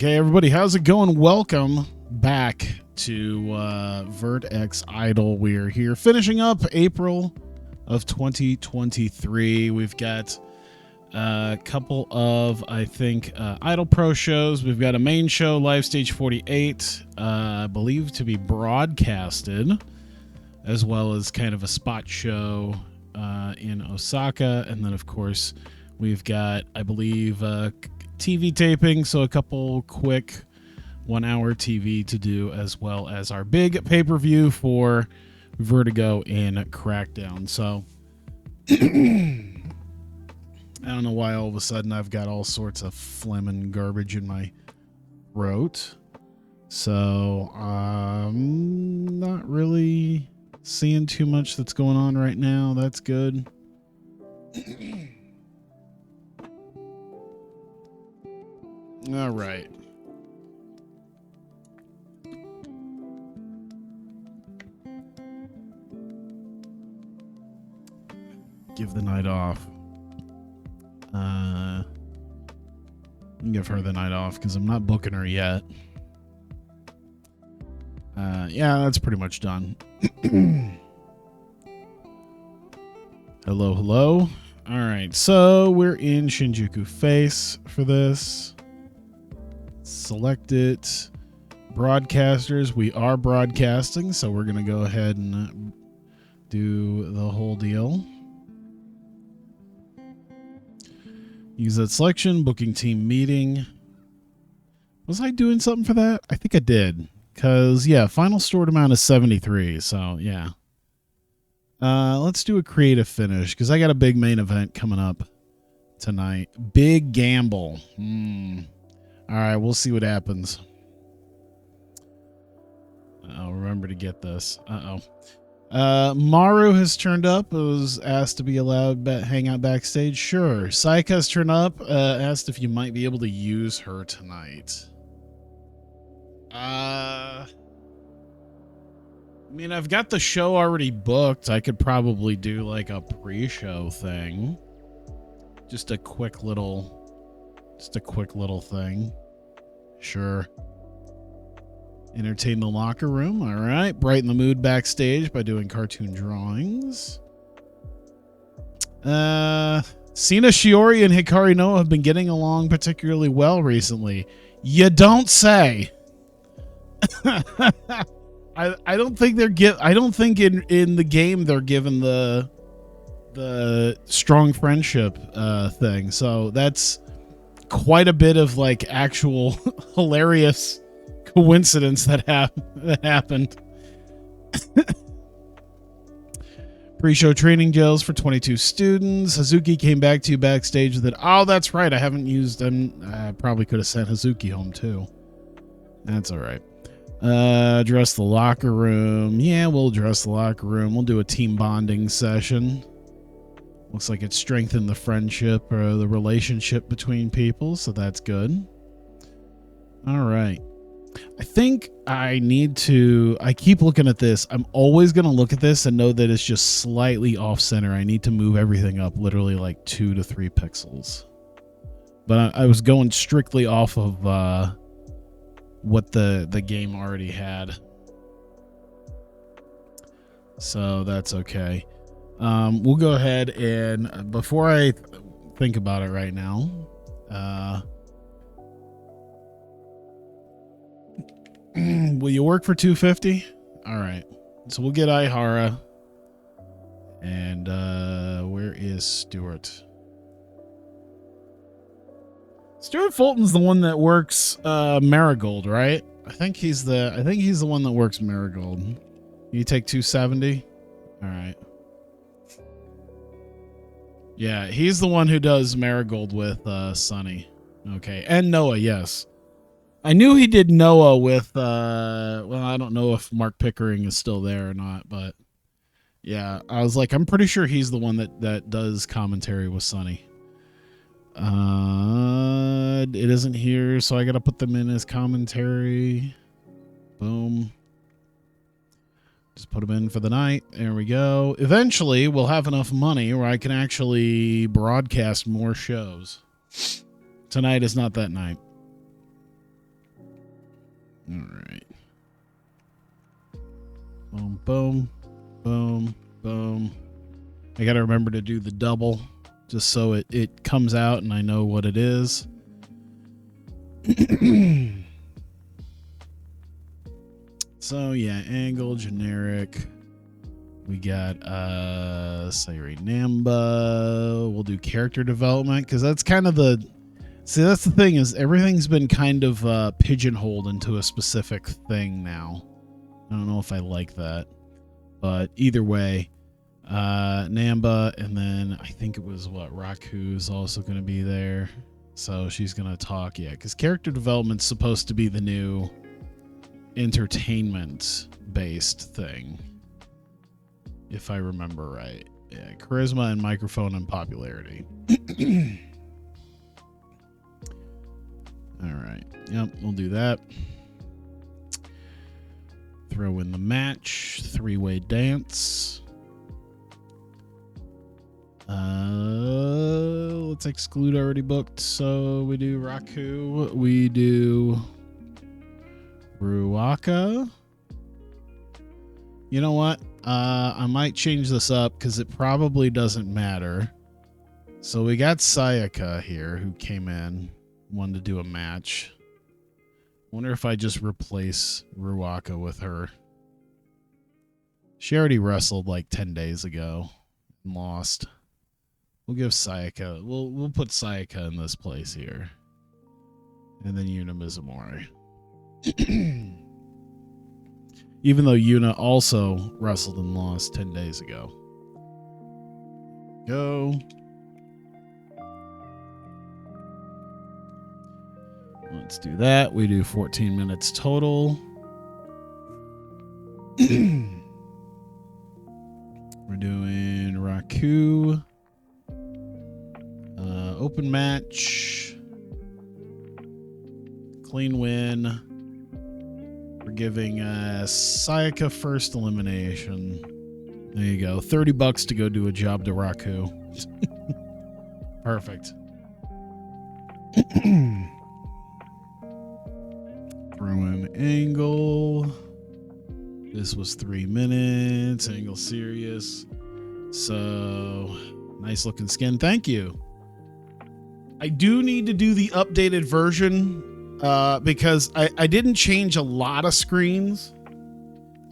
Okay, everybody, how's it going? Welcome back to VertXIdol. We're here finishing up April of 2023. We've got a couple of, I think, IdolPro shows. We've got a main show, Live Stage 48, I believe to be broadcasted, as well as kind of a spot show in Osaka. And then, of course, we've got, I believe, TV taping, so a couple quick 1 hour TV to do, as well as our big pay-per-view for Vertigo and Crackdown. So I don't know why all of a sudden I've got all sorts of phlegm and garbage in my throat. So I'm not really seeing too much that's going on right now. That's good. All right. Give the night off. Give her the night off because I'm not booking her yet. Yeah, that's pretty much done. Hello, hello. All right, so we're in Shinjuku Face for this. Select it. Broadcasters. We are broadcasting, so we're going to go ahead and do the whole deal. Use that selection. Booking team meeting. Was I doing something for that? I think I did. Because, yeah, final stored amount is 73. So, yeah. Let's do a creative finish because I got a big main event coming up tonight. Big gamble. All right, we'll see what happens. I'll remember to get this. Maru has turned up. Was asked to be allowed to hang out backstage. Sure. Saika's turned up. Asked if you might be able to use her tonight. I mean, I've got the show already booked. I could probably do like a pre-show thing. Just a quick little thing. Sure. Entertain the locker room. All right. Brighten the mood backstage by doing cartoon drawings. Sina Shiori and Hikari Noa have been getting along particularly well recently. You don't say. I don't think I don't think in the game they're given the strong friendship thing. So that's quite a bit of like actual hilarious coincidence that happened. Pre-show training gels for 22 students. Hazuki came back to you backstage with it. Oh, that's right. I haven't used them. I probably could have sent Hazuki home too. That's all right. Address the locker room. Yeah, we'll address the locker room. We'll do a team bonding session. Looks like it strengthened the friendship or the relationship between people, so that's good. All right. I think I keep looking at this. I'm always going to look at this and know that it's just slightly off center. I need to move everything up literally like 2 to 3 pixels. But I was going strictly off of what the game already had. So that's okay. We'll go ahead and before I think about it right now, will you work for 250? All right. So we'll get Aihara. And where is Stuart? Stuart Fulton's the one that works Marigold, right? I think he's the one that works Marigold. You take 270? All right. Yeah, he's the one who does Marigold with Sunny. Okay, and Noah, yes. I knew he did Noah with, well, I don't know if Mark Pickering is still there or not, but yeah, I was like, I'm pretty sure he's the one that does commentary with Sunny. It isn't here, so I got to put them in as commentary. Boom. Just put them in for the night. There we go. Eventually, we'll have enough money where I can actually broadcast more shows. Tonight is not that night. boom, boom, boom. I got to remember to do the double just so it comes out and I know what it is. So yeah, angle, generic. We got Sayuri Namba. We'll do character development because that's kind of the... See, that's the thing, is everything's been kind of pigeonholed into a specific thing now. I don't know if I like that. But either way, Namba, and then I think it was, Raku's also going to be there. So she's going to talk, yeah, because character development's supposed to be the new entertainment-based thing, if I remember right. Yeah, charisma and microphone and popularity. All right. Yep, we'll do that. Throw in the match. Three-way dance. Let's exclude already booked. So we do Raku. We do Ruaka. You know what? I might change this up because it probably doesn't matter. So we got Sayaka here who came in. Wanted to do a match. Wonder if I just replace Ruaka with her. She already wrestled like 10 days ago and lost. We'll give Sayaka. We'll put Sayaka in this place here. And then Yuna Mizumori. Even though Yuna also wrestled and lost 10 days ago. Go. Let's do that. We do 14 minutes total. We're doing Raku. Open match. Clean win. We're giving Sayaka first elimination. There you go. $30 to go do a job to Raku. Perfect. Throw in Angle. This was 3 minutes. Angle serious. So, nice looking skin. Thank you. I do need to do the updated version because I didn't change a lot of screens.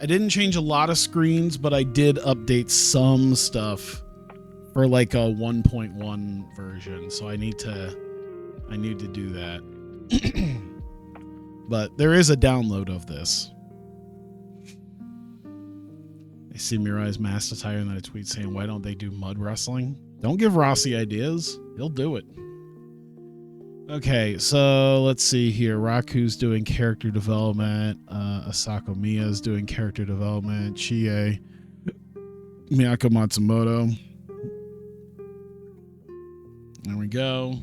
But I did update some stuff for like a 1.1 version. So I need to do that. But there is a download of this. I see Mirai's mask attire and then a tweet saying, why don't they do mud wrestling? Don't give Rossi ideas. He'll do it. Okay, so let's see here. Raku's doing character development. Asako Miya's doing character development. Chie. Miyako Matsumoto. There we go.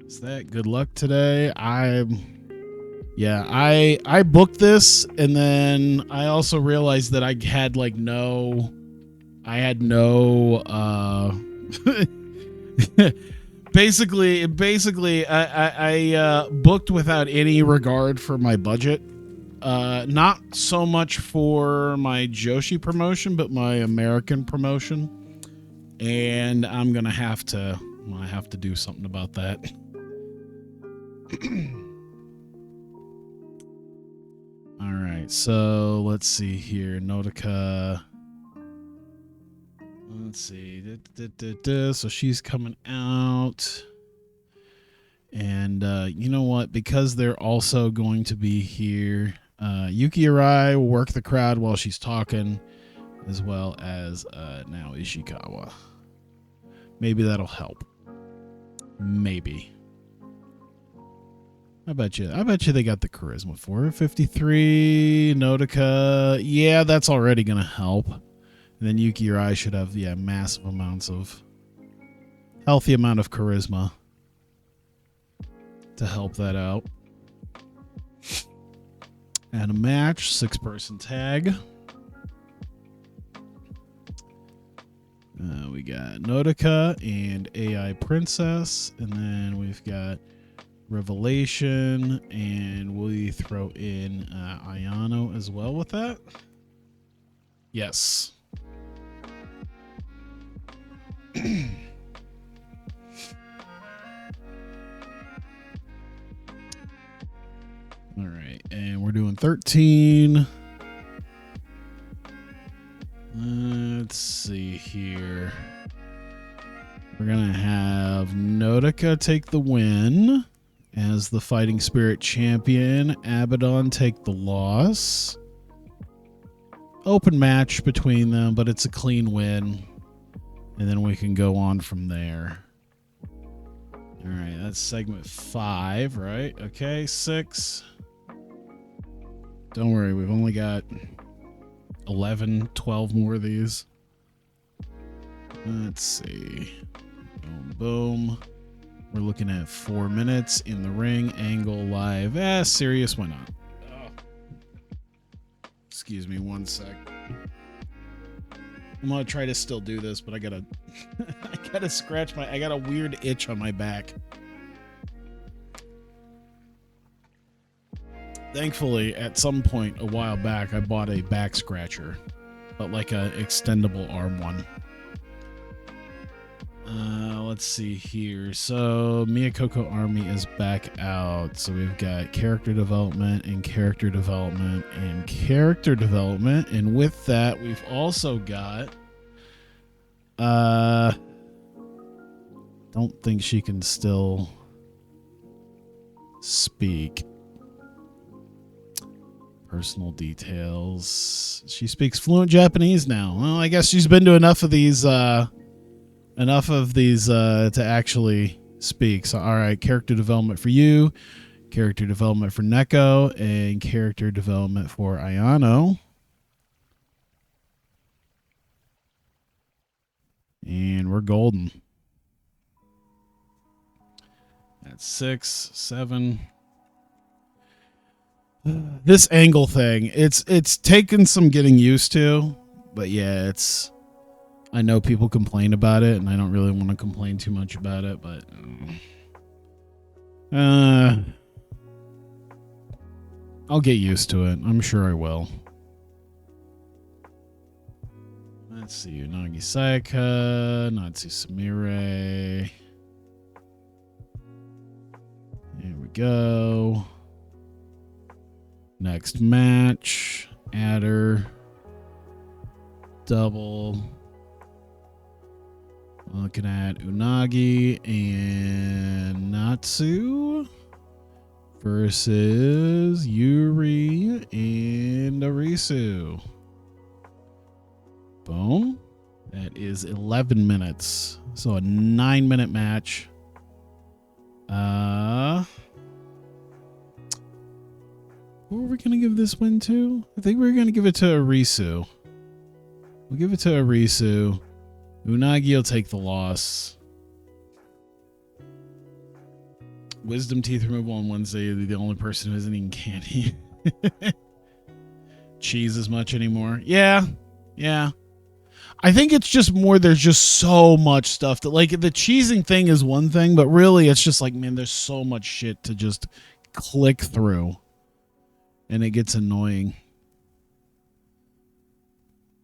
Is that good luck today? I booked this and then I also realized that I had basically I booked without any regard for my budget. Not so much for my Joshi promotion, but my American promotion. And I'm gonna have to do something about that. All right, so let's see here. Nautica. Let's see. So she's coming out. And you know what? Because they're also going to be here, Yuki Arai will work the crowd while she's talking, as well as now Ishikawa. Maybe that'll help. Maybe. I bet you they got the charisma for it. 53, Nautica. Yeah, that's already going to help. And then Yuki Arai should have, massive amounts of... healthy amount of charisma to help that out. And a match, 6-person tag. We got Nautica and AI Princess, and then we've got Revelation, and will you throw in Ayano as well with that? Yes. All right, and we're doing 13. Let's see here. We're going to have Nodoka take the win as the Fighting Spirit champion. Abaddon take the loss. Open match between them, but it's a clean win. And then we can go on from there. All right, that's segment 5, right? Okay, 6. Don't worry, we've only got 11, 12 more of these. Let's see. Boom, boom. We're looking at 4 minutes in the ring. Angle live. Serious, why not? Oh. Excuse me 1 sec. I'm gonna try to still do this, but I gotta scratch I got a weird itch on my back. Thankfully, at some point a while back, I bought a back scratcher, but like a extendable arm one. Let's see here. So Miyakoko Army is back out. So we've got character development and character development and character development. And with that, we've also got don't think she can still speak. Personal details. She speaks fluent Japanese now. Well, I guess she's been to enough of these to actually speak. So, all right, character development for you, character development for Neko, and character development for Ayano. And we're golden. That's 6, 7. This angle thing, it's taken some getting used to, but yeah, I know people complain about it, and I don't really want to complain too much about it, but I'll get used to it. I'm sure I will. Let's see, Unagi Sayaka, Natsu Sumire. There we go. Next match, adder, double. Looking at Unagi and Natsu versus Yuri and Arisu. Boom. That is 11 minutes. So a 9-minute match. Who are we going to give this win to? I think we're going to give it to Arisu. We'll give it to Arisu. Unagi will take the loss. Wisdom teeth removal on Wednesday. You're the only person who isn't eating candy. Cheese as much anymore. Yeah. I think it's just more, there's just so much stuff that, like, the cheesing thing is one thing, but really it's just like, man, there's so much shit to just click through. And it gets annoying.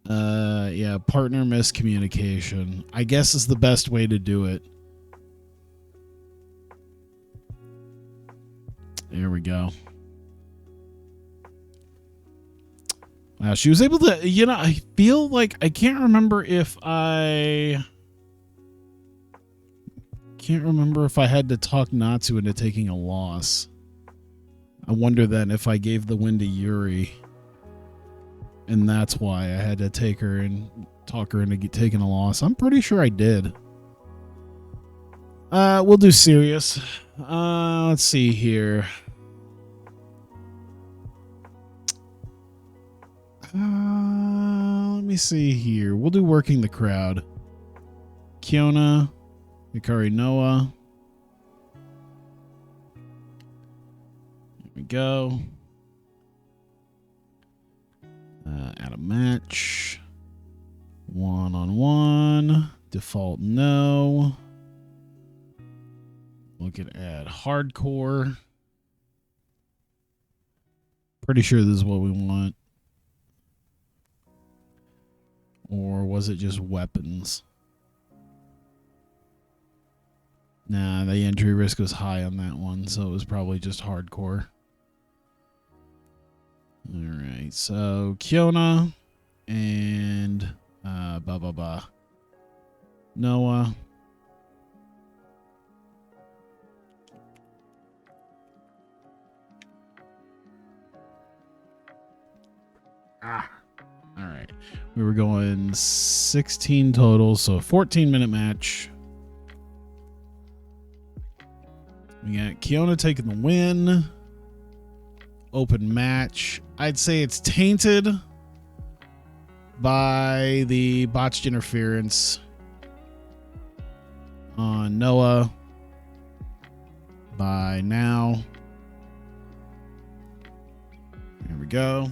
Yeah, partner miscommunication, I guess, is the best way to do it. There we go. Wow, she was able to, I feel like, I can't remember if I had to talk Natsu into taking a loss. I wonder then if I gave the win to Yuri, and that's why I had to take her and talk her into taking a loss. I'm pretty sure I did. We'll do serious. Let's see here. Let me see here. We'll do working the crowd. Kiona, Hikari Noah. There we go. Add a match. 1-on-1. Default no. Looking at hardcore. Pretty sure this is what we want. Or was it just weapons? Nah, the injury risk was high on that one, so it was probably just hardcore. Alright, so Kiona and Noah. Alright. We were going 16 total, so 14-minute match. We got Kiona taking the win. Open match. I'd say it's tainted by the botched interference on Noah by now. There we go.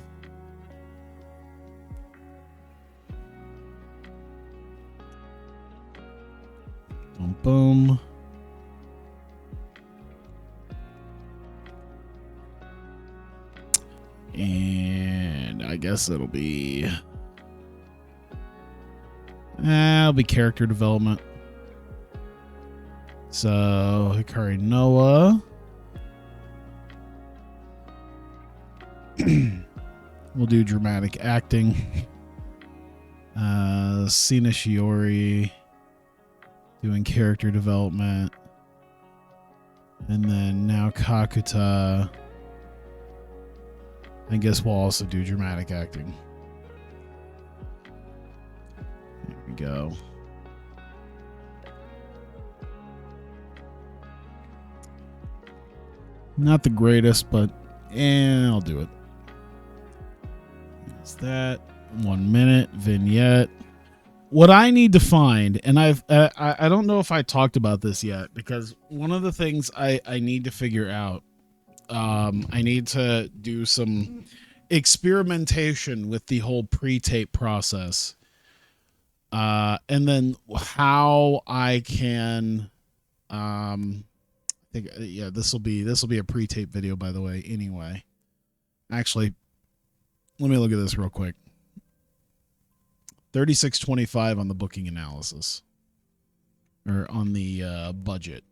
Boom, boom. And I guess it'll be character development. So Hikari Noah. We'll do dramatic acting. Sina Shiori doing character development. And then now Kakuta. I guess we'll also do dramatic acting. There we go. Not the greatest, but I'll do it. That's that. 1 minute vignette. What I need to find, and I don't know if I talked about this yet, because one of the things I need to figure out, I need to do some experimentation with the whole pre-tape process, and then how I can, this will be a pre-tape video, by the way. Anyway, actually, let me look at this real quick. 3625 on the booking analysis, or on the budget.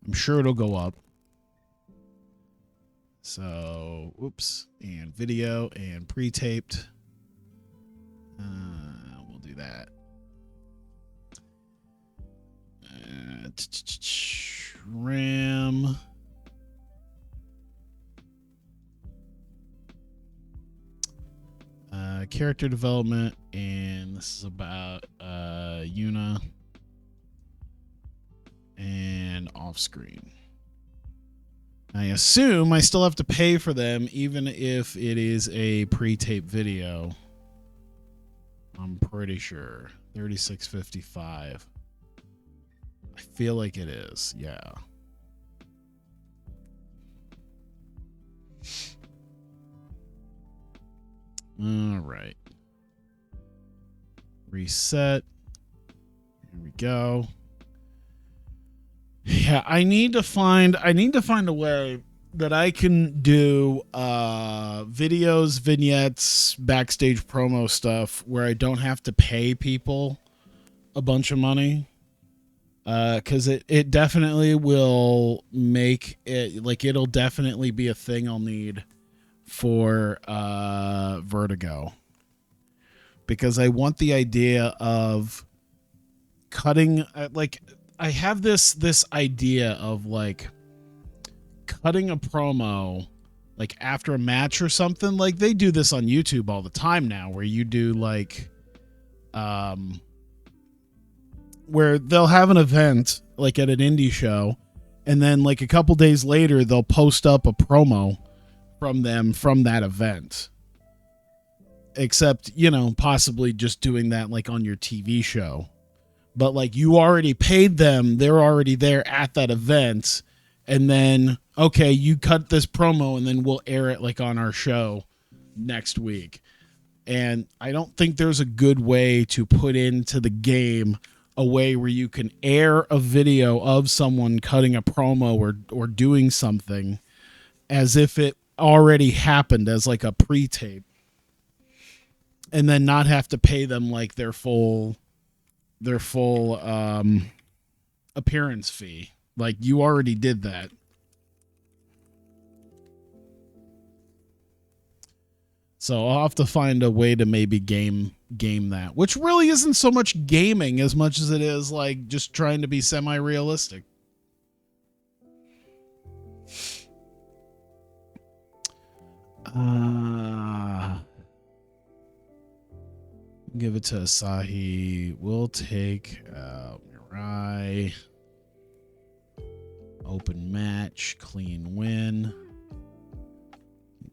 I'm sure it'll go up. So, oops, and video and pre-taped. We'll do that. RAM. Character development, and this is about Yuna and off screen. I assume I still have to pay for them, even if it is a pre-tape video. I'm pretty sure. $36.55. I feel like it is. Yeah. All right. Reset. Here we go. Yeah, I need to find a way that I can do videos, vignettes, backstage promo stuff where I don't have to pay people a bunch of money. Because it definitely will make it, like, it'll definitely be a thing I'll need for Vertigo. Because I want the idea of cutting, like, I have this idea of, like, cutting a promo, like, after a match or something. Like, they do this on YouTube all the time now, where you do, like, where they'll have an event, like, at an indie show, and then, like, a couple days later, they'll post up a promo from them from that event. Except, you know, possibly just doing that, like, on your TV show. But, like, you already paid them. They're already there at that event. And then, okay, you cut this promo and then we'll air it, like, on our show next week. And I don't think there's a good way to put into the game a way where you can air a video of someone cutting a promo or doing something as if it already happened as like a pre-tape, and then not have to pay them like their full appearance fee. Like, you already did that. So I'll have to find a way to maybe game that, which really isn't so much gaming as much as it is like just trying to be semi-realistic. Give it to Asahi. We'll take Mirai. Open match, clean win.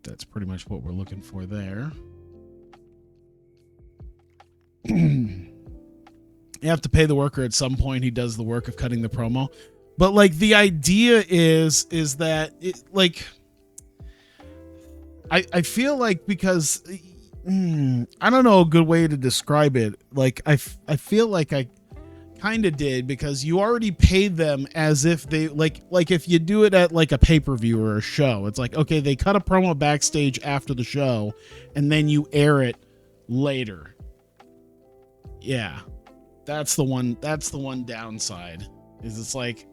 That's pretty much what we're looking for there. You have to pay the worker at some point. He does the work of cutting the promo. But like, the idea is that it, like, I feel like, because I don't know a good way to describe it. Like, I feel like I kind of did, because you already paid them as if they like if you do it at like a pay-per-view or a show, it's like, okay, they cut a promo backstage after the show and then you air it later. Yeah, that's the one downside, is it's like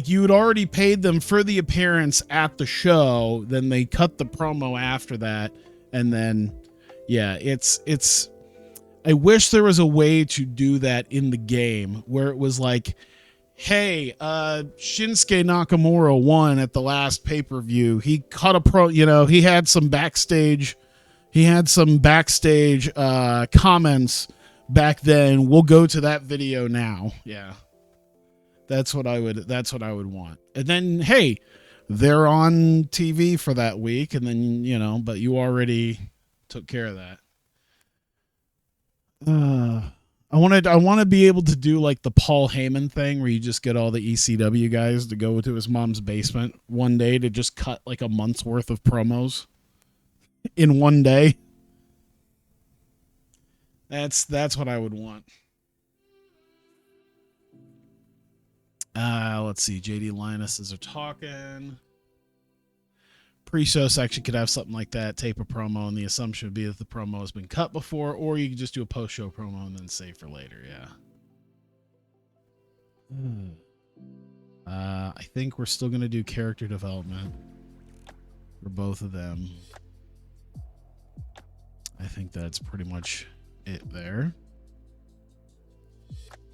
you had already paid them for the appearance at the show, then they cut the promo after that, and then yeah, it's I wish there was a way to do that in the game where it was like, hey, Shinsuke Nakamura won at the last pay-per-view. He cut a he had some backstage comments back then. We'll go to that video now. Yeah. That's what I would want. And then, hey, they're on TV for that week, and then, but you already took care of that. I want to be able to do like the Paul Heyman thing where you just get all the ECW guys to go to his mom's basement one day to just cut like a month's worth of promos in one day. That's what I would want. Let's see. JD Linuses are talking. Pre-show section could have something like that, tape a promo, and the assumption would be that the promo has been cut before, or you could just do a post-show promo and then save for later. Yeah. I think we're still going to do character development for both of them. I think that's pretty much it there.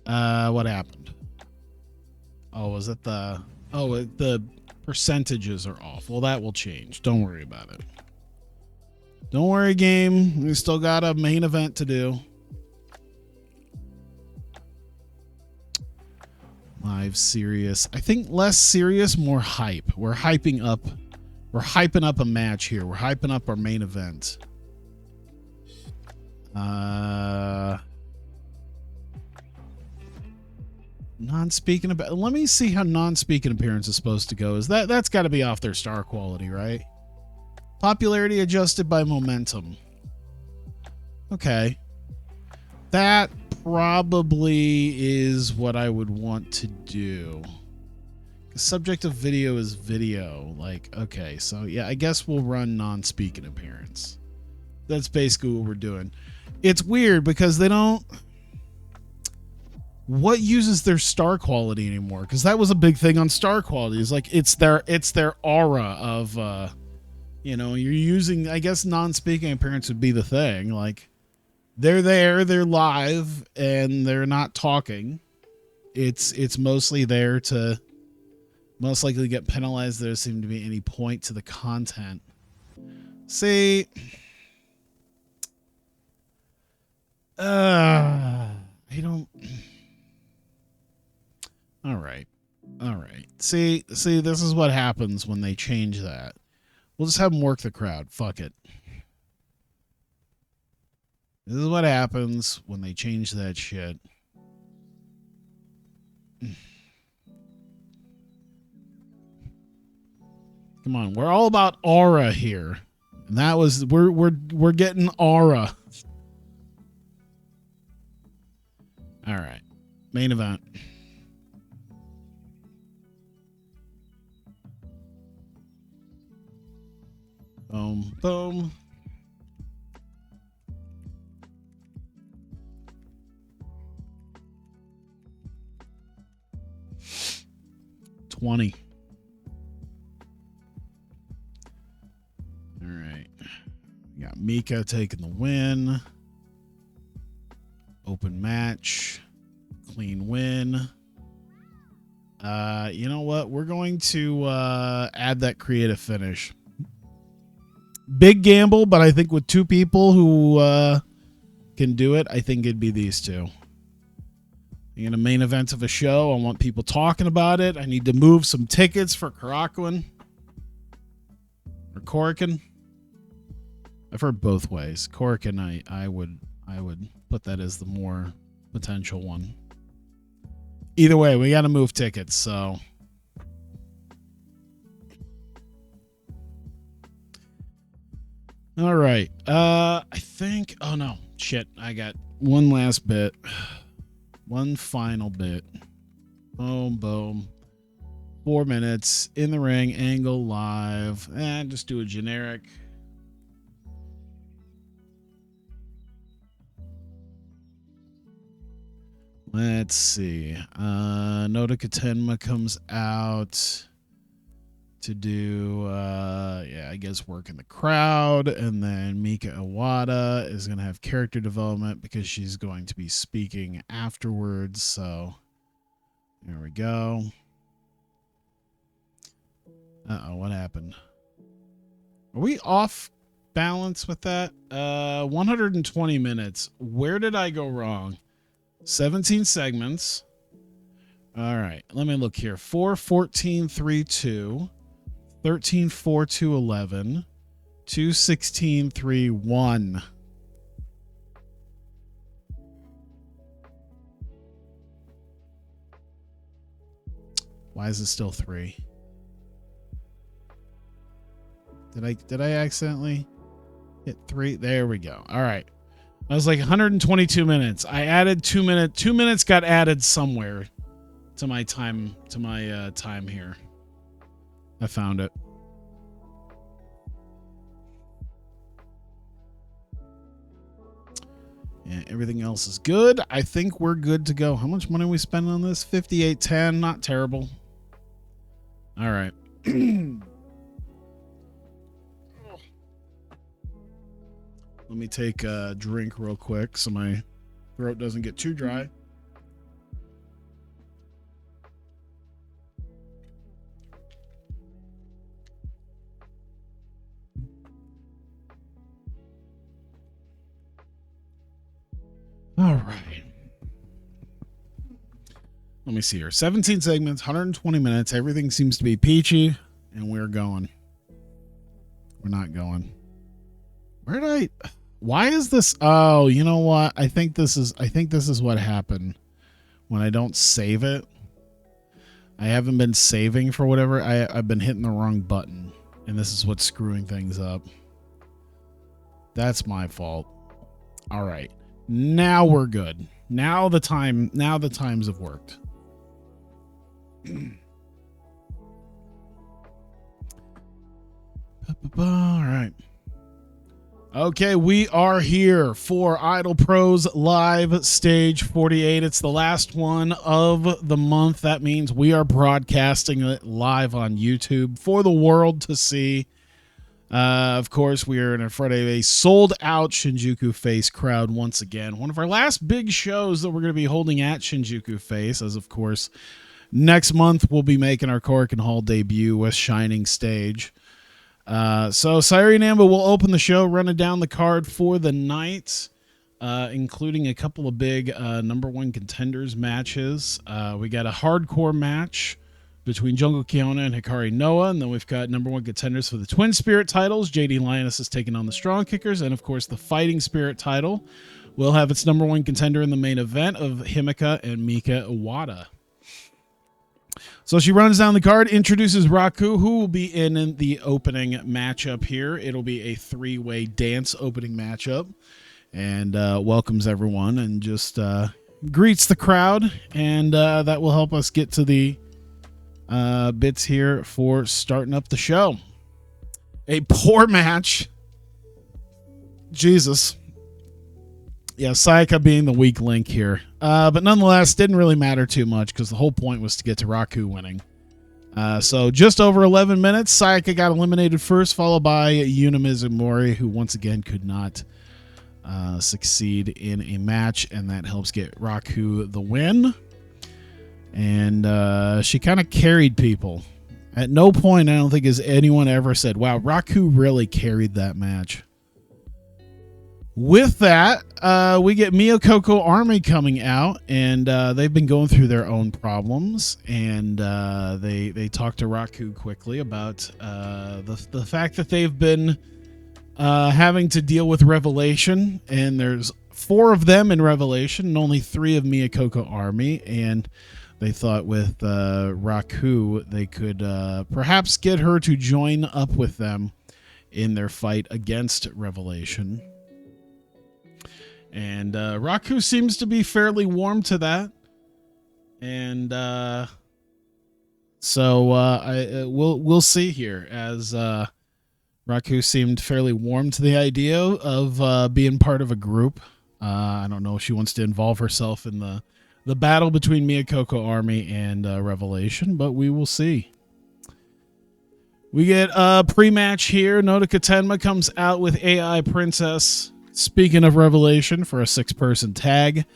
What happened? Oh, was it the percentages are off? Well, that will change. Don't worry about it. Don't worry, game. We still got a main event to do. Live serious. I think less serious, more hype. We're hyping up a match here. We're hyping up our main event. Non-speaking about. Let me see how non-speaking appearance is supposed to go. That's got to be off their star quality, right? Popularity adjusted by momentum. Okay. That probably is what I would want to do. The subject of video is video. Like, okay, so yeah, I guess we'll run non-speaking appearance. That's basically what we're doing. It's weird because they don't. What uses their star quality anymore? Because that was a big thing on star quality. It's like it's their aura of you're using, I guess non-speaking appearance would be the thing. Like, they're there, they're live, and they're not talking. It's mostly there to most likely get penalized. There doesn't seem to be any point to the content. See, I don't. All right. See, this is what happens when they change that. We'll just have them work the crowd. Fuck it. This is what happens when they change that shit. Come on, we're all about aura here. And that was we're getting aura. All right. Main event. Boom, boom. $20. All right. We got Mika taking the win. Open match. Clean win. You know what? We're going to add that creative finish. Big gamble, but I think with two people who can do it, I think it'd be these two. In a main event of a show, I want people talking about it. I need to move some tickets for Korakuen. Or Korakuen. I've heard both ways. Korakuen, I would put that as the more potential one. Either way, we got to move tickets, so. All right. I think, oh no, shit. I got one last bit. One final bit. Boom, boom. 4 minutes in the ring, angle live, and just do a generic. Let's see. Noda Katenma comes out to do, I guess work in the crowd. And then Mika Iwata is going to have character development because she's going to be speaking afterwards. So there we go. Uh-oh, what happened? Are we off balance with that? 120 minutes. Where did I go wrong? 17 segments. All right, let me look here. 4:14:32, 13:4:11, 2:16:3:1. Why is it still 3? Did I accidentally hit 3? There we go. All right. I was like 122 minutes. I added 2 minutes. 2 minutes got added somewhere to my time time here. I found it. Yeah, everything else is good. I think we're good to go. How much money are we spending on this? $58.10. Not terrible. All right. Let me take a drink real quick so my throat doesn't get too dry. All right. Let me see here. 17 segments, 120 minutes. Everything seems to be peachy, and we're going. We're not going. Where did I? Why is this? Oh, you know what? I think this is what happened when I don't save it. I haven't been saving for whatever. I've been hitting the wrong button, and this is what's screwing things up. That's my fault. All right. Now we're good. Now the times have worked. All right. Okay, we are here for IdolPro's live stage 48. It's the last one of the month. That means we are broadcasting it live on YouTube for the world to see. Of course, we are in front of a sold-out Shinjuku Face crowd once again. One of our last big shows that we're going to be holding at Shinjuku Face, as of course, next month we'll be making our Korakuen Hall debut with Shining Stage. So Sairi Namba will open the show, running down the card for the night, including a couple of big number one contenders matches. We got a hardcore match between Jungle Kiona and Hikari Noah, and then we've got number one contenders for the Twin Spirit titles. JD Lioness is taking on the Strong Kickers, and of course the Fighting Spirit title will have its number one contender in the main event of Himeka and Mika Iwata. So she runs down the card, introduces Raku, who will be in the opening matchup here. It'll be a three-way dance opening matchup, and welcomes everyone and just greets the crowd, and that will help us get to the bits here for starting up the show. A poor match. Jesus. Yeah, Sayaka being the weak link here. But nonetheless, didn't really matter too much because the whole point was to get to Raku winning. So just over 11 minutes, Sayaka got eliminated first, followed by Yuna Mizumori, who once again could not succeed in a match, and that helps get Raku the win. And she kind of carried people. At no point, I don't think, has anyone ever said, wow, Raku really carried that match. With that, we get Miyokoko Army coming out, and they've been going through their own problems, and they talk to Raku quickly about the fact that they've been having to deal with Revelation, and there's 4 of them in Revelation and only 3 of Miyokoko Army, and they thought with Raku they could perhaps get her to join up with them in their fight against Revelation. And Raku seems to be fairly warm to that. And so we'll see here, as Raku seemed fairly warm to the idea of being part of a group. I don't know if she wants to involve herself in the battle between Miyokoko Army and Revelation, but we will see. We get a pre-match here. Nodoka Tenma comes out with AI Princess, speaking of Revelation, for a 6-person tag.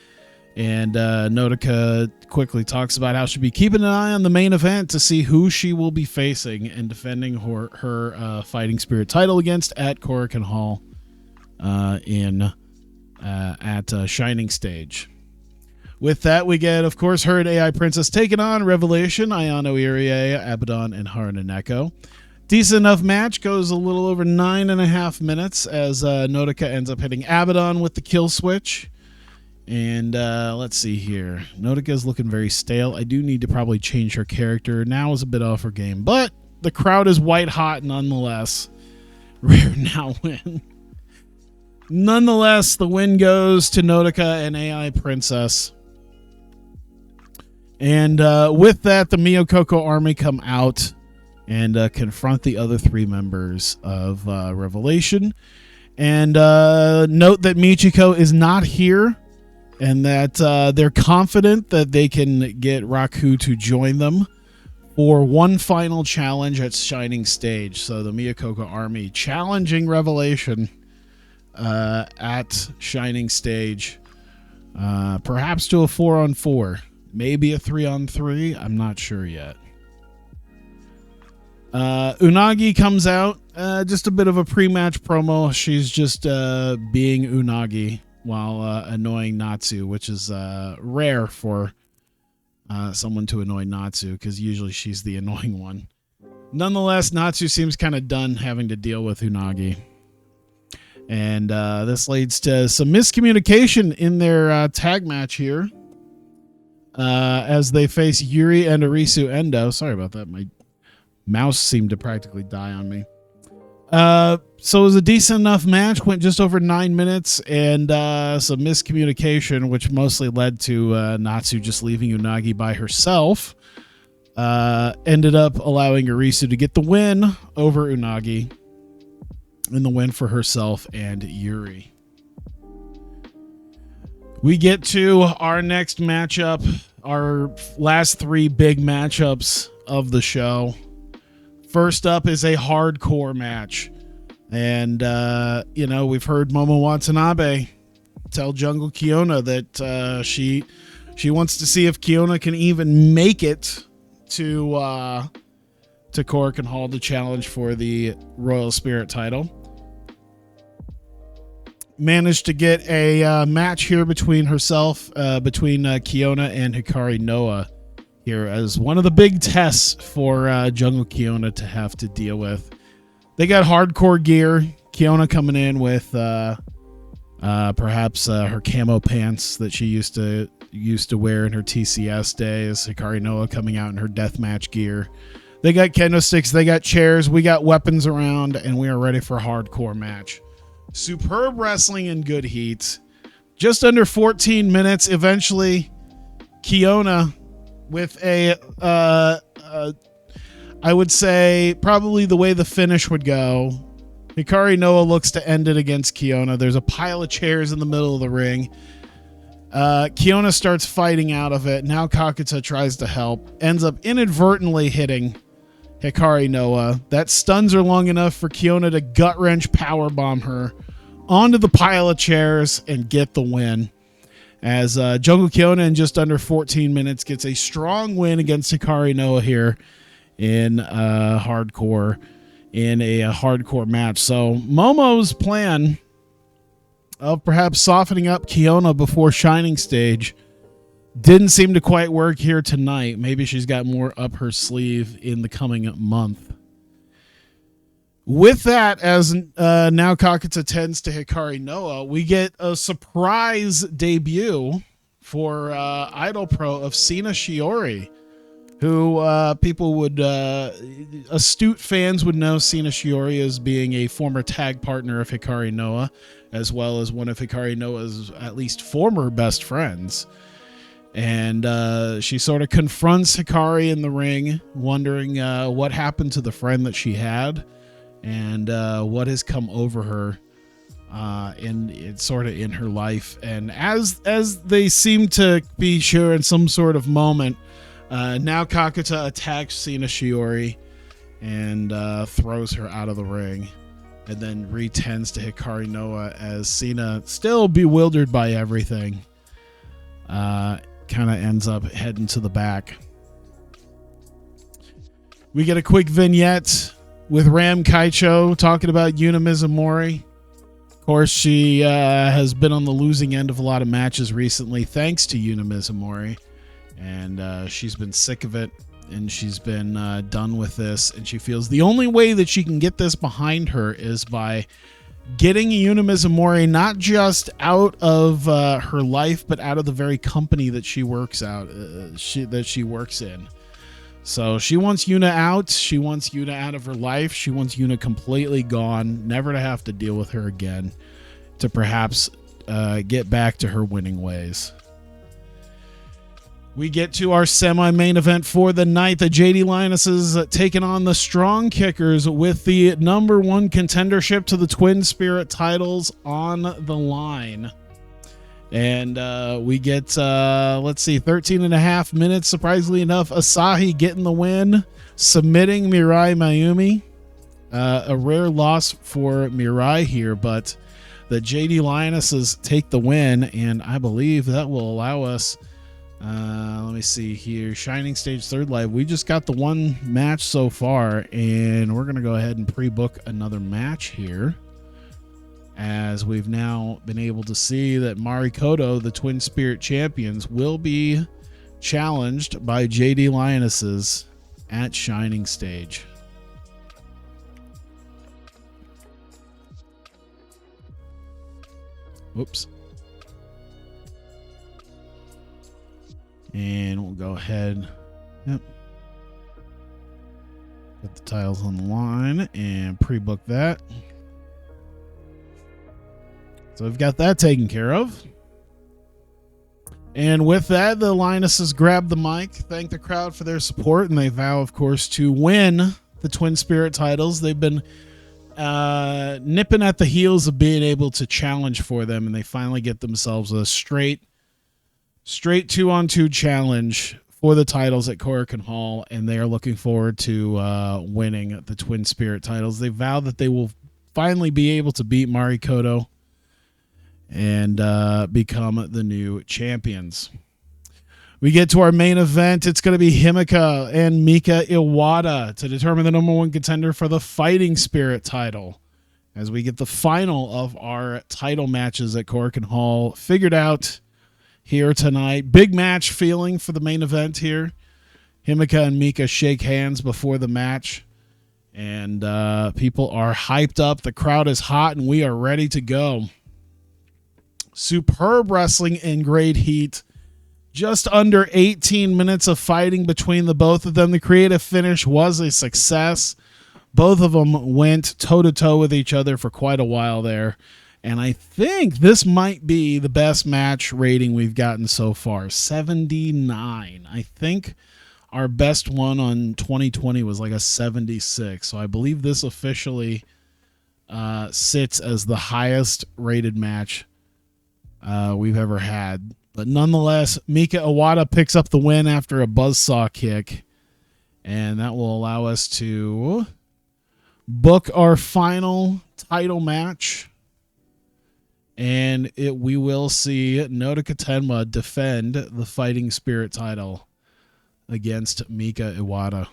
And Nodoka quickly talks about how she'll be keeping an eye on the main event to see who she will be facing and defending her Fighting Spirit title against at Korakuen Hall at Shining Stage. With that, we get, of course, her and AI Princess taking on Revelation, Ayano Irie, Abaddon, and Haruna Neko. Decent enough match, goes a little over 9.5 minutes as Nodoka ends up hitting Abaddon with the kill switch. And let's see here. Nodoka is looking very stale. I do need to probably change her character. Now is a bit off her game, but the crowd is white hot nonetheless. Rare now win. Nonetheless, the win goes to Nodoka and AI Princess. And with that, the Miyokoko Army come out and confront the other 3 members of Revelation. And note that Michiko is not here, and that they're confident that they can get Raku to join them for one final challenge at Shining Stage. So the Miyokoko Army challenging Revelation at Shining Stage, perhaps to a 4-on-4, maybe a 3-on-3. I'm not sure yet. Unagi comes out, just a bit of a pre-match promo. She's just being Unagi while annoying Natsu, which is rare for someone to annoy Natsu, because usually she's the annoying one. Nonetheless, Natsu seems kind of done having to deal with Unagi. And this leads to some miscommunication in their tag match here, as they face Yuri and Arisu Endo. Sorry about that. My mouse seemed to practically die on me. So it was a decent enough match, went just over 9 minutes, and some miscommunication, which mostly led to Natsu just leaving Unagi by herself. Ended up allowing Arisu to get the win over Unagi, and the win for herself and Yuri. We get to our next matchup, our last 3 big matchups of the show. First up is a hardcore match. And, we've heard Momo Watanabe tell Jungle Kiona that she wants to see if Kiona can even make it to Korakuen Hall to challenge for the Royal Spirit title. Managed to get a match here between Kiona and Hikari Noa here as one of the big tests for Jungle Kiona to have to deal with. They got hardcore gear. Kiona coming in with perhaps her camo pants that she used to wear in her TCS days. Hikari Noa coming out in her deathmatch gear. They got kendo sticks. They got chairs. We got weapons around, and we are ready for a hardcore match. Superb wrestling in good heat. Just under 14 minutes. Eventually, Kiona with I would say probably the way the finish would go. Hikari Noa looks to end it against Kiona. There's a pile of chairs in the middle of the ring. Kiona starts fighting out of it. Now Kakuta tries to help. Ends up inadvertently hitting Hikari Noa. That stuns her long enough for Kiona to gut-wrench powerbomb her onto the pile of chairs and get the win. As Jungle Kiona in just under 14 minutes gets a strong win against Hikari Noa here in a hardcore match. So Momo's plan of perhaps softening up Kiona before Shining Stage didn't seem to quite work here tonight. Maybe she's got more up her sleeve in the coming month. With that, as now Kakuta tends to Hikari Noa, we get a surprise debut for IdolPro of Sina Shiori, who people would, astute fans would know Sina Shiori as being a former tag partner of Hikari Noa, as well as one of Hikari Noa's at least former best friends. And she sort of confronts Hikari in the ring, wondering what happened to the friend that she had and what has come over her in her life. And as they seem to be sharing some sort of moment, now Kakuta attacks Sina Shiori and throws her out of the ring, and then retends to Hikari Noa as Sina, still bewildered by everything, kind of ends up heading to the back. We get a quick vignette with Ram Kaicho talking about Yuna Mizumori. Of course, she has been on the losing end of a lot of matches recently, thanks to Yuna Mizumori. And she's been sick of it, and she's been done with this, and she feels the only way that she can get this behind her is by getting Yuna Mizumori not just out of her life, but out of the very company that she works in. So she wants Yuna out. She wants Yuna out of her life. She wants Yuna completely gone, never to have to deal with her again, to perhaps get back to her winning ways. We get to our semi-main event for the night. The JD Lionesses taking on the Strong Kickers with the number one contendership to the Twin Spirit titles on the line. And we get, 13 and a half minutes. Surprisingly enough, Asahi getting the win, submitting Mirai Mayumi. A rare loss for Mirai here, but the JD Lionesses take the win, and I believe that will allow us... let me see here. Shining Stage Third Live. We just got the one match so far, and we're going to go ahead and pre-book another match here, as we've now been able to see that Marikoto, the Twin Spirit champions, will be challenged by JD Lionesses at Shining Stage. Whoops. And we'll go ahead. Yep. Put the tiles on the line and pre-book that. So we've got that taken care of. And with that, the Lionesses grab the mic, thank the crowd for their support, and they vow, of course, to win the Twin Spirit titles. They've been nipping at the heels of being able to challenge for them, and they finally get themselves a straight 2-on-2 challenge for the titles at Korakuen Hall, and they are looking forward to winning the Twin Spirit titles. They vow that they will finally be able to beat Marikoto and become the new champions. We get to our main event. It's going to be Himeka and Mika Iwata to determine the number one contender for the Fighting Spirit title, as we get the final of our title matches at Korakuen Hall figured out here tonight. Big match feeling for the main event here. Himeka and Mika shake hands before the match, and people are hyped up. The crowd is hot, and we are ready to go. Superb wrestling in great heat. Just under 18 minutes of fighting between the both of them. The creative finish was a success. Both of them went toe-to-toe with each other for quite a while there. And I think this might be the best match rating we've gotten so far. 79. I think our best one on 2020 was like a 76. So I believe this officially sits as the highest rated match we've ever had. But nonetheless, Mika Iwata picks up the win after a buzzsaw kick. And that will allow us to book our final title match. And we will see Nodoka Tenma defend the Fighting Spirit title against Mika Iwata.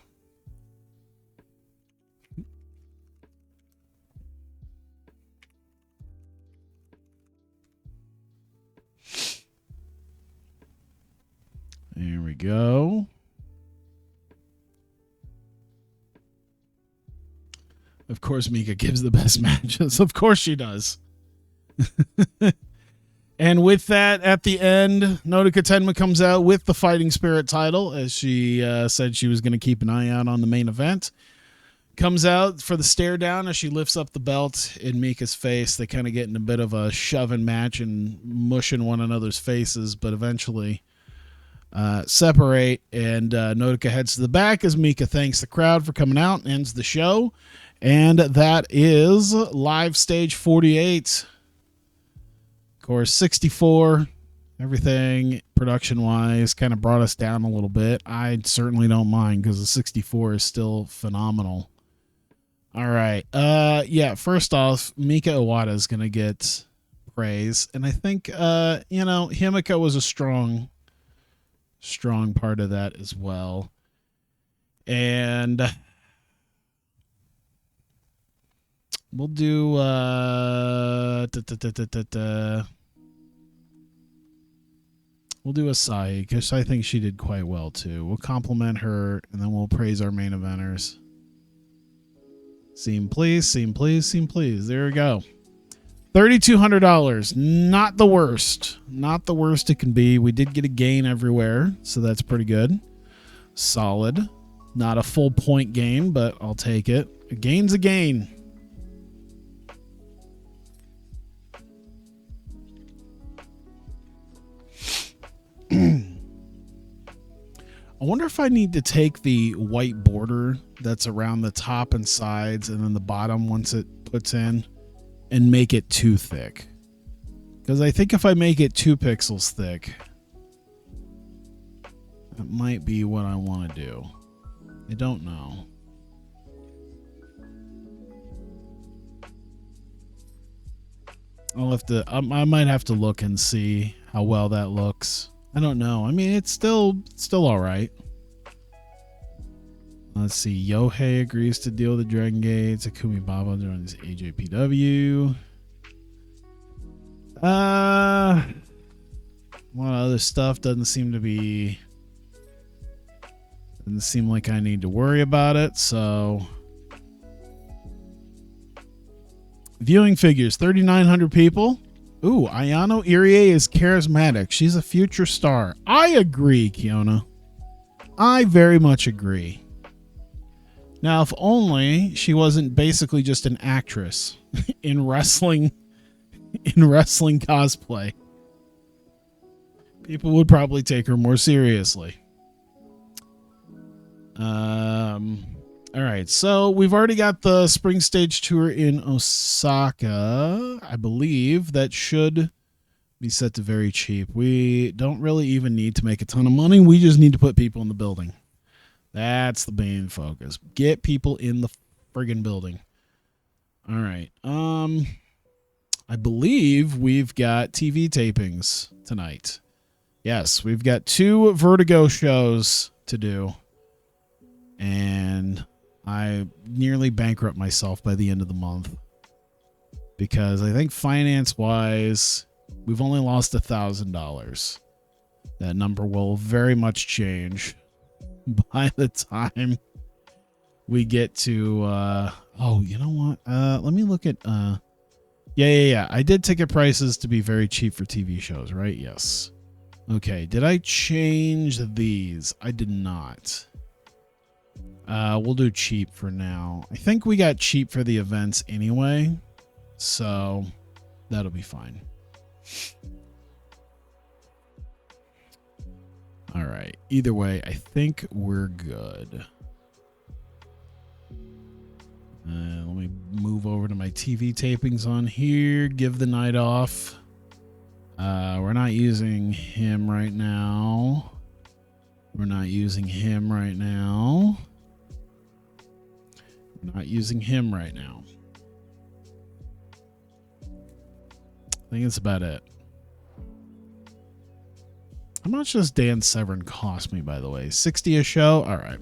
There we go. Of course, Mika gives the best matches. Of course she does. And with that, at the end, Nodoka Tenma comes out with the Fighting Spirit title, as she said she was going to keep an eye out on the main event. Comes out for the stare down as she lifts up the belt in Mika's face. They kind of get in a bit of a shoving match and mushing one another's faces, but eventually separate, and Nodoka heads to the back as Mika thanks the crowd for coming out and ends the show. And that is live stage 48. Of course, 64, everything production-wise kind of brought us down a little bit. I certainly don't mind because the 64 is still phenomenal. All right. Yeah, first off, Mika Iwata is going to get praise. And I think, Himeka was a strong part of that as well. And we'll do we'll do Asahi because I think she did quite well too. We'll compliment her and then we'll praise our main eventers. Scene please, scene please, scene please. There we go. $3,200. Not the worst. Not the worst it can be. We did get a gain everywhere, so that's pretty good. Solid. Not a full point gain, but I'll take it. A gain's a gain. I wonder if I need to take the white border that's around the top and sides and then the bottom once it puts in and make it too thick. Because I think if I make it 2 pixels thick, that might be what I want to do. I don't know. I'll have to, I might have to look and see how well that looks. I don't know. I mean, it's still all right. Let's see. Yohei agrees to deal with the Dragon Gate. Takumi Baba joins AJPW. A lot of other stuff doesn't seem like I need to worry about it. So, viewing figures, 3,900 people. Ooh, Ayano Irie is charismatic. She's a future star. I agree, Kiona. I very much agree. Now, if only she wasn't basically just an actress in wrestling cosplay. People would probably take her more seriously. All right, so we've already got the spring stage tour in Osaka. I believe that should be set to very cheap. We don't really even need to make a ton of money. We just need to put people in the building. That's the main focus. Get people in the friggin' building. All right. I believe we've got TV tapings tonight. Yes, we've got 2 Vertigo shows to do. And I nearly bankrupt myself by the end of the month. Because I think finance-wise, we've only lost $1,000. That number will very much change by the time we get to oh, you know what, let me look at yeah, I did ticket prices to be very cheap for TV shows, right? Yes. Okay, did I change these? I did not. We'll do cheap for now. I think we got cheap for the events anyway, so That'll be fine. All right. Either way, I think we're good. Let me move over to my TV tapings on here. Give the night off. We're not using him right now. Not using him right now. I think it's about it. How much does Dan Severn cost me, by the way? 60 a show? All right.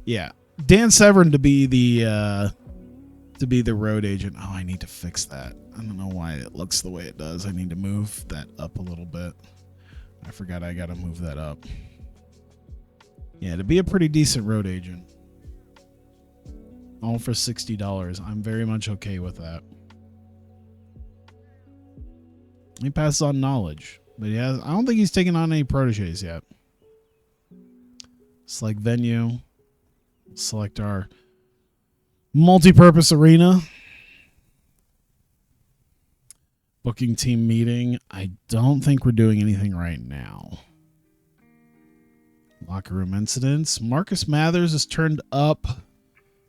Yeah. Dan Severn to be the road agent. Oh, I need to fix that. I don't know why it looks the way it does. I need to move that up a little bit. I forgot I got to move that up. Yeah, to be a pretty decent road agent. All for $60. I'm very much okay with that. He passes on knowledge, but I don't think he's taken on any proteges yet. Select venue. Select our multi-purpose arena. Booking team meeting. I don't think we're doing anything right now. Locker room incidents. Marcus Mathers is turned up.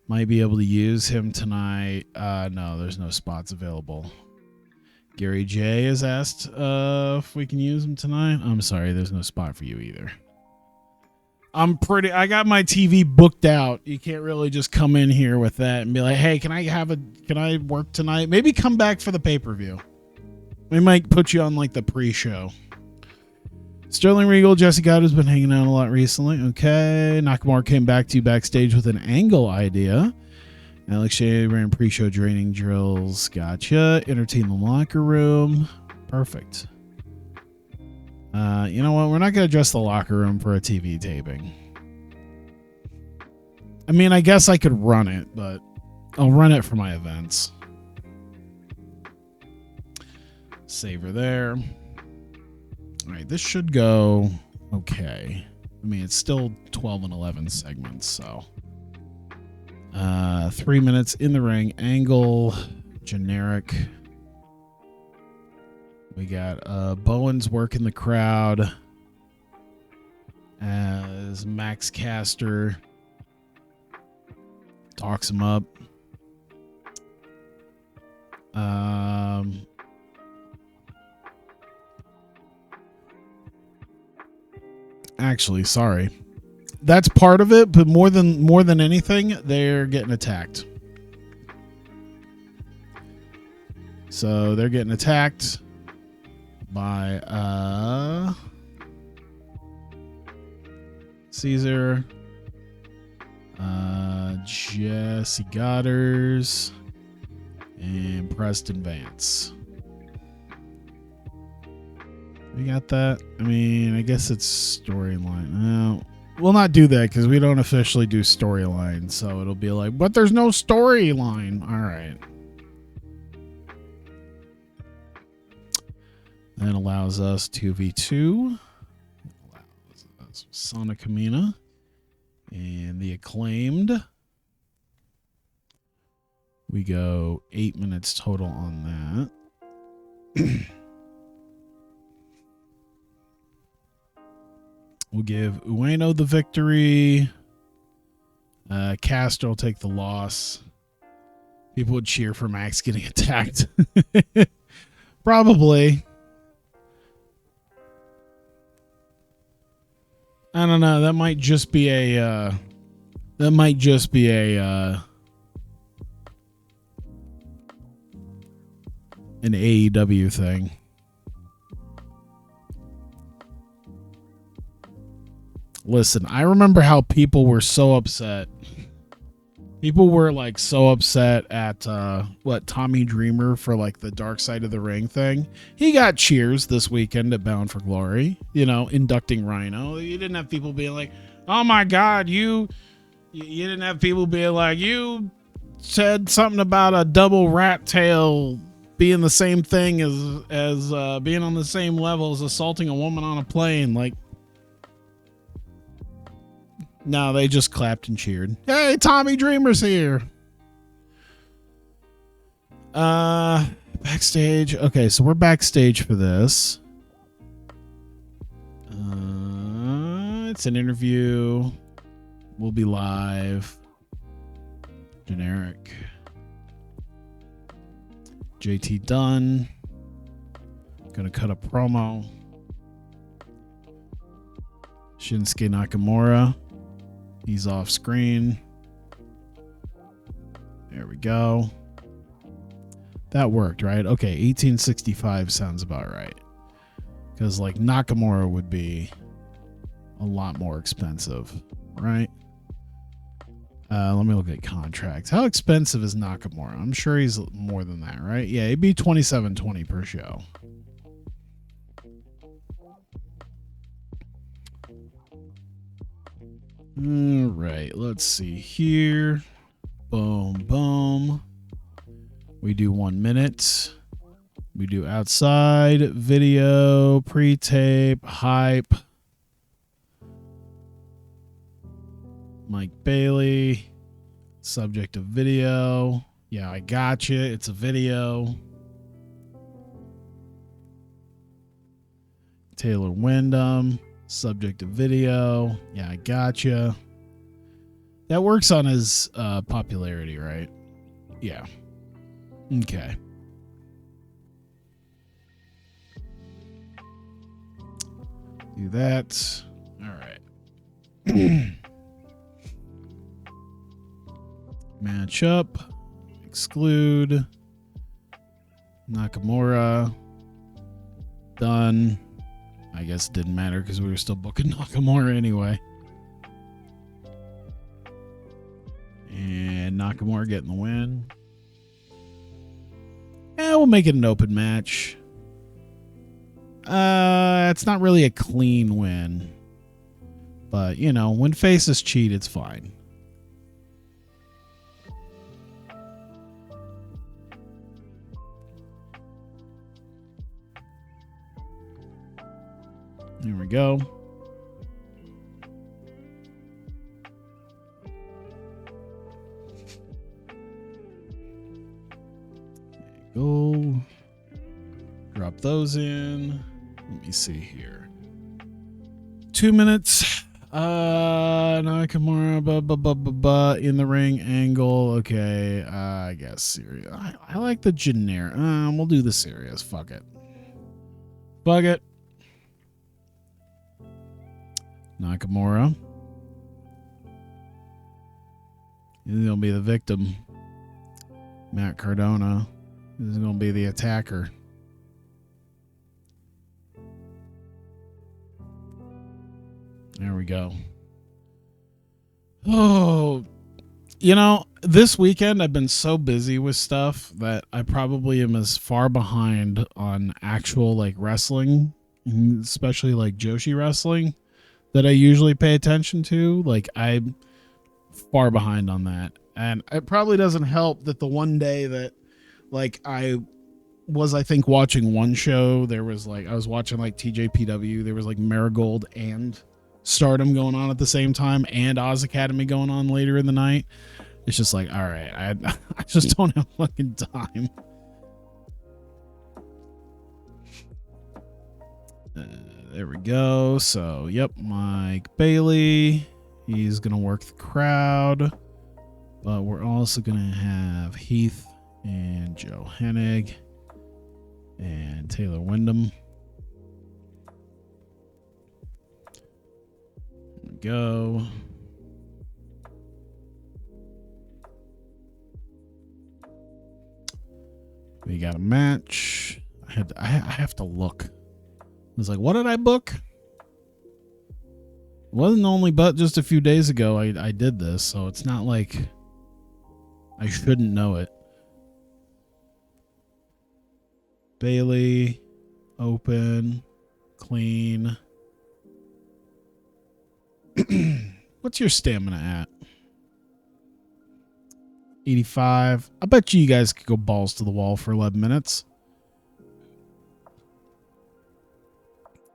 Might be able to use him tonight. No, there's no spots available. Gary J has asked if we can use him tonight. I'm sorry, there's no spot for you either. I got my TV booked out. You can't really just come in here with that and be like, hey, can I work tonight? Maybe come back for the pay-per-view. We might put you on like the pre-show. Sterling Regal, Jesse Gotto's been hanging out a lot recently. Okay. Nakamura came back to you backstage with an angle idea. Alex Shea ran pre-show draining drills. Gotcha. Entertain the locker room. Perfect. You know what? We're not going to address the locker room for a TV taping. I mean, I guess I could run it, but I'll run it for my events. Save her there. All right, this should go okay. I mean, it's still 12 and 11 segments, so 3 minutes in the ring. Angle, generic. We got Bowens working the crowd as Max Caster talks him up. Actually, sorry. That's part of it, but more than anything, they're getting attacked. So they're getting attacked by Caesar, Jesse Godders, and Preston Vance. We got that. I mean, I guess it's storyline. No, we'll not do that because we don't officially do storyline. So it'll be like, but there's no storyline. All right. That allows us 2v2. Allows us Sonic Kamina and the Acclaimed. We go 8 minutes total on that. We'll give Ueno the victory. Castro will take the loss. People would cheer for Max getting attacked. Probably. I don't know. That might just be a. An AEW thing. Listen, I remember how people were so upset. People were like so upset at Tommy Dreamer for like the Dark Side of the Ring thing. He got cheers this weekend at Bound for Glory, you know, inducting Rhino. You didn't have people being like, "Oh my God, you didn't have people being like, you said something about a double rat tail being the same thing as being on the same level as assaulting a woman on a plane." Like, no, they just clapped and cheered. Hey, Tommy Dreamer's here. Backstage. Okay, so we're backstage for this. It's an interview. We'll be live. Generic. JT Dunn. Gonna cut a promo. Shinsuke Nakamura. He's off screen. There we go. That worked, right? Okay, 1865 sounds about right. Because, like, Nakamura would be a lot more expensive, right? Let me look at contracts. How expensive is Nakamura? I'm sure he's more than that, right? Yeah, it'd be $27.20 per show. All right, let's see here. Boom, boom. We do 1 minute. We do outside, video, pre-tape, hype. Mike Bailey, subject of video. Yeah, I gotcha. It's a video. Taylor Wyndham, subject of video. Yeah, I gotcha. That works on his popularity, right? Yeah. Okay. Do that. All right. Match up. Exclude. Nakamura. Done. I guess it didn't matter because we were still booking Nakamura anyway. And Nakamura getting the win. Yeah, we'll make it an open match. It's not really a clean win. But, you know, when faces cheat, it's fine. There we go. Go. Drop those in. Let me see here. 2 minutes. Nakamura in the ring angle. Okay. I guess serious. I like the generic. We'll do the serious. Fuck it. Fuck it. Nakamura. He's going to be the victim. Matt Cardona is going to be the attacker. There we go. Oh, you know, this weekend I've been so busy with stuff that I probably am as far behind on actual like wrestling, especially like Joshi wrestling, that I usually pay attention to. Like, I'm far behind on that. And it probably doesn't help that the one day that, like, I think, watching one show, there was, like, I was watching, like, TJPW. There was, like, Marigold and Stardom going on at the same time and Oz Academy going on later in the night. It's just like, all right, I just don't have fucking time. There we go. So, yep, Mike Bailey. He's going to work the crowd. But we're also going to have Heath and Joe Hennig and Taylor Wyndham. There we go. We got a match. I have to look. I was like, what did I book? It wasn't only but just a few days ago I did this, so it's not like I shouldn't know it. Bailey, open, clean. What's your stamina at? 85. I bet you guys could go balls to the wall for 11 minutes.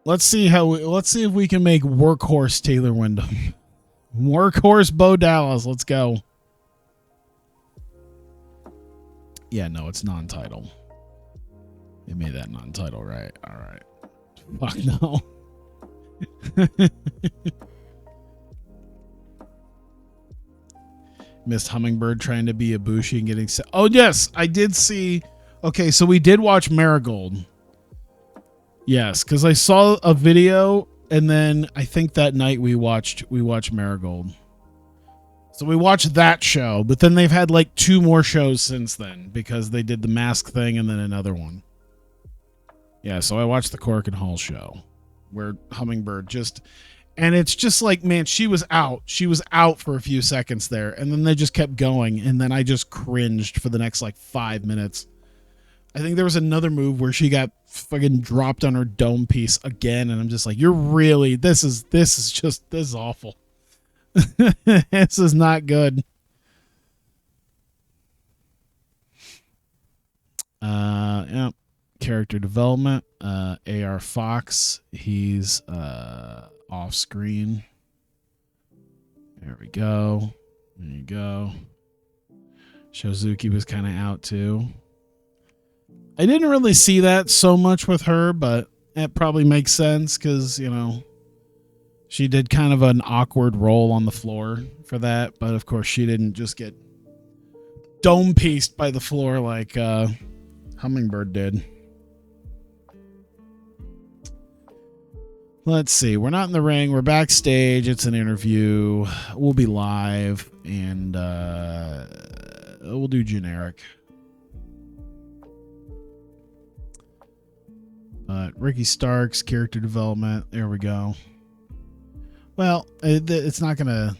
Let's see if we can make workhorse Taylor Wyndham. Workhorse Bo Dallas. Let's go. Yeah, no, it's non-title. They made that non-title, right? All right. Fuck no. Missed Hummingbird trying to be Ibushi and getting set. Oh, yes, I did see. Okay, so we did watch Marigold. Yes, because I saw a video, and then I think that night we watched Marigold. So we watched that show, but then they've had like 2 more shows since then because they did the mask thing and then another one. Yeah, so I watched the Korakuen Hall show where Hummingbird just, and it's just like, man, she was out. She was out for a few seconds there, and then they just kept going, and then I just cringed for the next like 5 minutes. I think there was another move where she got fucking dropped on her dome piece again, and I'm just like, you're really, this is awful. This is not good. Yeah. Character development. AR Fox. He's off screen. There we go. There you go. Shozuki was kind of out too. I didn't really see that so much with her, but that probably makes sense because, you know, she did kind of an awkward roll on the floor for that, but of course she didn't just get dome pieced by the floor like Hummingbird did. Let's see. We're not in the ring. We're backstage. It's an interview. We'll be live, and we'll do generic. But Ricky Starks, character development. There we go. Well, it's not going to...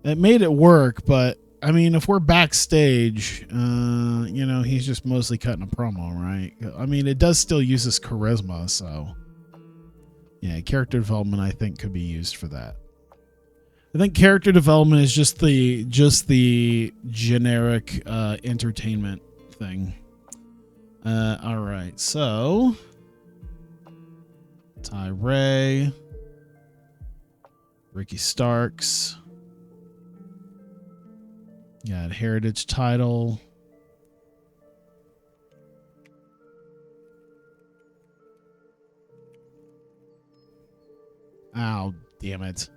It made it work, but, I mean, if we're backstage, you know, he's just mostly cutting a promo, right? I mean, it does still use his charisma, so... Yeah, character development, I think, could be used for that. I think character development is just the generic entertainment thing. All right, so... Ty Ray... Ricky Starks. Got heritage title. Oh, damn it.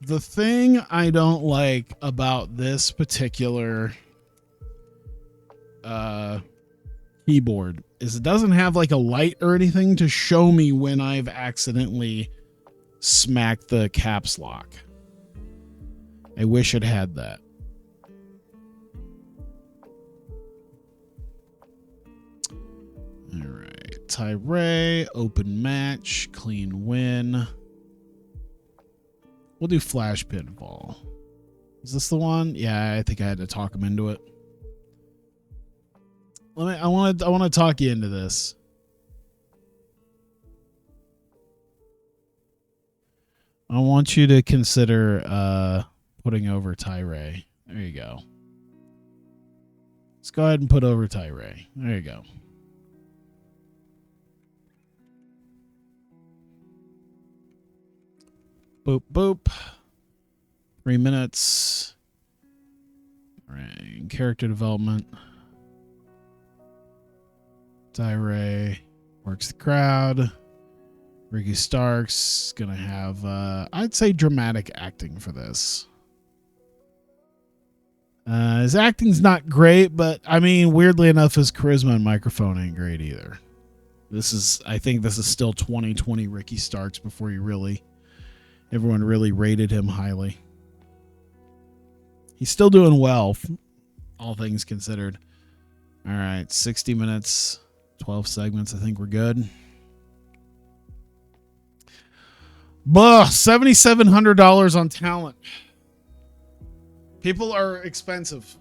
The thing I don't like about this particular keyboard is it doesn't have like a light or anything to show me when I've accidentally smacked the caps lock. I wish it had that. All right, Ty Ray, open match, clean win. We'll do flash pinfall. Is this the one? Yeah, I think I had to talk him into it. I want to talk you into this. I want you to consider putting over Ty Ray. There you go. Let's go ahead and put over Ty Ray. There you go. Boop, boop. 3 minutes. All right. Character development. Ty Ray works the crowd. Ricky Starks going to have, I'd say, dramatic acting for this. His acting's not great, but, I mean, weirdly enough, his charisma and microphone ain't great either. I think this is still 2020 Ricky Starks before everyone really rated him highly. He's still doing well, all things considered. All right, 60 minutes, 12 segments. I think we're good. $7,700 on talent. People are expensive.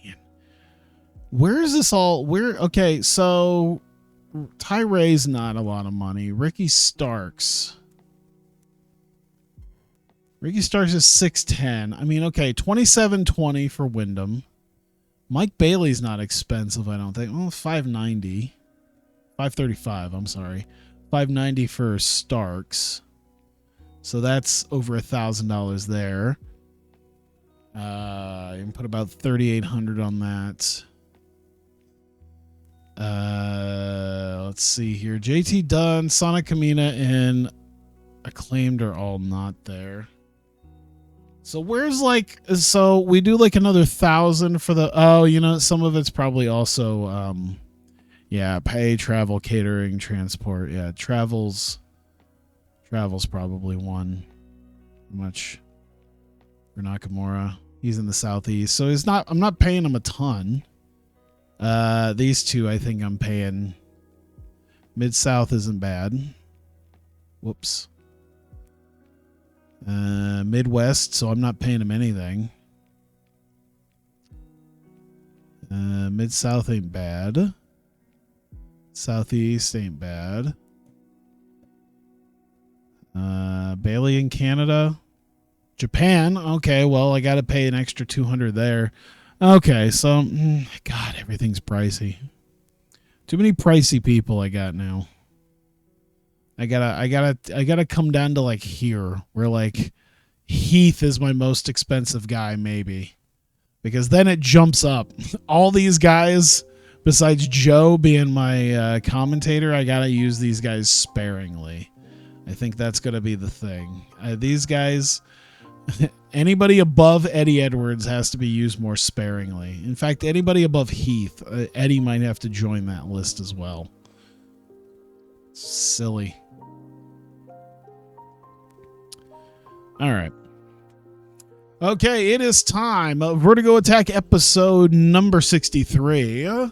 Man. Where is this all? Okay, so Ty Ray's not a lot of money. Ricky Starks is 610. I mean, okay, 2720 for Wyndham. Mike Bailey's not expensive, I don't think. Well, 590. 535, I'm sorry. 590 for Starks. So that's over $1,000 there. You can put about 3,800 on that. Let's see here. JT Dunn, Sonic Kamina, and Acclaimed are all not there. So where's like, so we do like another 1,000 for the, oh, you know, some of it's probably also, yeah, pay, travel, catering, transport. Yeah, travel's probably one. How much for Nakamura? He's in the Southeast, so I'm not paying him a ton. These two, I think I'm paying. Mid-South isn't bad. Whoops. Midwest, so I'm not paying him anything. Mid-South ain't bad. Southeast ain't bad. Bailey in Canada. Japan, okay, well, I got to pay an extra 200 there. Okay, so, God, everything's pricey. Too many pricey people I got now. I gotta come down to like here, where like Heath is my most expensive guy, maybe, because then it jumps up. All these guys, besides Joe being my commentator, I gotta use these guys sparingly. I think that's gonna be the thing. These guys, anybody above Eddie Edwards has to be used more sparingly. In fact, anybody above Heath, Eddie might have to join that list as well. Silly. All right. Okay, it is time. Vertigo Attack episode number 63.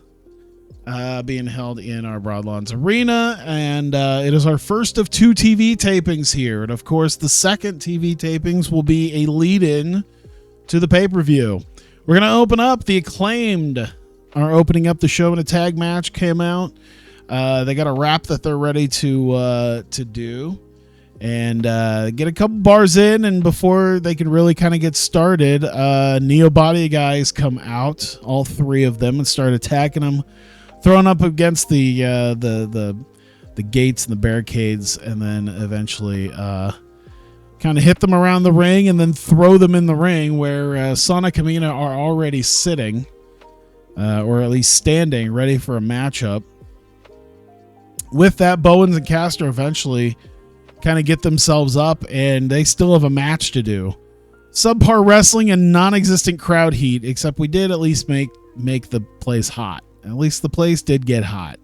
Being held in our Broadlawns Arena, and it is our first of 2 TV tapings here. And of course, the second TV tapings will be a lead-in to the pay-per-view. We're going to open up. The Acclaimed are opening up the show in a tag match. Came out. They got a rap that they're ready to do, and get a couple bars in, and before they can really kind of get started, Neo Body guys come out, all 3 of them, and start attacking them, throwing up against the gates and the barricades, and then eventually kind of hit them around the ring, and then throw them in the ring where Sonic and Kamina are already sitting, or at least standing, ready for a matchup. With that, Bowens and Castor eventually kind of get themselves up, and they still have a match to do. Subpar wrestling and non-existent crowd heat, except we did at least make the place hot. At least the place did get hot.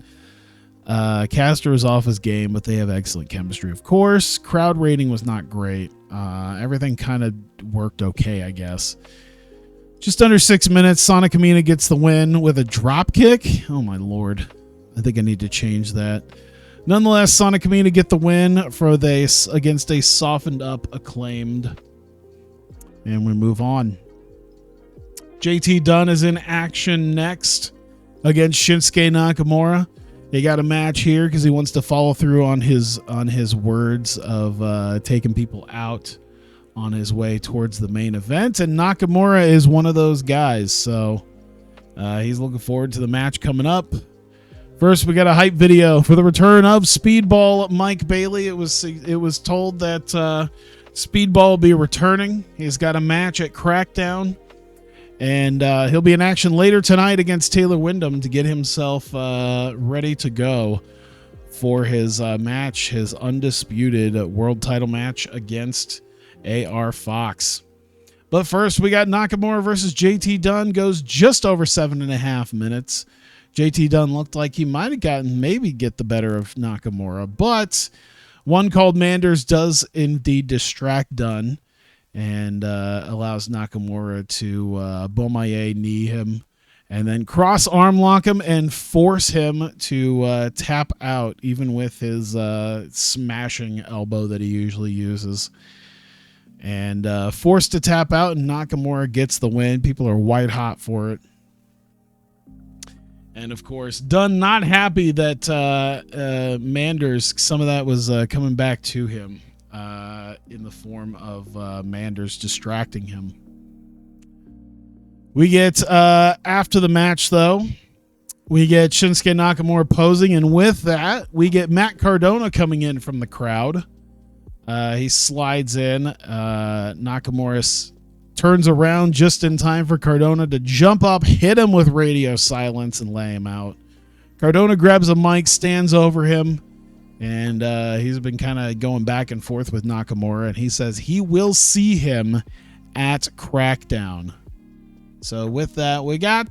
Castor was off his game, but they have excellent chemistry, of course. Crowd rating was not great. Everything kind of worked okay, I guess. Just under 6 minutes, Sonic Kamina gets the win with a drop kick. Oh, my Lord. I think I need to change that. Nonetheless, Sonic Kamina get the win for against a softened up Acclaimed. And we move on. JT Dunn is in action next against Shinsuke Nakamura. He got a match here because he wants to follow through on his words of taking people out on his way towards the main event. And Nakamura is one of those guys. So he's looking forward to the match coming up. First, we got a hype video for the return of Speedball Mike Bailey. It was told that Speedball will be returning. He's got a match at Crackdown, and he'll be in action later tonight against Taylor Wyndham to get himself ready to go for his match, his undisputed world title match against AR Fox. But first, we got Nakamura versus JT Dunn. Goes just over 7.5 minutes. JT Dunn looked like he might have get the better of Nakamura, but one called Manders does indeed distract Dunn and allows Nakamura to Bomaye knee him and then cross arm lock him and force him to tap out, even with his smashing elbow that he usually uses. And forced to tap out, and Nakamura gets the win. People are white hot for it. And, of course, Dunn not happy that Manders, some of that was coming back to him in the form of Manders distracting him. We get, after the match, though, we get Shinsuke Nakamura posing. And with that, we get Matt Cardona coming in from the crowd. He slides in. Nakamura turns around just in time for Cardona to jump up, hit him with radio silence, and lay him out. Cardona grabs a mic, stands over him, and he's been kind of going back and forth with Nakamura, and he says he will see him at Crackdown. So with that, we got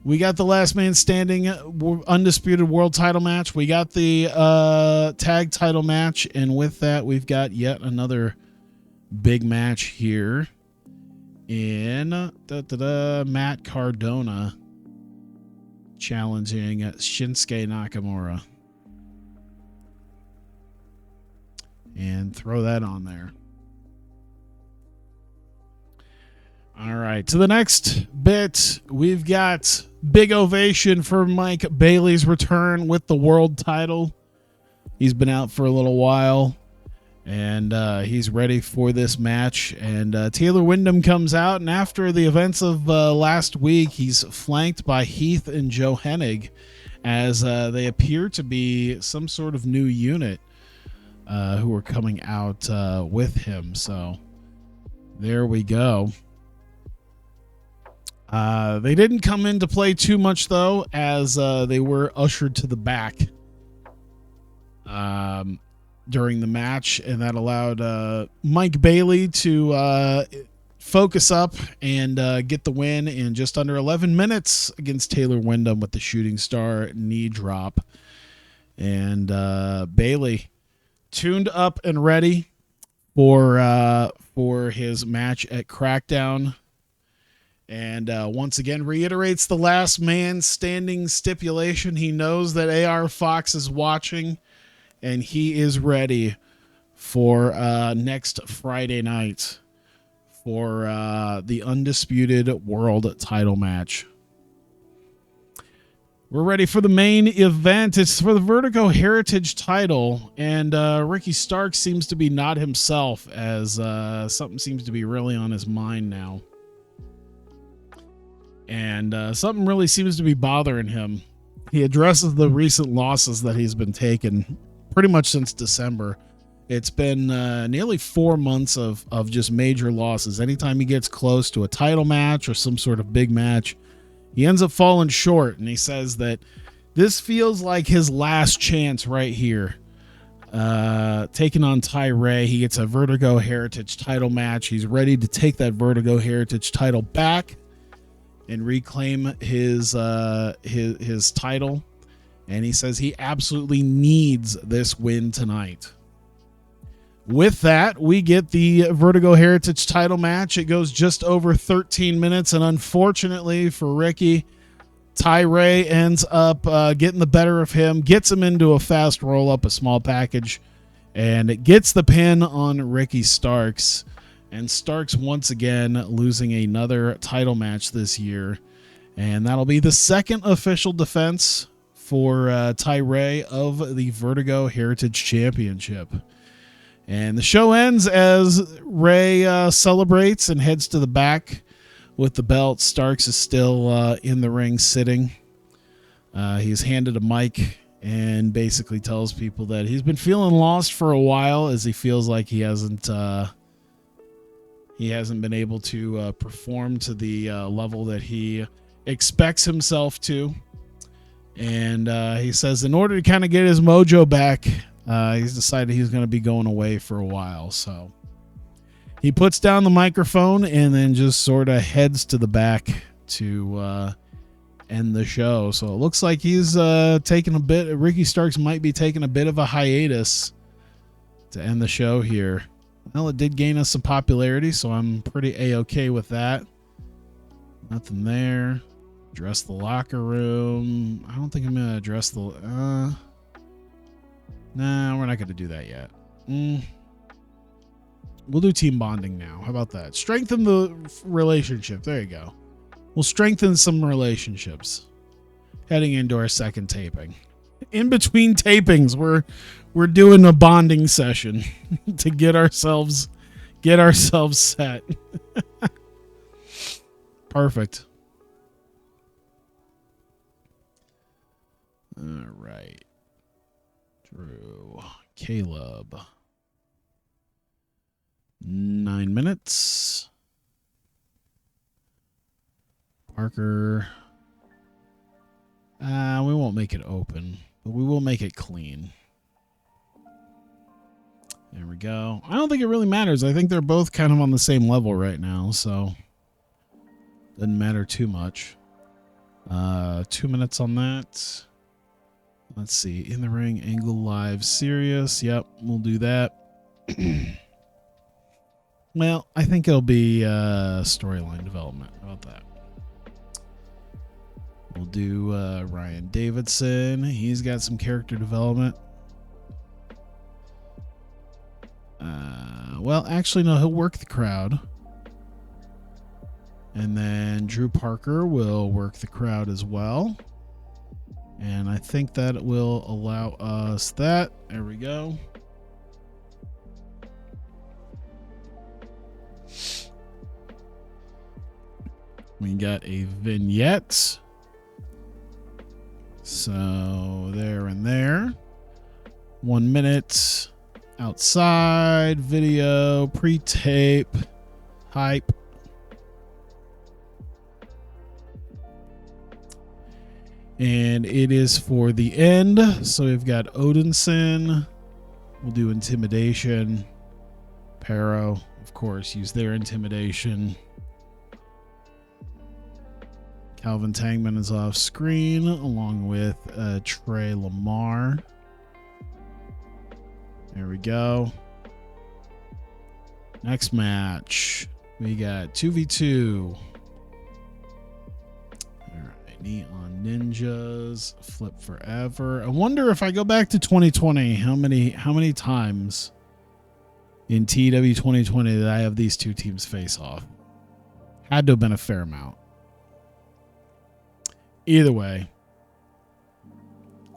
the last man standing undisputed world title match. We got the tag title match, and with that, we've got yet another big match here in Matt Cardona challenging Shinsuke Nakamura. And throw that on there. All right, to the next bit, we've got big ovation for Mike Bailey's return with the world title. He's been out for a little while, and he's ready for this match. And Taylor Wyndham comes out, and after the events of last week, he's flanked by Heath and Joe Hennig as they appear to be some sort of new unit who are coming out with him. So there we go. They didn't come into play too much, though, as they were ushered to the back during the match, and that allowed Mike Bailey to focus up and get the win in just under 11 minutes against Taylor Wyndham with the shooting star knee drop. And Bailey tuned up and ready for his match at Crackdown. And once again reiterates the last man standing stipulation. He knows that AR Fox is watching, and he is ready for next Friday night for the undisputed world title match. We're ready for the main event. It's for the Vertigo Heritage title, and Ricky Starks seems to be not himself, as something seems to be really on his mind now. And something really seems to be bothering him. He addresses the recent losses that he's been taking pretty much since December. It's been nearly 4 months of just major losses. Anytime he gets close to a title match or some sort of big match, he ends up falling short. And he says that this feels like his last chance right here. Taking on Ty-Ray, he gets a Vertigo Heritage title match. He's ready to take that Vertigo Heritage title back and reclaim his title. And he says he absolutely needs this win tonight. With that, we get the Vertigo Heritage title match. It goes just over 13 minutes, and unfortunately for Ricky, Ty-Ray ends up getting the better of him, gets him into a fast roll-up, a small package, and it gets the pin on Ricky Starks. And Starks once again losing another title match this year. And that'll be the second official defense for Ty-Ray of the Vertigo Heritage Championship. And the show ends as Ray celebrates and heads to the back with the belt. Starks is still in the ring sitting. He's handed a mic and basically tells people that he's been feeling lost for a while, as he feels like he hasn't been able to perform to the level that he expects himself to. And he says in order to kind of get his mojo back, he's decided he's going to be going away for a while. So he puts down the microphone and then just sort of heads to the back to end the show. So it looks like he's taking a bit. Ricky Starks might be taking a bit of a hiatus to end the show here. Well, it did gain us some popularity, so I'm pretty A-okay with that. Nothing there. Address the locker room. I don't think I'm going to address the... Nah, we're not going to do that yet. We'll do team bonding now. How about that? Strengthen the relationship. There you go. We'll strengthen some relationships heading into our second taping. In between tapings, we're doing a bonding session to get ourselves set. Perfect. All right. Drew, Caleb, 9 minutes. Parker. We won't make it open, but we will make it clean. There we go. I don't think it really matters. I think they're both kind of on the same level right now, so doesn't matter too much. 2 minutes on that. Let's see. In the ring, angle live, serious. Yep, we'll do that. Well, I think it'll be storyline development. How about that? We'll do Ryan Davidson. He's got some character development. Well, actually, no, he'll work the crowd. And then Drew Parker will work the crowd as well. And I think that will allow us that. There we go. We got a vignette. So there and there. 1 minute. Outside. Video. Pre-tape. Hype. And it is for the end. So we've got Odinson. We'll do intimidation. Pero, of course, use their intimidation. Calvin Tangman is off screen along with Trey Lamar. There we go. Next match. We got 2v2. Neon Ninjas, Flip Forever. I wonder if I go back to 2020, how many times in TEW 2020 did I have these two teams face off? Had to have been a fair amount. Either way,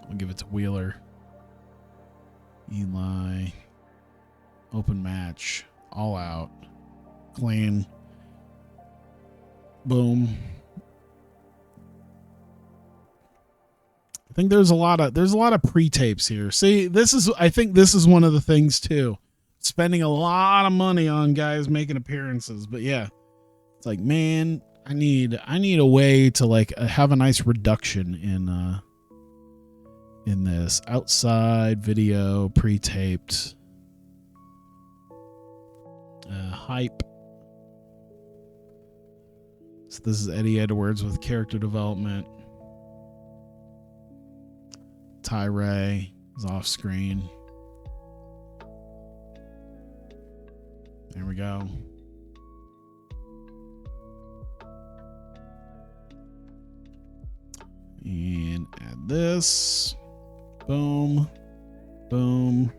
I'll give it to Wheeler. Eli. Open match. All out. Clean. Boom. I think there's a lot of pre-tapes here. See, I think this is one of the things too. Spending a lot of money on guys making appearances, but yeah. It's like, man, I need a way to like have a nice reduction in this. Outside video, pre-taped. Hype. So this is Eddie Edwards with character development. Ty Ray is off screen. There we go. And add this. Boom. Boom.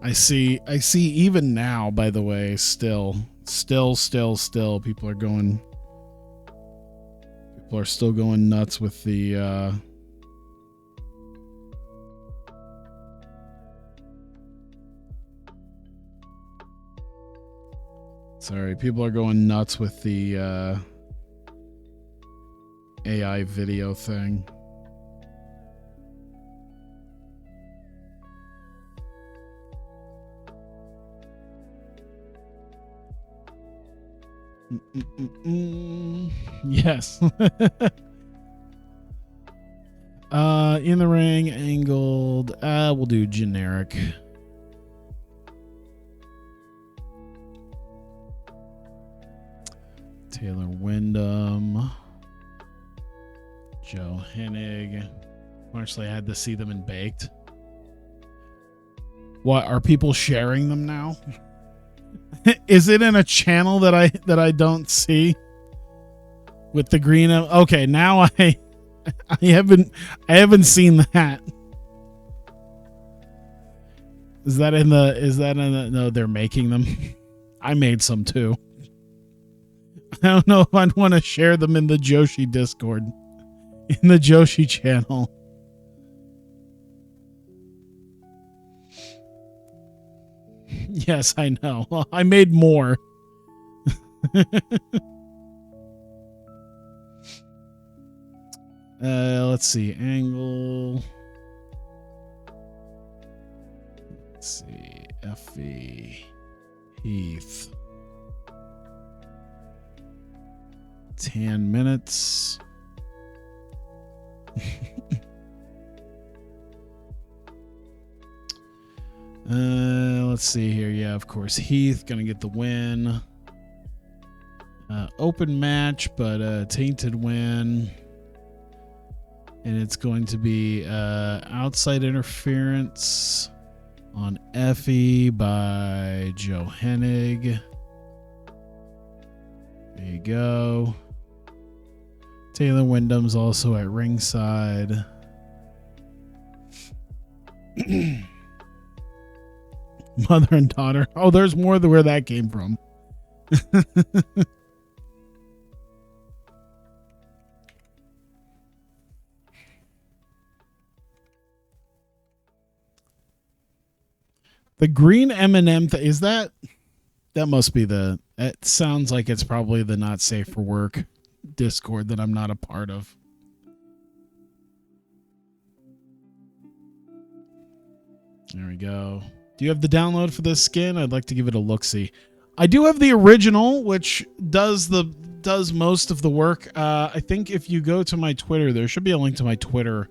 I see even now, by the way, still people are still going nuts with the people are going nuts with the AI video thing. Yes. In the ring, angled. We'll do generic. Taylor Wyndham. Joe Hennig. Actually, I had to see them in baked. What, are people sharing them now? Is it in a channel that I don't see? With the green. Okay, now I haven't seen that. Is that in the no, they're making them. I made some too. I don't know if I'd want to share them in the Joshi Discord. In the Joshi channel. Yes, I know. Well, I made more. Let's see. Angle. Let's Let's see. Effie. Heath. 10 minutes. Let's see here. Yeah, of course, Heath gonna get the win. Open match, but tainted win. And it's going to be outside interference on Effie by Joe Hennig. There you go. Taylor Wyndham's also at ringside. Mother and daughter. Oh, there's more than where that came from. The green M&M is that must be the, it sounds like it's probably the not safe for work Discord that I'm not a part of. There we go. Do you have the download for this skin? I'd like to give it a look-see. I do have the original, which does most of the work. I think if you go to my Twitter, there should be a link to my Twitter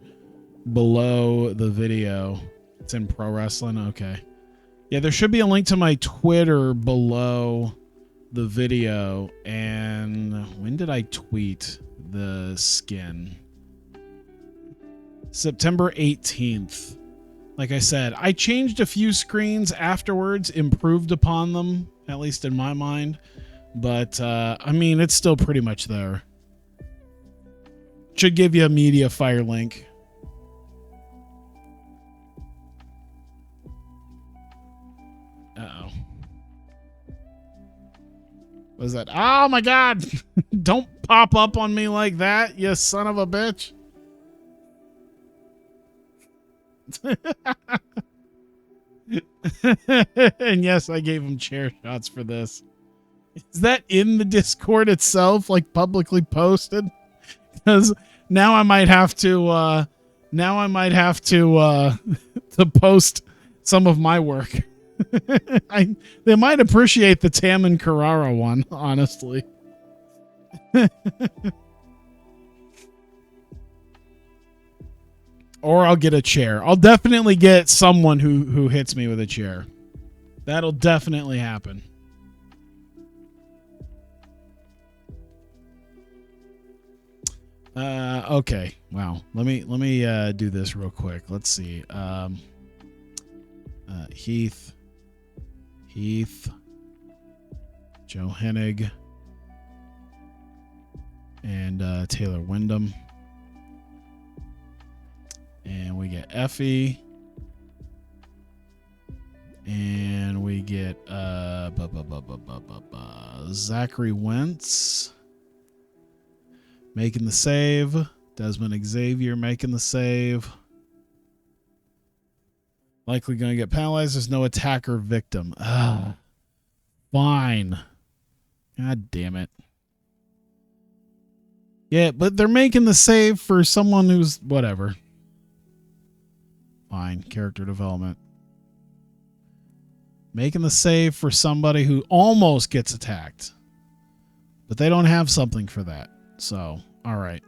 below the video. It's in pro wrestling. Okay. Yeah, there should be a link to my Twitter below the video. And when did I tweet the skin? September 18th. Like I said, I changed a few screens afterwards, improved upon them, at least in my mind. But, I mean, it's still pretty much there. Should give you a media fire link. Uh-oh. What is that? Oh, my God. Don't pop up on me like that, you son of a bitch. And yes, I gave him chair shots for this. Is that in the Discord itself, like publicly posted? Because now I might have to to post some of my work. They might appreciate the Tam and Carrara one, honestly. Or I'll get a chair. I'll definitely get someone who hits me with a chair. That'll definitely happen. Okay. Wow. Let me do this real quick. Let's see. Heath, Joe Hennig, and Taylor Wyndham. And we get Effie. And we get Zachary Wentz making the save. Desmond Xavier making the save. Likely going to get penalized. There's no attacker victim. Fine. God damn it. Yeah, but they're making the save for someone who's whatever. Fine. Character development. Making the save for somebody who almost gets attacked. But they don't have something for that. So, all right.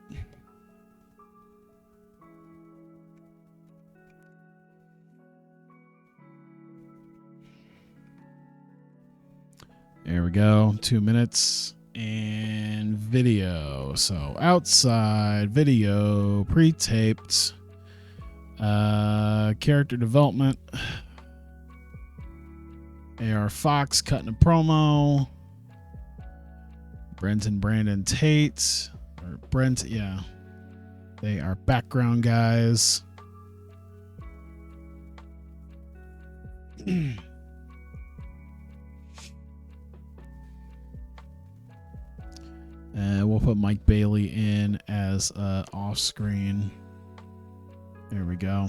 There we go. 2 minutes and video. So outside video, pre-taped, character development. AR Fox cutting a promo. Brent and Brandon Tate, or Brent, yeah. They are background guys. We'll put Mike Bailey in as off screen. There we go.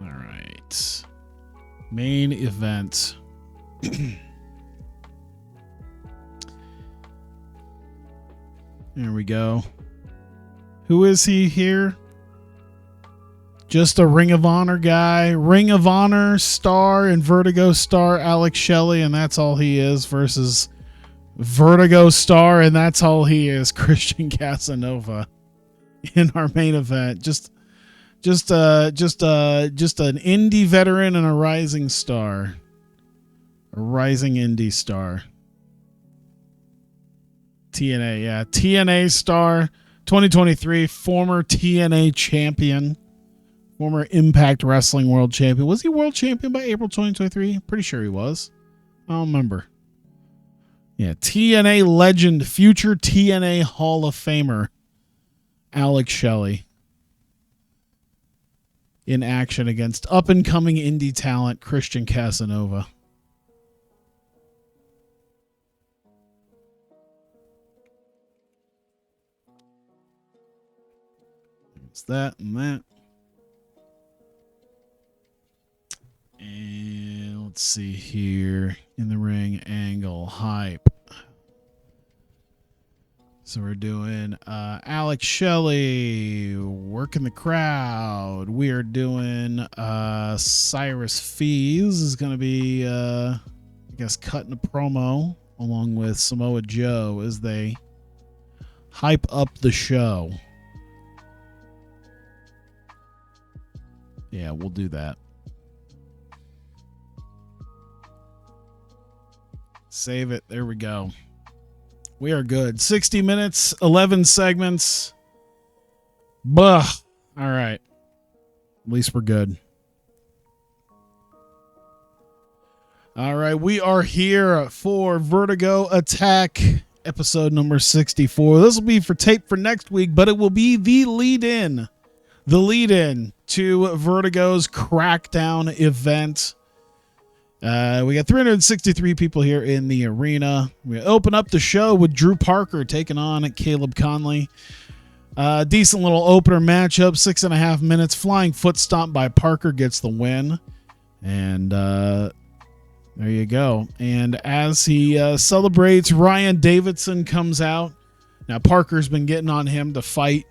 All right. Main event. There we go. Who is he here? Just a Ring of Honor guy, Ring of Honor star and Vertigo star Alex Shelley, and that's all he is, versus Vertigo star, and that's all he is, Christian Casanova, in our main event. Just an indie veteran and a rising star, a rising indie star. TNA, yeah, TNA star, 2023, former TNA champion, former Impact Wrestling World Champion. Was he World Champion by April 2023? Pretty sure he was. I don't remember. Yeah, TNA legend, future TNA Hall of Famer, Alex Shelley, in action against up-and-coming indie talent Christian Casanova. It's that and that. And let's see here. In the ring, angle, hype. So we're doing Alex Shelley working the crowd. We are doing Cyrus Fees is going to be, I guess, cutting a promo along with Samoa Joe as they hype up the show. Yeah, we'll do that. Save it. There we go. We are good. 60 minutes, 11 segments. Bah. All right. At least we're good. All right. We are here for Vertigo Attack, episode number 64. This will be for tape for next week, but it will be the lead-in. The lead-in to Vertigo's Crackdown event. We got 363 people here in the arena. We open up the show with Drew Parker taking on Caleb Conley. Decent little opener matchup, 6.5 minutes. Flying foot stomp by Parker gets the win. And there you go. And as he celebrates, Ryan Davidson comes out. Now, Parker's been getting on him to fight.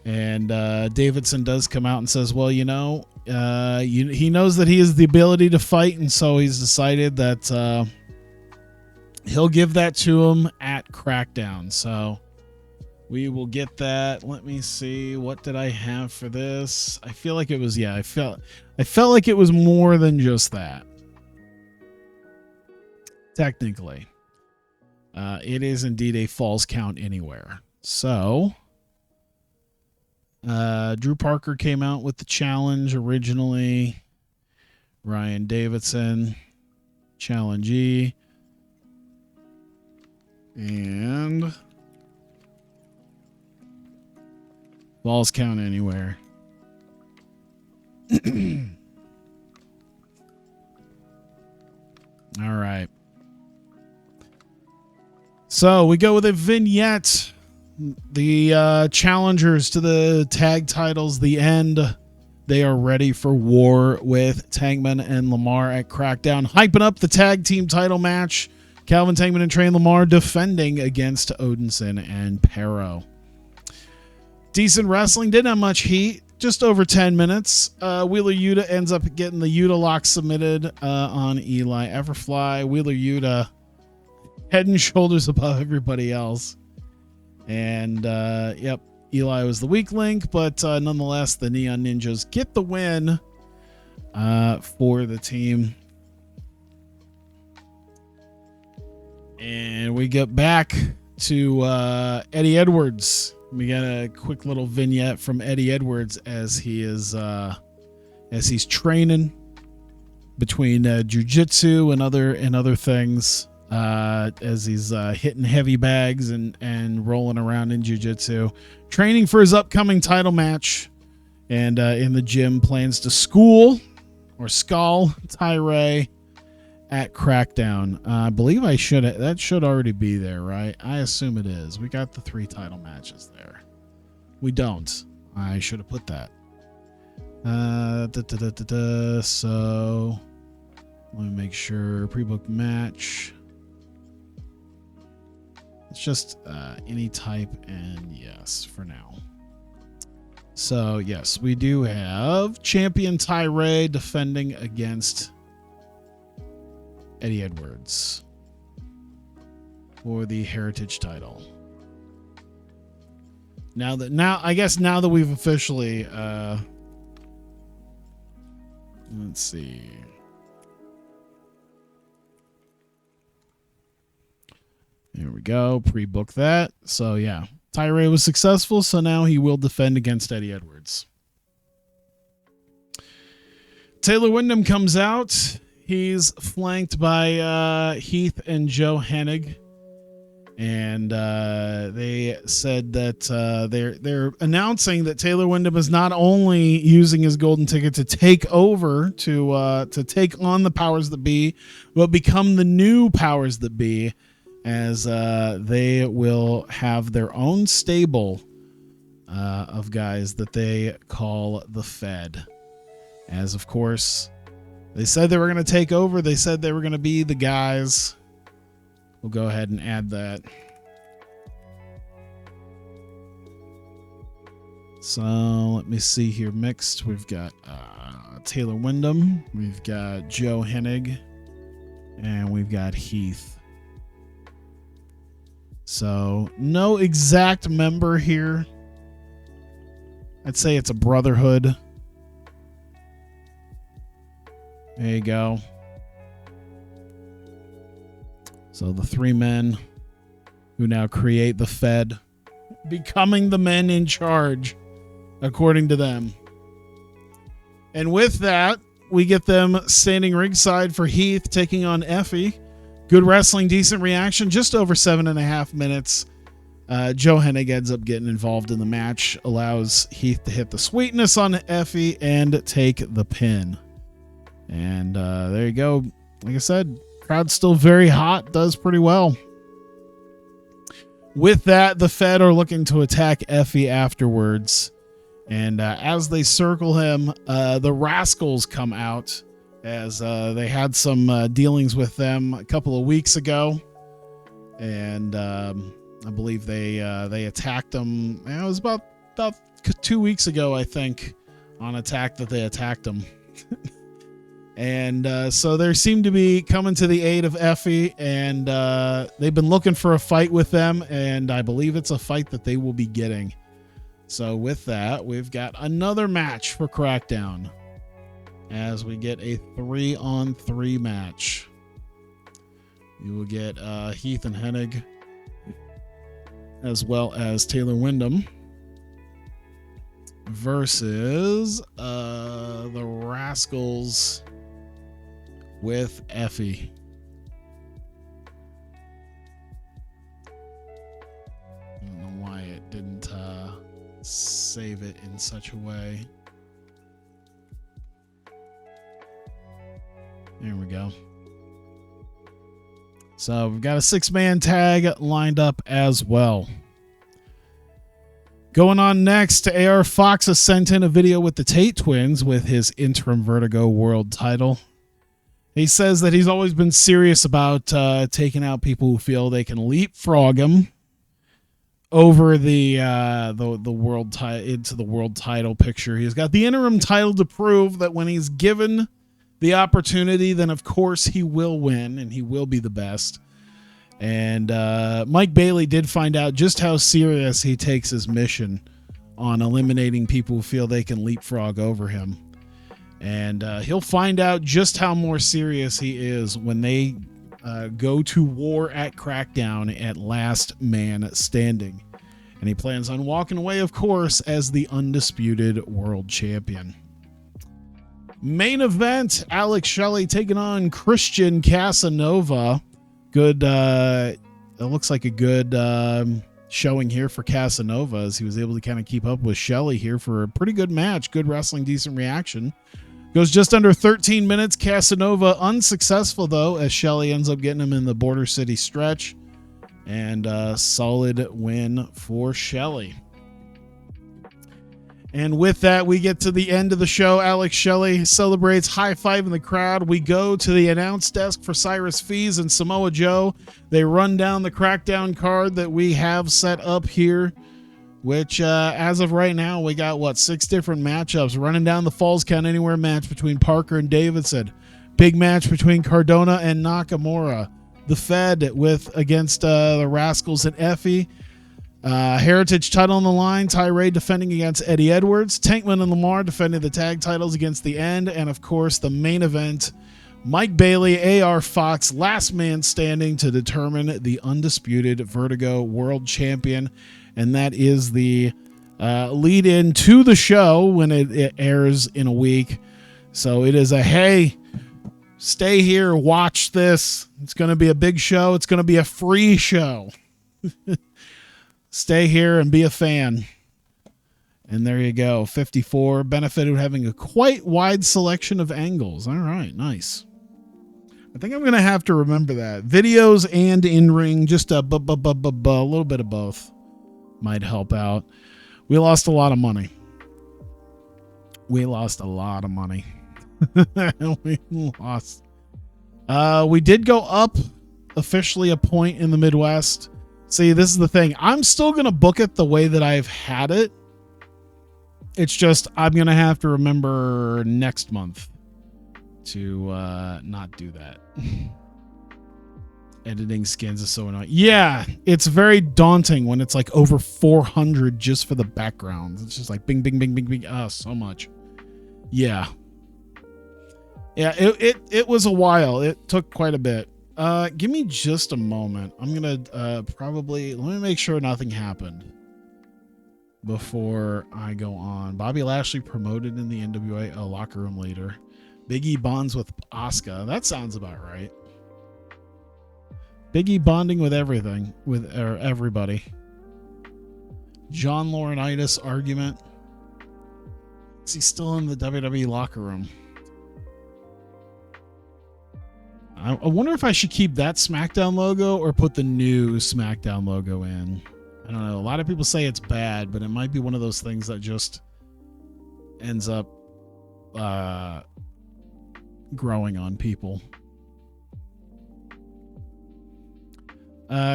And Davidson does come out and says, well, you know, he knows that he has the ability to fight, and so he's decided that he'll give that to him at Crackdown. So we will get that. Let me see. What did I have for this? I feel like it was, yeah, I felt like it was more than just that. Technically. It is indeed a falls count anywhere. So Drew Parker came out with the challenge originally. Ryan Davidson, challengee. And falls count anywhere. All right. So we go with a vignette. The challengers to the tag titles, the end. They are ready for war with Tangman and Lamar at Crackdown, hyping up the tag team title match. Calvin Tangman and Trey Lamar defending against Odinson and Pero. Decent wrestling, didn't have much heat, just over 10 minutes. Wheeler Yuta ends up getting the Yuta lock submitted on Eli Everfly. Wheeler Yuta head and shoulders above everybody else. And, yep, Eli was the weak link, but nonetheless, the Neon Ninjas get the win for the team. And we get back to Eddie Edwards. We got a quick little vignette from Eddie Edwards as he is as he's training between jiu-jitsu and other things. As he's hitting heavy bags and rolling around in jiu-jitsu, training for his upcoming title match, and in the gym plans to skull Tyree at Crackdown. I believe that should already be there, right? I assume it is. We got the 3 title matches there. We don't. I should have put that. So let me make sure. Pre-book match. It's just any type and yes for now. So, yes, we do have champion Tyree defending against Eddie Edwards for the Heritage title. Now that we've officially let's see. Here we go. Pre-book that. So yeah, Tyree was successful, so now he will defend against Eddie Edwards. Taylor Wyndham comes out. He's flanked by Heath and Joe Hennig. And they said that they're announcing that Taylor Wyndham is not only using his golden ticket to take over to take on the powers that be, but become the new powers that be, as they will have their own stable of guys that they call the Fed. As of course, they said they were going to take over. They said they were going to be the guys. We'll go ahead and add that. So let me see here. Mixed. We've got Taylor Wyndham. We've got Joe Hennig. And we've got Heath. So no exact member here. I'd say it's a brotherhood. There you go. So the three men who now create the Fed, becoming the men in charge, according to them. And with that, we get them standing ringside for Heath taking on Effie. Good wrestling, decent reaction, just over 7.5 minutes. Joe Hennig ends up getting involved in the match, allows Heath to hit the sweetness on Effie and take the pin. And there you go. Like I said, crowd's still very hot, does pretty well. With that, the Fed are looking to attack Effie afterwards. And as they circle him, the Rascals come out, as they had some dealings with them a couple of weeks ago. And I believe they attacked them. It was about 2 weeks ago, I think, on Attack that they attacked them. And so they seem to be coming to the aid of Effie, and they've been looking for a fight with them, and I believe it's a fight that they will be getting. So with that, we've got another match for Crackdown, as we get a 3-on-3 match. You will get Heath and Hennig, as well as Taylor Wyndham, versus the Rascals with Effie. I don't know why it didn't save it in such a way. There we go. So we've got a 6-man tag lined up as well. Going on next, AR Fox has sent in a video with the Tate twins with his interim Vertigo world title. He says that he's always been serious about taking out people who feel they can leapfrog him over the world into the world title picture. He's got the interim title to prove that when he's given the opportunity, then of course he will win and he will be the best. And Mike Bailey did find out just how serious he takes his mission on eliminating people who feel they can leapfrog over him. And he'll find out just how more serious he is when they go to war at Crackdown at Last Man Standing. And he plans on walking away, of course, as the undisputed world champion. Main event, Alex Shelley taking on Christian Casanova. Good, it looks like a good showing here for Casanova, as he was able to kind of keep up with Shelley here for a pretty good match. Good wrestling, decent reaction. Goes just under 13 minutes. Casanova unsuccessful, though, as Shelley ends up getting him in the Border City stretch. And a solid win for Shelley. And with that, we get to the end of the show. Alex Shelley celebrates, high-fiving the crowd. We go to the announce desk for Cyrus Fees and Samoa Joe. They run down the Crackdown card that we have set up here which as of right now, we got, what, 6 different matchups. Running down the Falls Count Anywhere match between Parker and Davidson. Big match between Cardona and Nakamura. The Fed against the Rascals and Effie. Heritage title on the line. Tyree defending against Eddie Edwards. Tankman and Lamar defending the tag titles against The End. And, of course, the main event, Mike Bailey, AR Fox, last man standing to determine the undisputed Vertigo World Champion. And that is the lead in to the show when it airs in a week. So it is a, hey, stay here, watch this. It's going to be a big show. It's going to be a free show. Stay here and be a fan. And there you go. 54 benefited having a quite wide selection of angles. All right, nice. I think I'm going to have to remember that. Videos and in-ring, just a little bit of both might help out. We lost a lot of money. We lost. We did go up officially a point in the Midwest. See, this is the thing. I'm still going to book it the way that I've had it. It's just I'm going to have to remember next month to not do that. Editing skins is so annoying. Yeah, it's very daunting when it's like over 400 just for the backgrounds. It's just like bing, bing, bing, bing, bing. Oh, so much. Yeah. Yeah, it was a while. It took quite a bit. Give me just a moment. I'm going to probably, let me make sure nothing happened before I go on. Bobby Lashley promoted in the NWA, a locker room leader. Big E bonds with Osaka. That sounds about right. Big E bonding with everything, with everybody. John Laurinaitis argument. Is he still in the WWE locker room? I wonder if I should keep that SmackDown logo or put the new SmackDown logo in. I don't know. A lot of people say it's bad, but it might be one of those things that just ends up growing on people.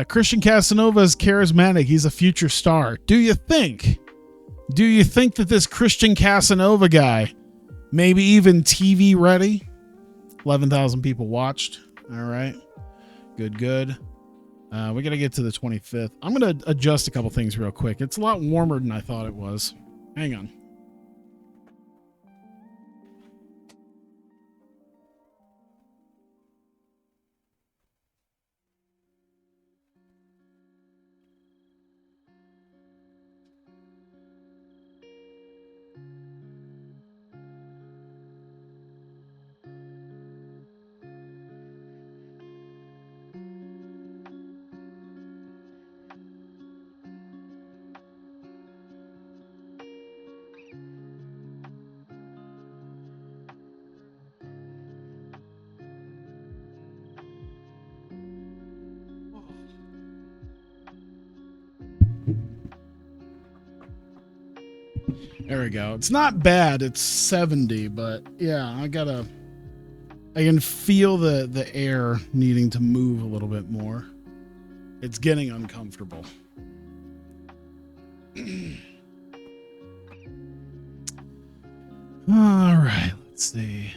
Christian Casanova is charismatic. He's a future star. Do you think that this Christian Casanova guy, maybe even TV ready? 11,000 people watched. All right. Good. We got to get to the 25th. I'm going to adjust a couple things real quick. It's a lot warmer than I thought it was. Hang on. There we go. It's not bad. It's 70, but yeah, I can feel the air needing to move a little bit more. It's getting uncomfortable. All right, let's see.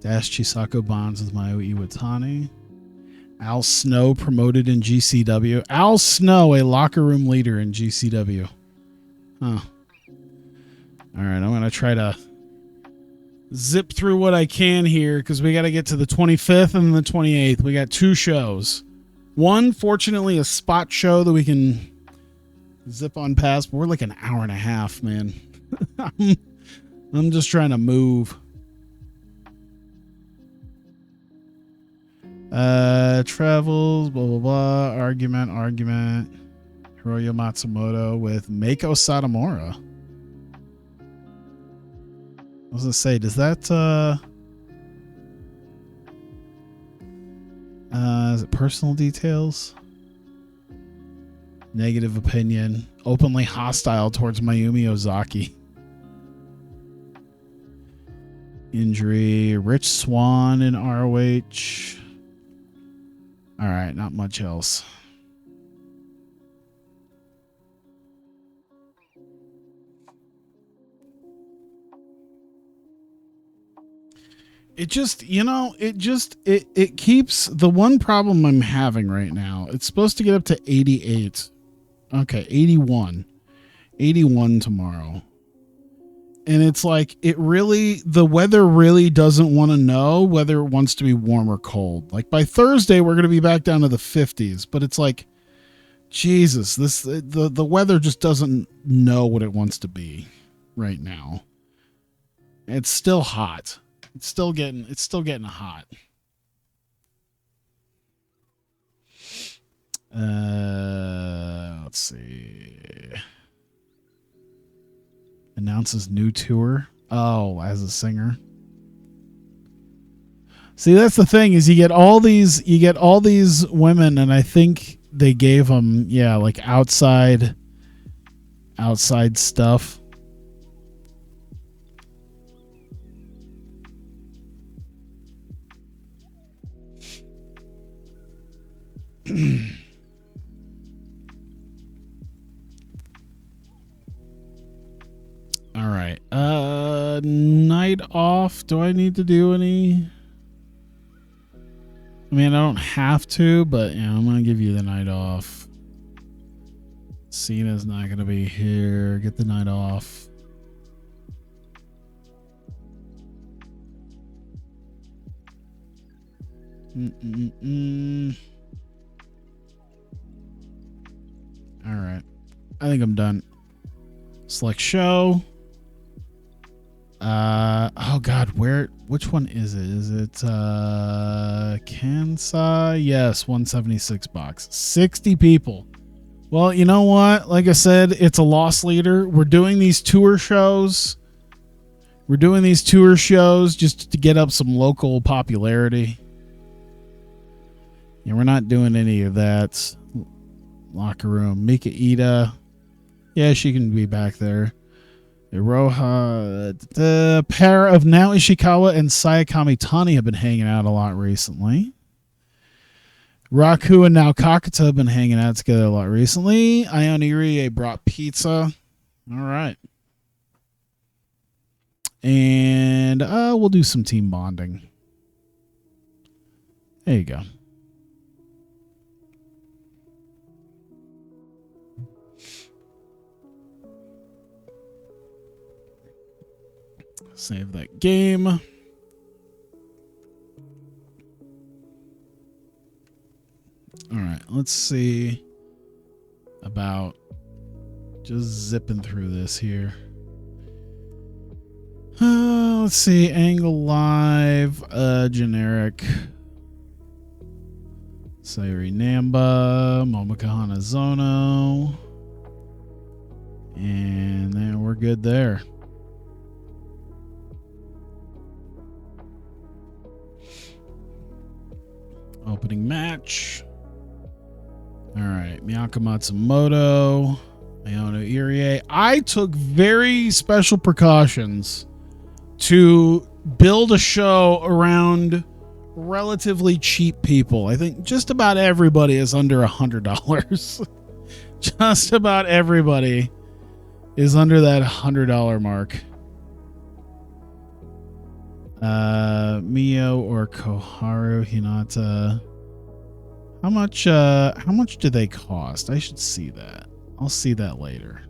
Dash Chisako bonds with Mayu Iwatani. Al Snow promoted in GCW. Al Snow, a locker room leader in GCW. Huh. All right, I'm going to try to zip through what I can here because we got to get to the 25th and the 28th. We got 2 shows. One, fortunately, a spot show that we can zip on past. But we're like an hour and a half, man. I'm just trying to move. Travels, blah, blah, blah. Argument. Hiroyo Matsumoto with Meiko Satomura. I was going to say, does that, is it personal details? Negative opinion. Openly hostile towards Mayumi Ozaki. Injury. Rich Swann in ROH. All right, not much else. It just, it keeps the one problem I'm having right now. It's supposed to get up to 88. Okay, 81. 81 tomorrow. And it's like, the weather really doesn't want to know whether it wants to be warm or cold. Like by Thursday, we're going to be back down to the 50s, but it's like, Jesus, the weather just doesn't know what it wants to be right now. It's still hot. It's still getting hot. Let's see. Announces new tour. Oh, as a singer. See, that's the thing is you get all these women, and I think they gave them, like outside stuff. All right. Night off. Do I need to do any? I mean, I don't have to, but I'm going to give you the night off. Cena's not going to be here. Get the night off. All right. I think I'm done. Select show. Oh God, which one is it? Is it Kansai? Yes, 176 box. 60 people. Well, you know what? Like I said, it's a loss leader. We're doing these tour shows. Just to get up some local popularity. Yeah, we're not doing any of that. Locker room. Mika Ida. Yeah, she can be back there. Iroha. The pair of Nao Ishikawa and Sayakami Tani have been hanging out a lot recently. Raku and Nao Kakata have been hanging out together a lot recently. Ion brought pizza. All right. And we'll do some team bonding. There you go. Save that game. All right, let's see about just zipping through this here. Let's see, Angle Live, generic. Sayuri Namba, Momoko Hanazono. And then we're good there. Opening match. All right, Miyako Matsumoto, Iono Irie. I took very special precautions to build a show around relatively cheap people. I think just about everybody is under $100. Just about everybody is under that $100 mark. Mio or Koharu Hinata. How much do they cost? I should see that. I'll see that later.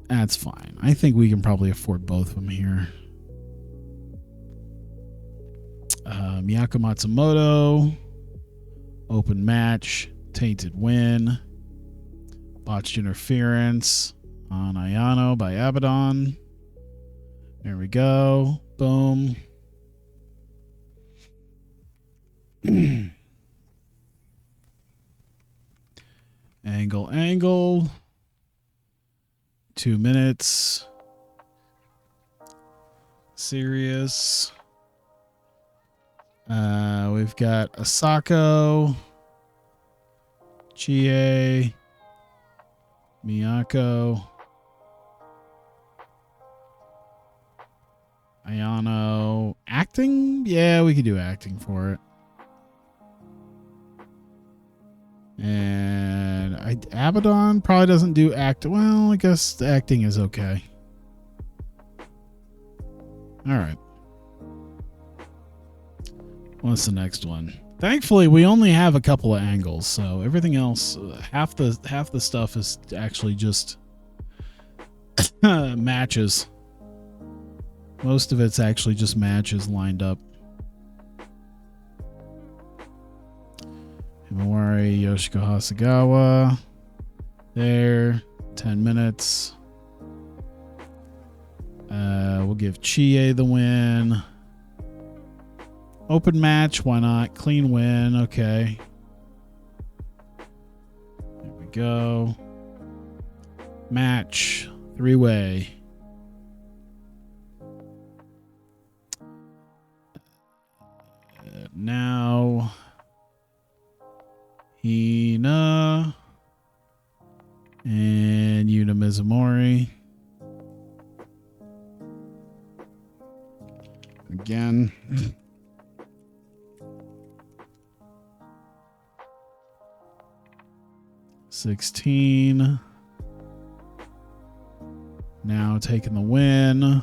That's fine. I think we can probably afford both of them here. Miyako Matsumoto. Open match. Tainted win. Botched interference on Ayano by Abaddon. There we go. Boom. Angle. 2 minutes. Serious. We've got Osaka, Chie, Miyako, Ayano. Acting? Yeah, we could do acting for it. And Abaddon probably doesn't do act. Well, I guess the acting is okay. All right. What's the next one? Thankfully, we only have a couple of angles, so everything else, half the stuff is actually just matches. Most of it's actually just matches lined up. Himawari, Yoshiko Hasagawa. There. 10 minutes. We'll give Chie the win. Open match, why not? Clean win, okay. There we go. Match, 3-way. Now, Hina and Yuna Mizumori. Again. $16. Now taking the win.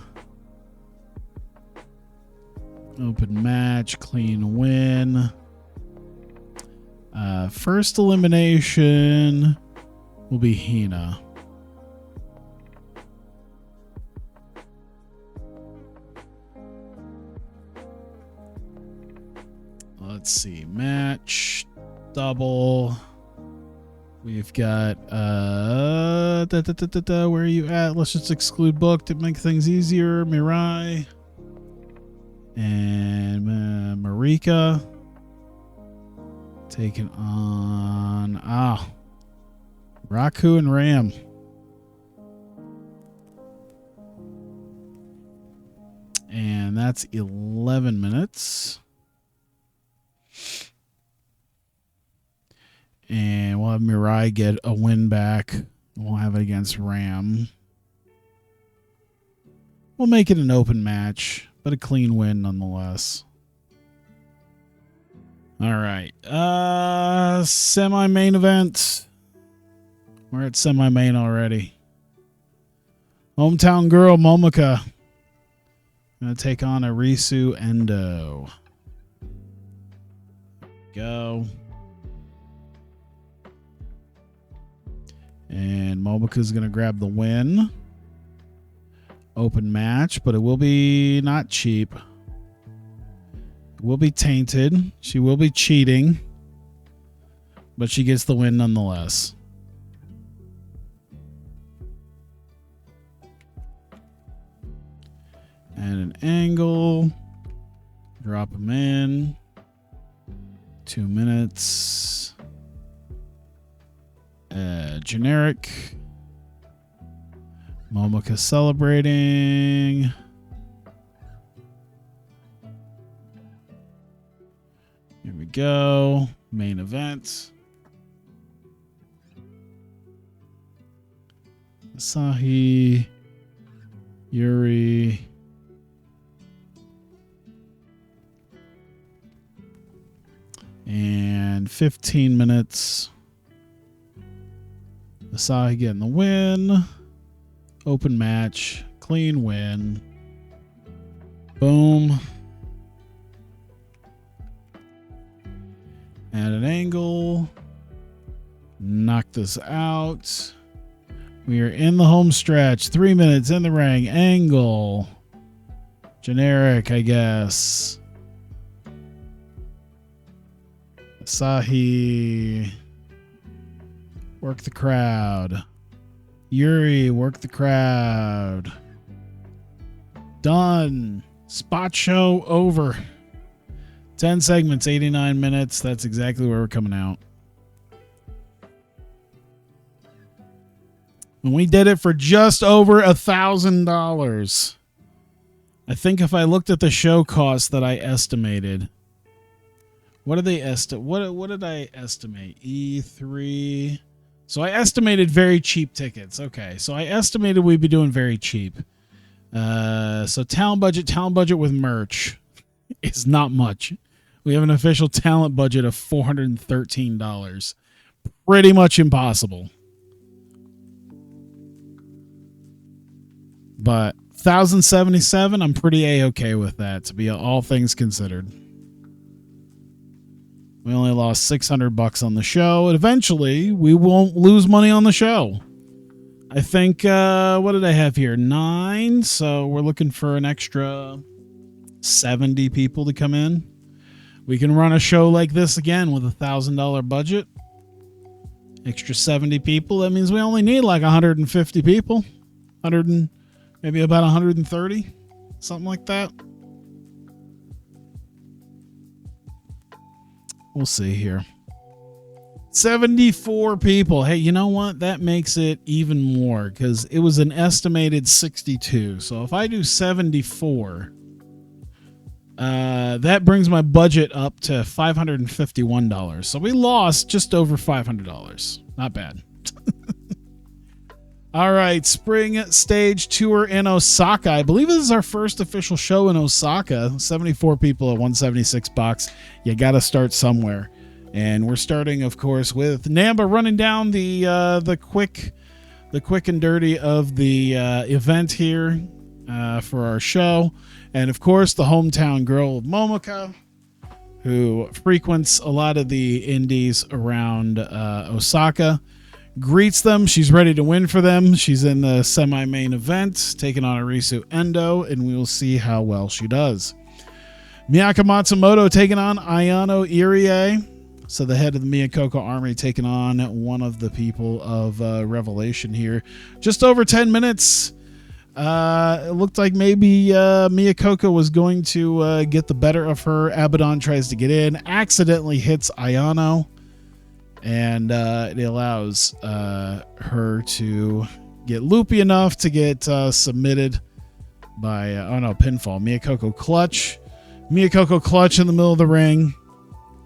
Open match, clean win. First elimination will be Hina. Let's see. Match, double. We've got where are you at? Let's just exclude book to make things easier. Mirai and Marika taking on Raku and Ram. And that's 11 minutes. And we'll have Mirai get a win back. We'll have it against Ram. We'll make it an open match, but a clean win nonetheless. All right. Semi-main event. We're at semi-main already. Hometown girl Momika gonna take on Arisu Endo. Go. And Momika's going to grab the win. Open match, but it will be not cheap. It will be tainted. She will be cheating. But she gets the win nonetheless. And an angle. Drop him in. 2 minutes. Generic. Momika celebrating. Here we go. Main event. Asahi. Yuri. And 15 minutes. Asahi getting the win. Open match. Clean win. Boom. At an angle. Knock this out. We are in the home stretch. 3 minutes in the ring. Angle. Generic, I guess. Asahi. Work the crowd. Yuri, work the crowd. Done. Spot show over. 10 segments, 89 minutes. That's exactly where we're coming out. And we did it for just over $1,000. I think if I looked at the show cost that I estimated. What did they estimate? What did I estimate? E3. So I estimated very cheap tickets. Okay, so I estimated we'd be doing very cheap. So talent budget with merch is not much. We have an official talent budget of $413. Pretty much impossible. But 1,077, I'm pretty A-okay with that, to be all things considered. We only lost $600 on the show. And eventually, we won't lose money on the show. I think, what did I have here? 9. So we're looking for an extra 70 people to come in. We can run a show like this again with $1,000 budget. Extra 70 people. That means we only need like 150 people. Maybe about 130. Something like that. We'll see here. 74 people. Hey, you know what? That makes it even more because it was an estimated 62. So if I do 74, that brings my budget up to $551. So we lost just over $500. Not bad. All right, Spring Stage Tour in Osaka. I believe this is our first official show in Osaka. 74 people at $176. You got to start somewhere. And we're starting, of course, with Namba running down the quick and dirty of the event here for our show. And, of course, the hometown girl of Momoko, who frequents a lot of the indies around Osaka, greets them. She's ready to win for them. She's in the semi-main event, taking on Arisu Endo, and we will see how well she does. Miyako Matsumoto taking on Ayano Irie. So the head of the Miyakoko Army taking on one of the people of Revelation here. Just over 10 minutes. It looked like maybe Miyakoko was going to get the better of her. Abaddon tries to get in, accidentally hits Ayano, and it allows her to get loopy enough to get submitted by, pinfall. Miyakoko clutch in the middle of the ring.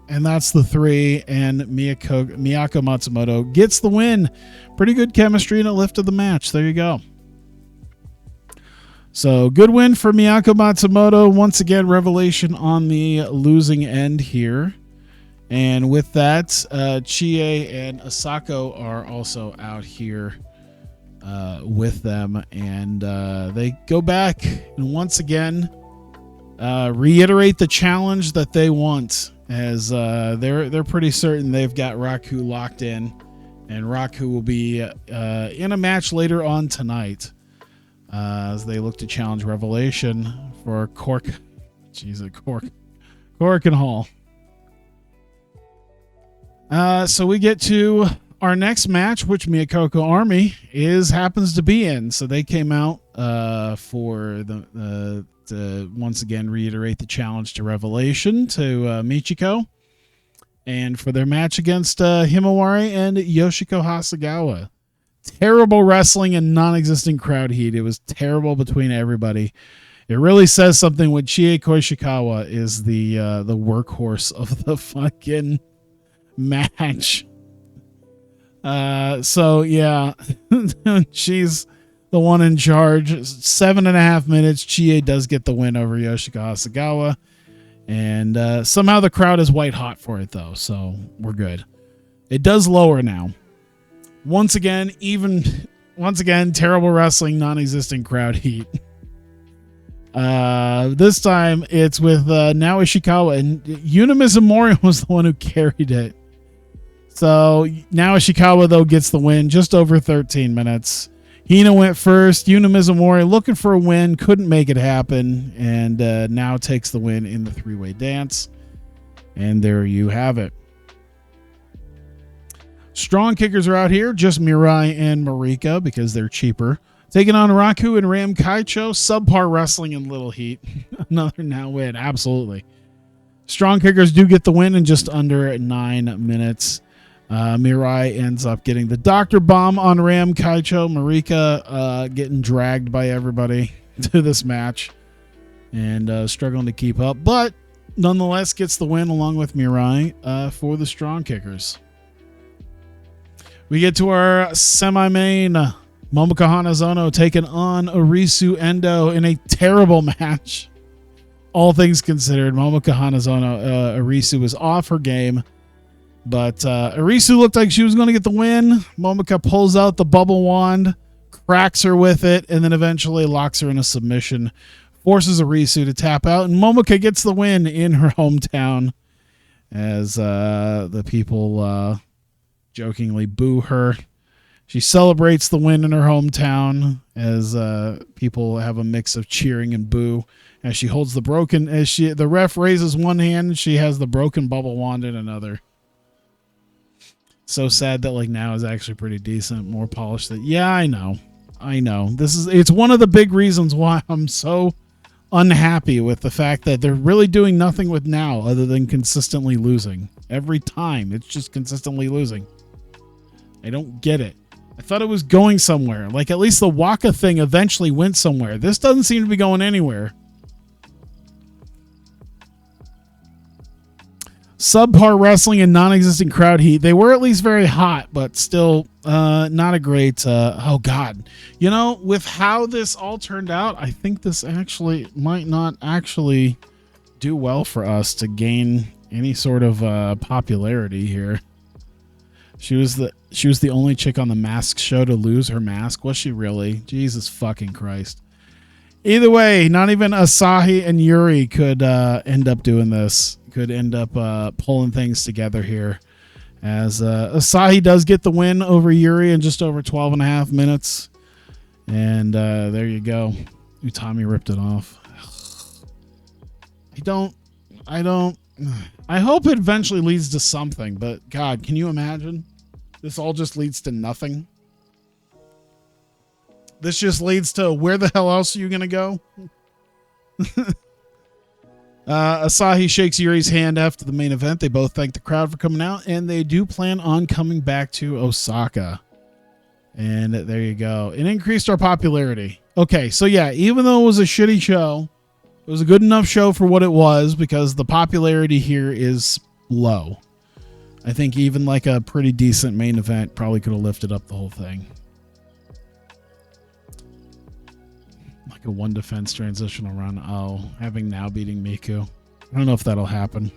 And that's the 3, and Miyako Matsumoto gets the win. Pretty good chemistry, and it lifted the match. There you go. So, good win for Miyako Matsumoto. Once again, Revelation on the losing end here. And with that, Chie and Asako are also out here with them. And they go back and once again reiterate the challenge that they want. As they're pretty certain they've got Raku locked in, and Raku will be in a match later on tonight as they look to challenge Revelation for Korakuen Hall. So we get to our next match, which Miyakoko Army happens to be in. So they came out for to once again reiterate the challenge to Revelation to Michiko, and for their match against Himawari and Yoshiko Hasegawa. Terrible wrestling and non-existent crowd heat. It was terrible between everybody. It really says something when Chie Koishikawa is the workhorse of the fucking match. So yeah, she's the one in charge. 7.5 minutes. Chie does get the win over Yoshiko Hasegawa. And somehow the crowd is white hot for it, though. So we're good. It does lower now. Once again, terrible wrestling, non-existent crowd heat. This time it's with Nao Ishikawa. And Yuna Mizumori was the one who carried it. So Nao Ishikawa, though, gets the win. Just over 13 minutes. Hina went first. Yuna Mizumori looking for a win. Couldn't make it happen. And now takes the win in the three-way dance. And there you have it. Strong kickers are out here. Just Mirai and Marika because they're cheaper. Taking on Raku and Ram Kaicho. Subpar wrestling in Little Heat. Another now win. Absolutely. Strong kickers do get the win in just under 9 minutes. Mirai ends up getting the Dr. Bomb on Ram Kaicho. Marika getting dragged by everybody to this match and struggling to keep up, but nonetheless gets the win along with Mirai for the strong kickers. We get to our semi-main. Momoko Hanazono taking on Arisu Endo in a terrible match. All things considered, Momoko Hanazono, Arisu was off her game. But Arisu looked like she was going to get the win. Momoko pulls out the bubble wand, cracks her with it, and then eventually locks her in a submission. Forces Arisu to tap out, and Momoko gets the win in her hometown. as the people jokingly boo her. She celebrates the win in her hometown as people have a mix of cheering and boo as she holds the broken, the ref raises one hand and she has the broken bubble wand in another. So sad that like now is actually pretty decent, more polished. Yeah, I know. It's one of the big reasons why I'm so unhappy with the fact that they're really doing nothing with now other than consistently losing. Every time it's just consistently losing. I don't get it. I thought it was going somewhere. Like at least the Waka thing eventually went somewhere. This doesn't seem to be going anywhere. Subpar wrestling and non-existent crowd heat. They were at least very hot, but still not a great... oh, God. You know, with how this all turned out, I think this actually might not actually do well for us to gain any sort of popularity here. She was the only chick on the mask show to lose her mask. Was she really? Jesus fucking Christ. Either way, not even Asahi and Yuri could end up doing this. Could end up pulling things together here. As Asahi does get the win over Yuri in just over 12 and a half minutes. And there you go. Utami ripped it off. I hope it eventually leads to something, but God, can you imagine? This all just leads to nothing. This just leads to where the hell else are you going to go? Asahi shakes Yuri's hand after the main event. They both thank the crowd for coming out, and they do plan on coming back to Osaka. And there you go. It increased our popularity. Okay, so yeah, even though it was a shitty show, it was a good enough show for what it was because the popularity here is low. I think even like a pretty decent main event probably could have lifted up the whole thing. Like a one defense transitional run. Oh, having now beating Miku. I don't know if that'll happen.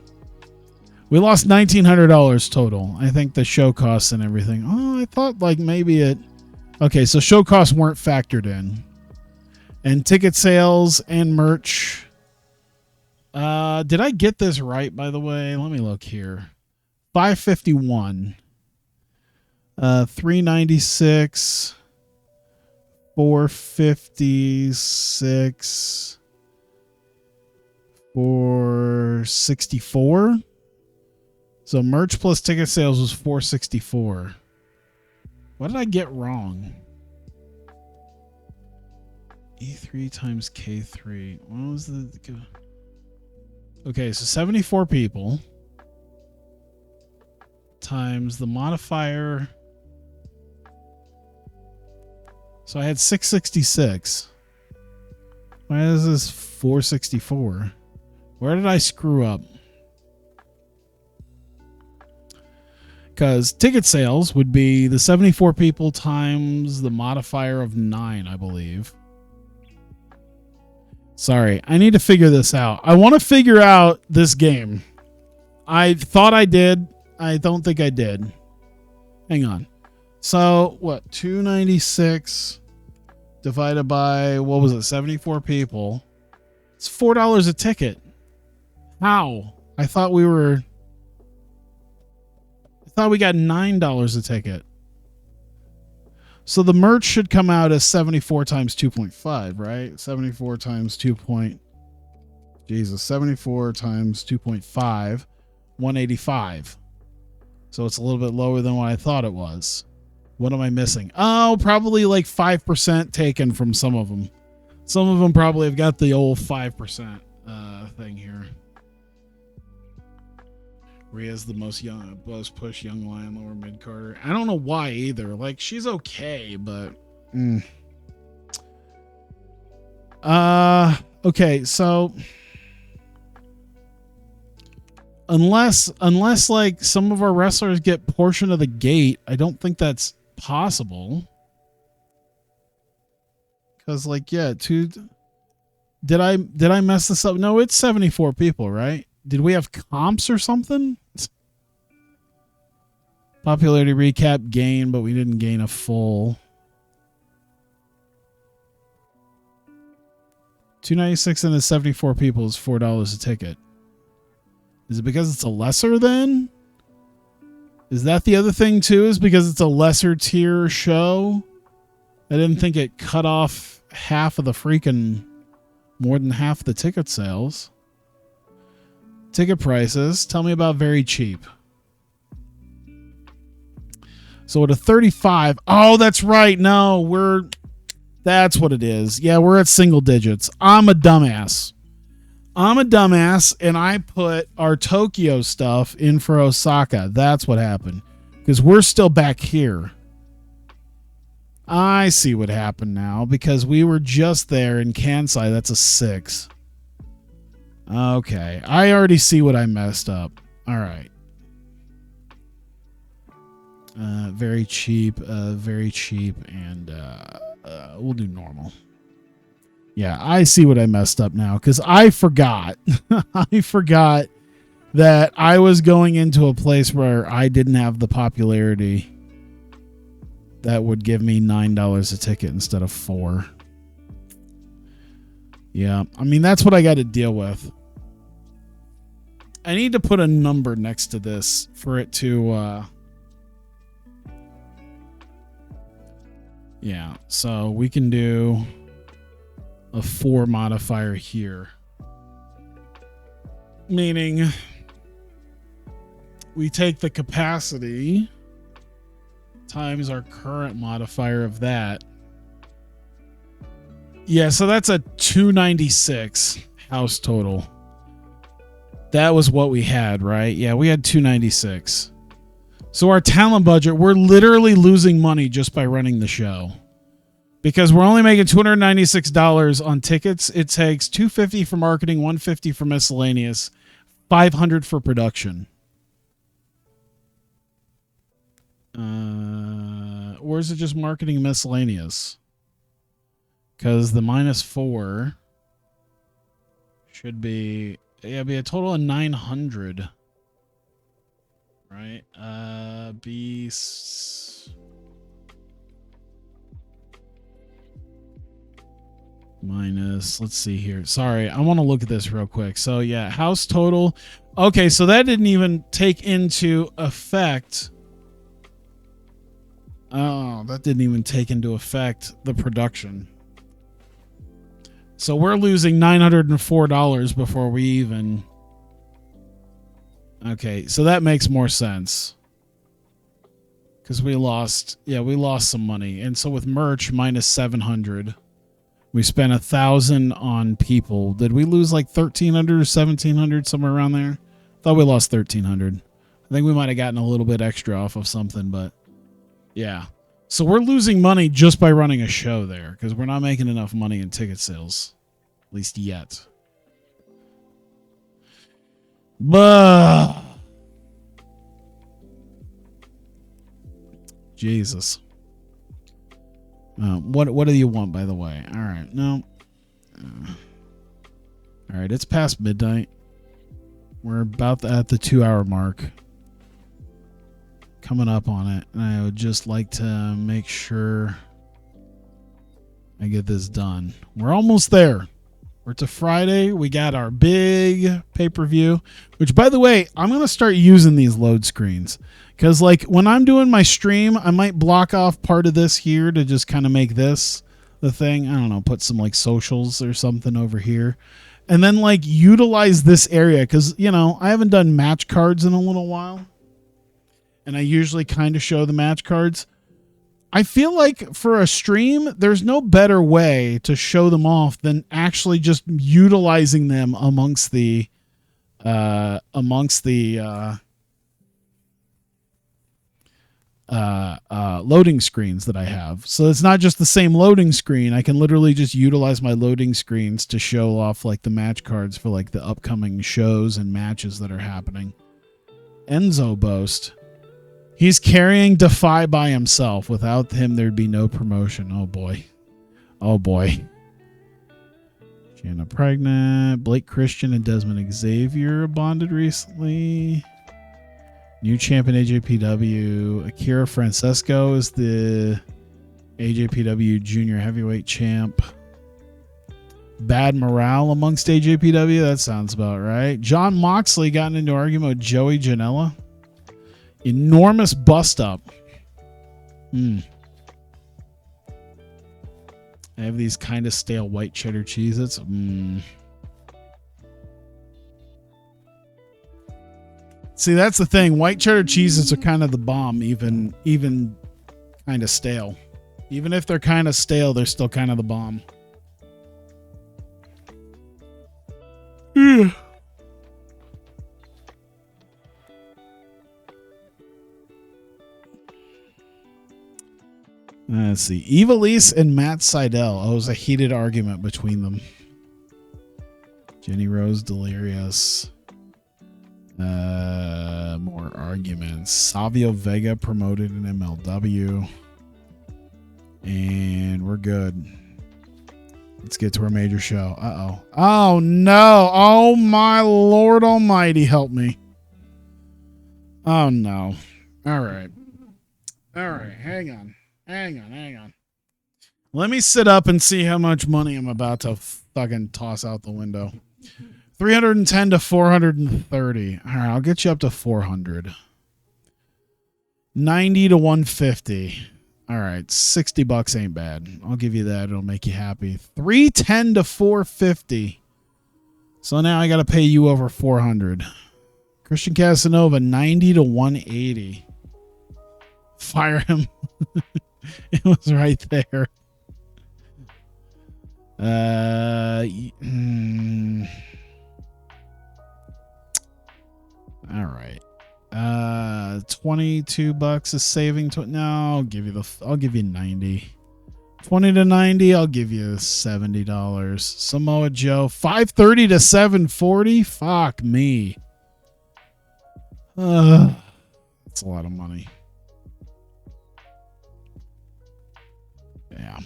We lost $1,900 total. I think the show costs and everything. Oh, I thought like maybe it... Okay, so show costs weren't factored in. And ticket sales and merch. Did I get this right, by the way? Let me look here. 551, 396, 456, 464. So merch plus ticket sales was 464. What did I get wrong? E3 times K3. What was the... Okay, so 74 people times the modifier. So I had 666. Why is this 464? Where did I screw up? Because ticket sales would be the 74 people times the modifier of 9, I believe. Sorry, I need to figure this out. I want to figure out this game. I thought I did. I don't think I did. Hang on. So, what? 296 divided by, what was it, 74 people. It's $4 a ticket. How? I thought we got $9 a ticket. So the merch should come out as 74 times 2.5, right? 74 times 74 times 2.5, 185. So it's a little bit lower than what I thought it was. What am I missing? Oh, probably like 5% taken from some of them. Some of them probably have got the old 5% thing here. Rhea's the most push young lion lower mid Carter. I don't know why either. Like she's okay, but okay, so unless like some of our wrestlers get portion of the gate, I don't think that's possible. Cause like yeah, did I mess this up? No, it's 74 people, right? Did we have comps or something? Popularity recap gain, but we didn't gain a full. 296 and the 74 people is $4 a ticket. Is it because it's a lesser then? Is that the other thing too? Is because it's a lesser tier show? I didn't think it cut off half of the freaking, more than half the ticket sales. Ticket prices. Tell me about very cheap. So at a 35. Oh, that's right. No, that's what it is. Yeah, we're at single digits. I'm a dumbass. And I put our Tokyo stuff in for Osaka. That's what happened. Because we're still back here. I see what happened now. Because we were just there in Kansai. That's a 6. Okay. I already see what I messed up. All right. Very cheap. And we'll do normal. Yeah, I see what I messed up now because I forgot. I forgot that I was going into a place where I didn't have the popularity that would give me $9 a ticket instead of $4. Yeah, I mean, that's what I got to deal with. I need to put a number next to this for it to... Yeah, so we can do a 4 modifier here. Meaning we take the capacity times our current modifier of that. Yeah, so that's a 296 house total. That was what we had, right? Yeah, we had 296. So our talent budget, we're literally losing money just by running the show. Because we're only making $296 on tickets. It takes $250 for marketing, $150 for miscellaneous, $500 for production. Or is it just marketing miscellaneous? Because the -4 should be, yeah, be a total of 900. Right? Minus, let's see here. Sorry, I want to look at this real quick. So yeah, house total. Okay, so that didn't even take into effect. Oh, that didn't even take into effect the production. So we're losing $904 before we even... Okay, so that makes more sense. Because we lost some money. And so with merch, minus 700. We spent 1,000 on people. Did we lose like 1,300 or 1,700, somewhere around there? Thought we lost 1,300. I think we might have gotten a little bit extra off of something, but yeah. So we're losing money just by running a show there because we're not making enough money in ticket sales, at least yet. But Jesus. What do you want, by the way? All right, no. All right, it's past midnight. We're about at the 2-hour mark. Coming up on it. And I would just like to make sure I get this done. We're almost there. We're to Friday. We got our big pay-per-view, which, by the way, I'm going to start using these load screens. Because, like, when I'm doing my stream, I might block off part of this here to just kind of make this the thing. I don't know, put some, like, socials or something over here. And then, like, utilize this area. Because, you know, I haven't done match cards in a little while. And I usually kind of show the match cards. I feel like for a stream, there's no better way to show them off than actually just utilizing them amongst the loading screens that I have. So it's not just the same loading screen. I can literally just utilize my loading screens to show off like the match cards for like the upcoming shows and matches that are happening. Enzo Boast. He's carrying Defy by himself. Without him, there'd be no promotion. Oh boy. Oh boy. Shanna pregnant. Blake Christian and Desmond Xavier bonded recently. New champion AJPW. Akira Francesco is the AJPW junior heavyweight champ. Bad morale amongst AJPW. That sounds about right. John Moxley got into an argument with Joey Janela. Enormous bust up. I have these kind of stale white cheddar Cheez-Its. See, that's the thing. White cheddar Cheez-Its are kind of the bomb, even kind of stale. Even if they're kind of stale, they're still kind of the bomb. Let's see. Evilise and Matt Seidel. Oh, it was a heated argument between them. Jenny Rose Delirious. More arguments. Savio Vega promoted in MLW. And we're good. Let's get to our major show. Uh-oh. Oh, no. Oh, my Lord Almighty. Help me. Oh, no. All right. All right. Hang on. Let me sit up and see how much money I'm about to fucking toss out the window. 310 to 430. All right, I'll get you up to 400. 90 to 150. All right, $60 ain't bad. I'll give you that. It'll make you happy. 310 to 450. So now I got to pay you over 400. Christian Casanova, 90 to 180. Fire him. It was right there. All right. $22 is saving. No, I'll give you 90. 20 to 90. I'll give you $70. Samoa Joe, 530 to 740. Fuck me. That's a lot of money. Yeah.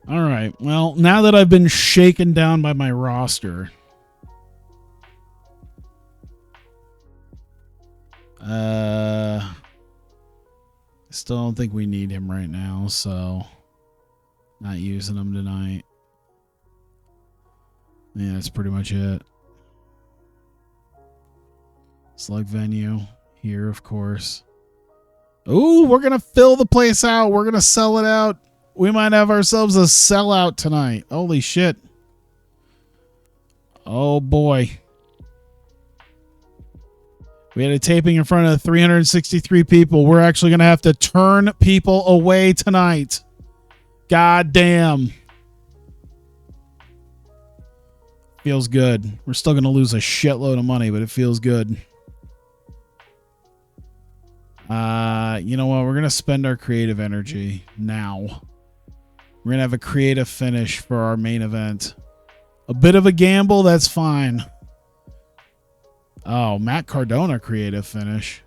All right. Well, now that I've been shaken down by my roster, I still don't think we need him right now, so not using him tonight. Yeah, that's pretty much it. Select venue here, of course. Ooh, we're going to fill the place out. We're going to sell it out. We might have ourselves a sellout tonight. Holy shit. Oh, boy. We had a taping in front of 363 people. We're actually going to have to turn people away tonight. God damn. Feels good. We're still going to lose a shitload of money, but it feels good. You know what? We're going to spend our creative energy now. We're going to have a creative finish for our main event. A bit of a gamble, that's fine. Oh, Matt Cardona creative finish.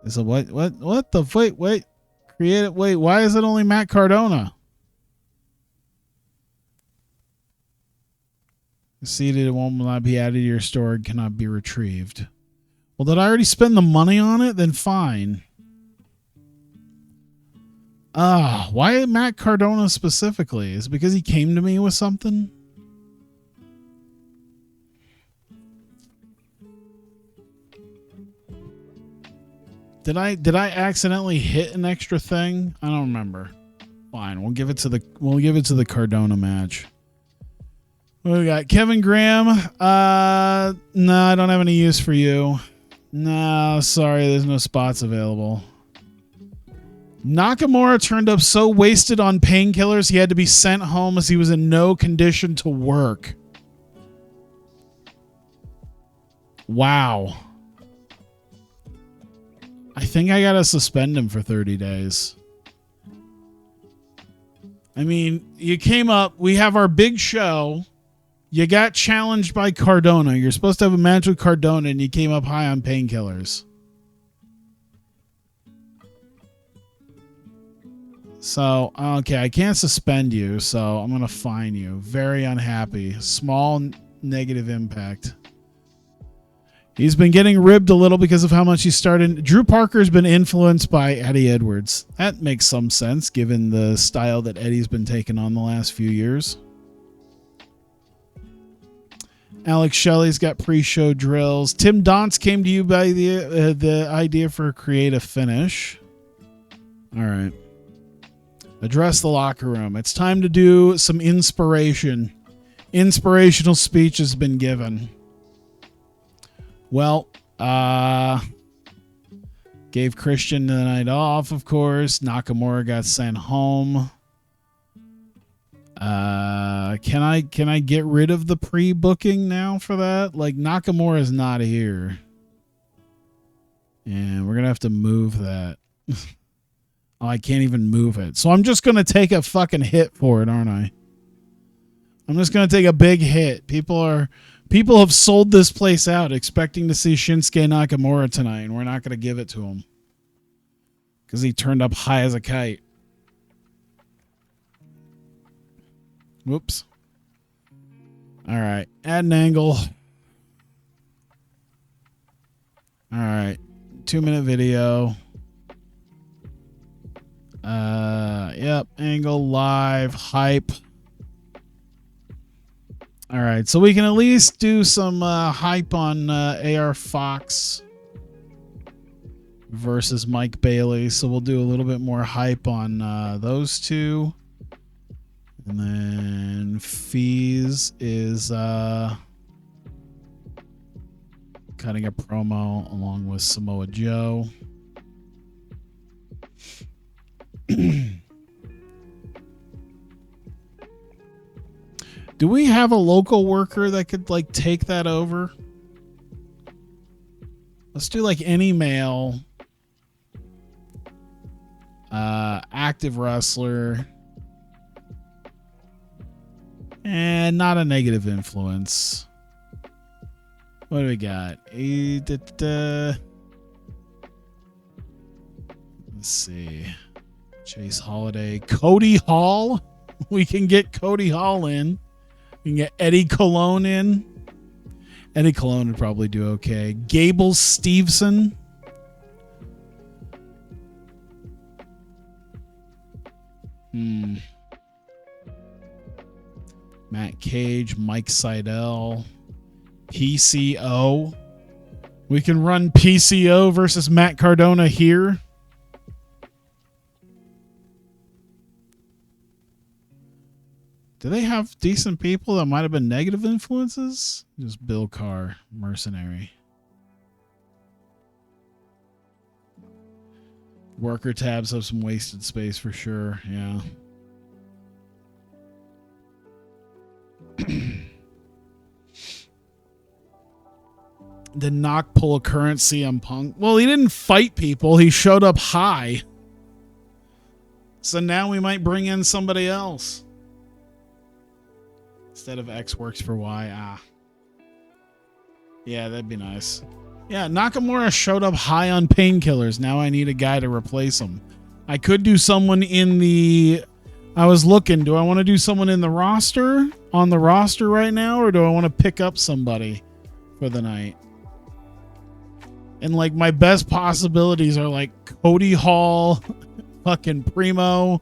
Is it what the wait creative wait, why is it only Matt Cardona? Seated, it will not be added to your store and cannot be retrieved. Well, did I already spend the money on it? Then fine. Why Matt Cardona specifically? Is it because he came to me with something? Did I accidentally hit an extra thing? I don't remember. Fine, we'll give it to the Cardona match. What do we got? Kevin Graham. No, I don't have any use for you. No, sorry, there's no spots available. Nakamura turned up so wasted on painkillers he had to be sent home as he was in no condition to work. Wow. I think I gotta suspend him for 30 days. I mean, you came up, we have our big show. You got challenged by Cardona. You're supposed to have a match with Cardona, and you came up high on painkillers. So, okay, I can't suspend you, so I'm going to fine you. Very unhappy. Small negative impact. He's been getting ribbed a little because of how much he started. Drew Parker's been influenced by Eddie Edwards. That makes some sense given the style that Eddie's been taking on the last few years. Alex Shelley's got pre-show drills. Tim Donce came to you by the idea for a creative finish. All right. Address the locker room. It's time to do some inspiration. Inspirational speech has been given. Well, gave Christian the night off, of course. Nakamura got sent home. Can I get rid of the pre-booking now for that? Like, Nakamura is not here. And we're going to have to move that. Oh, I can't even move it. So I'm just going to take a fucking hit for it, aren't I? I'm just going to take a big hit. People have sold this place out expecting to see Shinsuke Nakamura tonight, and we're not going to give it to him. Because he turned up high as a kite. Whoops. All right. Add an angle. All right. 2-minute video. Yep. Angle, live, hype. All right. So we can at least do some hype on AR Fox versus Mike Bailey. So we'll do a little bit more hype on those two. And then Fees is cutting a promo along with Samoa Joe. Do we have a local worker that could like take that over? Let's do like any male active wrestler. And not a negative influence. What do we got? Let's see. Chase Holiday. Cody Hall. We can get Cody Hall in. We can get Eddie Colon in. Eddie Colon would probably do okay. Gable Steveson. Matt Cage, Mike Seidel, PCO. We can run PCO versus Matt Cardona here. Do they have decent people that might have been negative influences? Just Bill Carr, mercenary. Worker tabs have some wasted space for sure, yeah. Did Knock pull a current CM Punk? Well, he didn't fight people. He showed up high. So now we might bring in somebody else. Instead of X works for Y. Yeah, that'd be nice. Yeah, Nakamura showed up high on painkillers. Now I need a guy to replace him. I could do someone in the... I was looking. Do I want to do someone in the roster? On the roster right now? Or do I want to pick up somebody for the night? And like my best possibilities are like Cody Hall, fucking Primo,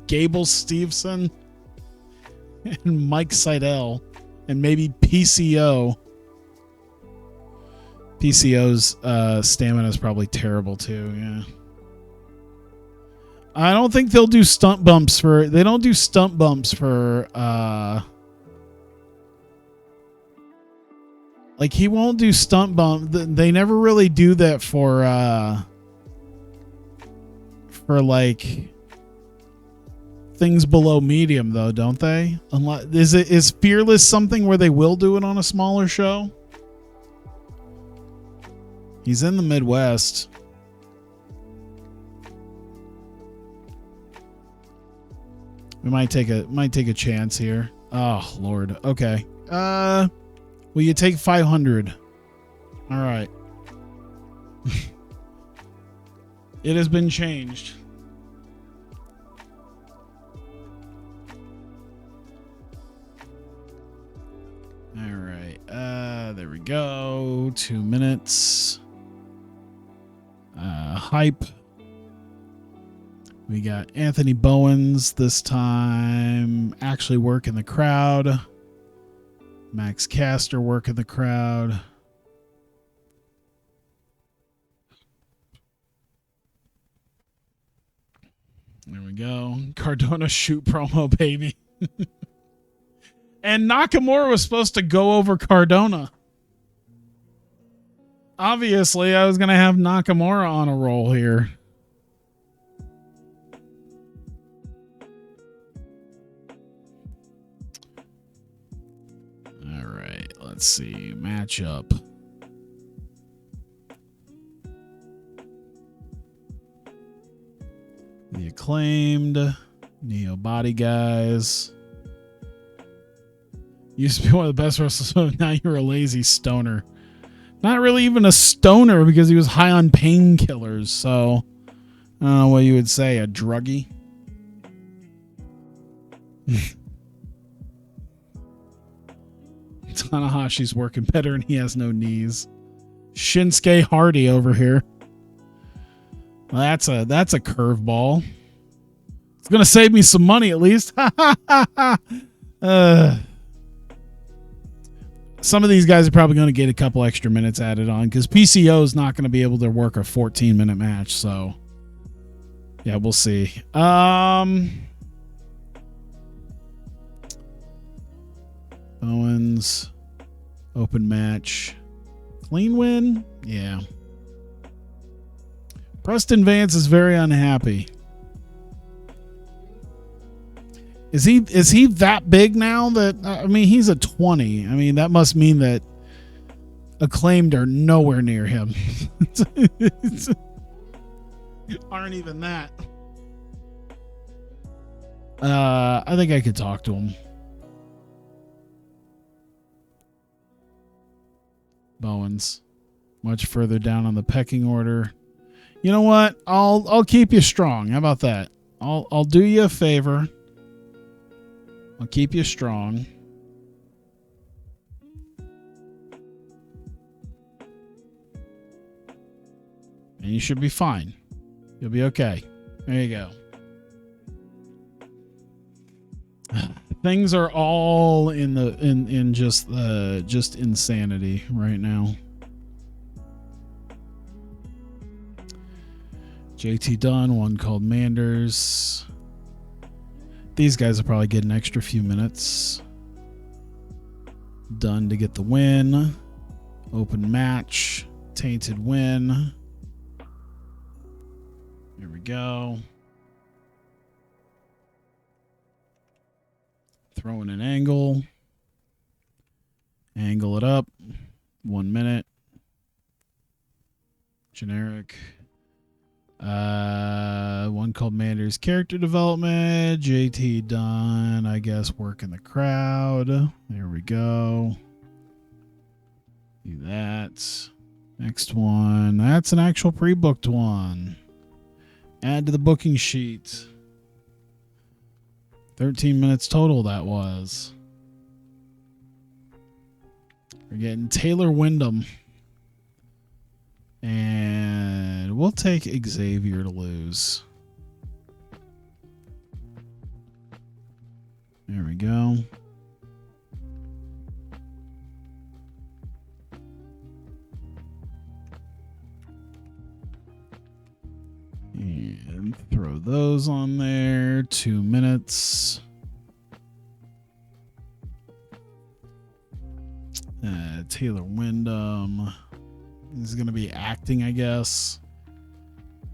Gable Steveson, and Mike Seidel, and maybe PCO. PCO's stamina is probably terrible too, yeah. I don't think they'll do stunt bumps for... They don't do stunt bumps for... Like, he won't do stunt bump. They never really do that for like things below medium, though, don't they? Is Fearless something where they will do it on a smaller show? He's in the Midwest. We might take a chance here. Oh Lord. Okay. Will you take 500? All right. It has been changed. All All right. There we go. 2 minutes. Hype. We got Anthony Bowens this time actually working the crowd. Max Caster working the crowd. There we go. Cardona shoot promo, baby. And Nakamura was supposed to go over Cardona. Obviously, I was going to have Nakamura on a roll here. All right, let's see. Matchup. The Acclaimed, Neo Body guys. Used to be one of the best wrestlers, so now you're a lazy stoner. Not really even a stoner because he was high on painkillers, so I don't know what you would say, a druggie. Tanahashi's working better and he has no knees. Shinsuke Hardy over here. Well, that's a curveball. It's gonna save me some money at least. Some of these guys are probably going to get a couple extra minutes added on because PCO is not going to be able to work a 14-minute match. So, yeah, we'll see. Owens, open match. Clean win? Yeah. Preston Vance is very unhappy. Is he that big now that, I mean, he's a 20. I mean, that must mean that Acclaimed are nowhere near him. Aren't even that. I think I could talk to him. Bowens, much further down on the pecking order. You know what? I'll keep you strong. How about that? I'll do you a favor. I'll keep you strong. And you should be fine. You'll be okay. There you go. Things are all in just insanity right now. JT Dunn, one called Manders. These guys will probably get an extra few minutes. Dunn to get the win. Open match. Tainted win. Here we go. Throwing an angle. Angle it up. 1 minute. Generic. One called Manders character development. JT Dunn, I guess, working the crowd. There we go. Do that. Next one. That's an actual pre-booked one. Add to the booking sheet. 13 minutes total that was. We're getting Taylor Wyndham. And we'll take Xavier to lose. There we go. And throw those on there. 2 minutes. Taylor Wyndham is going to be acting, I guess,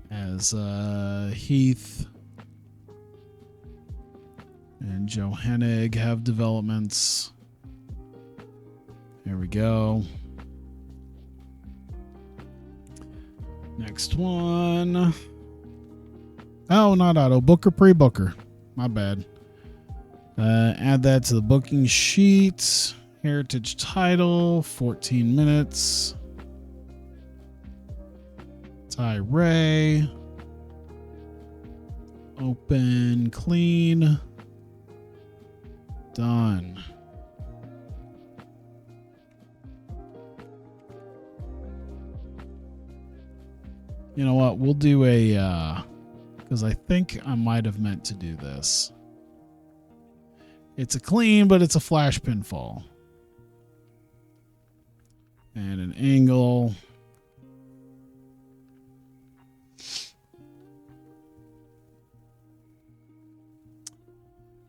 as Heath and Joe Hennig have developments. There we go. Next one. Oh, not auto. Booker, pre-booker. My bad. Add that to the booking sheet. Heritage title, 14 minutes. Ty Ray. Open, clean. Done. You know what? We'll do a, because I think I might have meant to do this. It's a clean, but it's a flash pinfall. And an angle.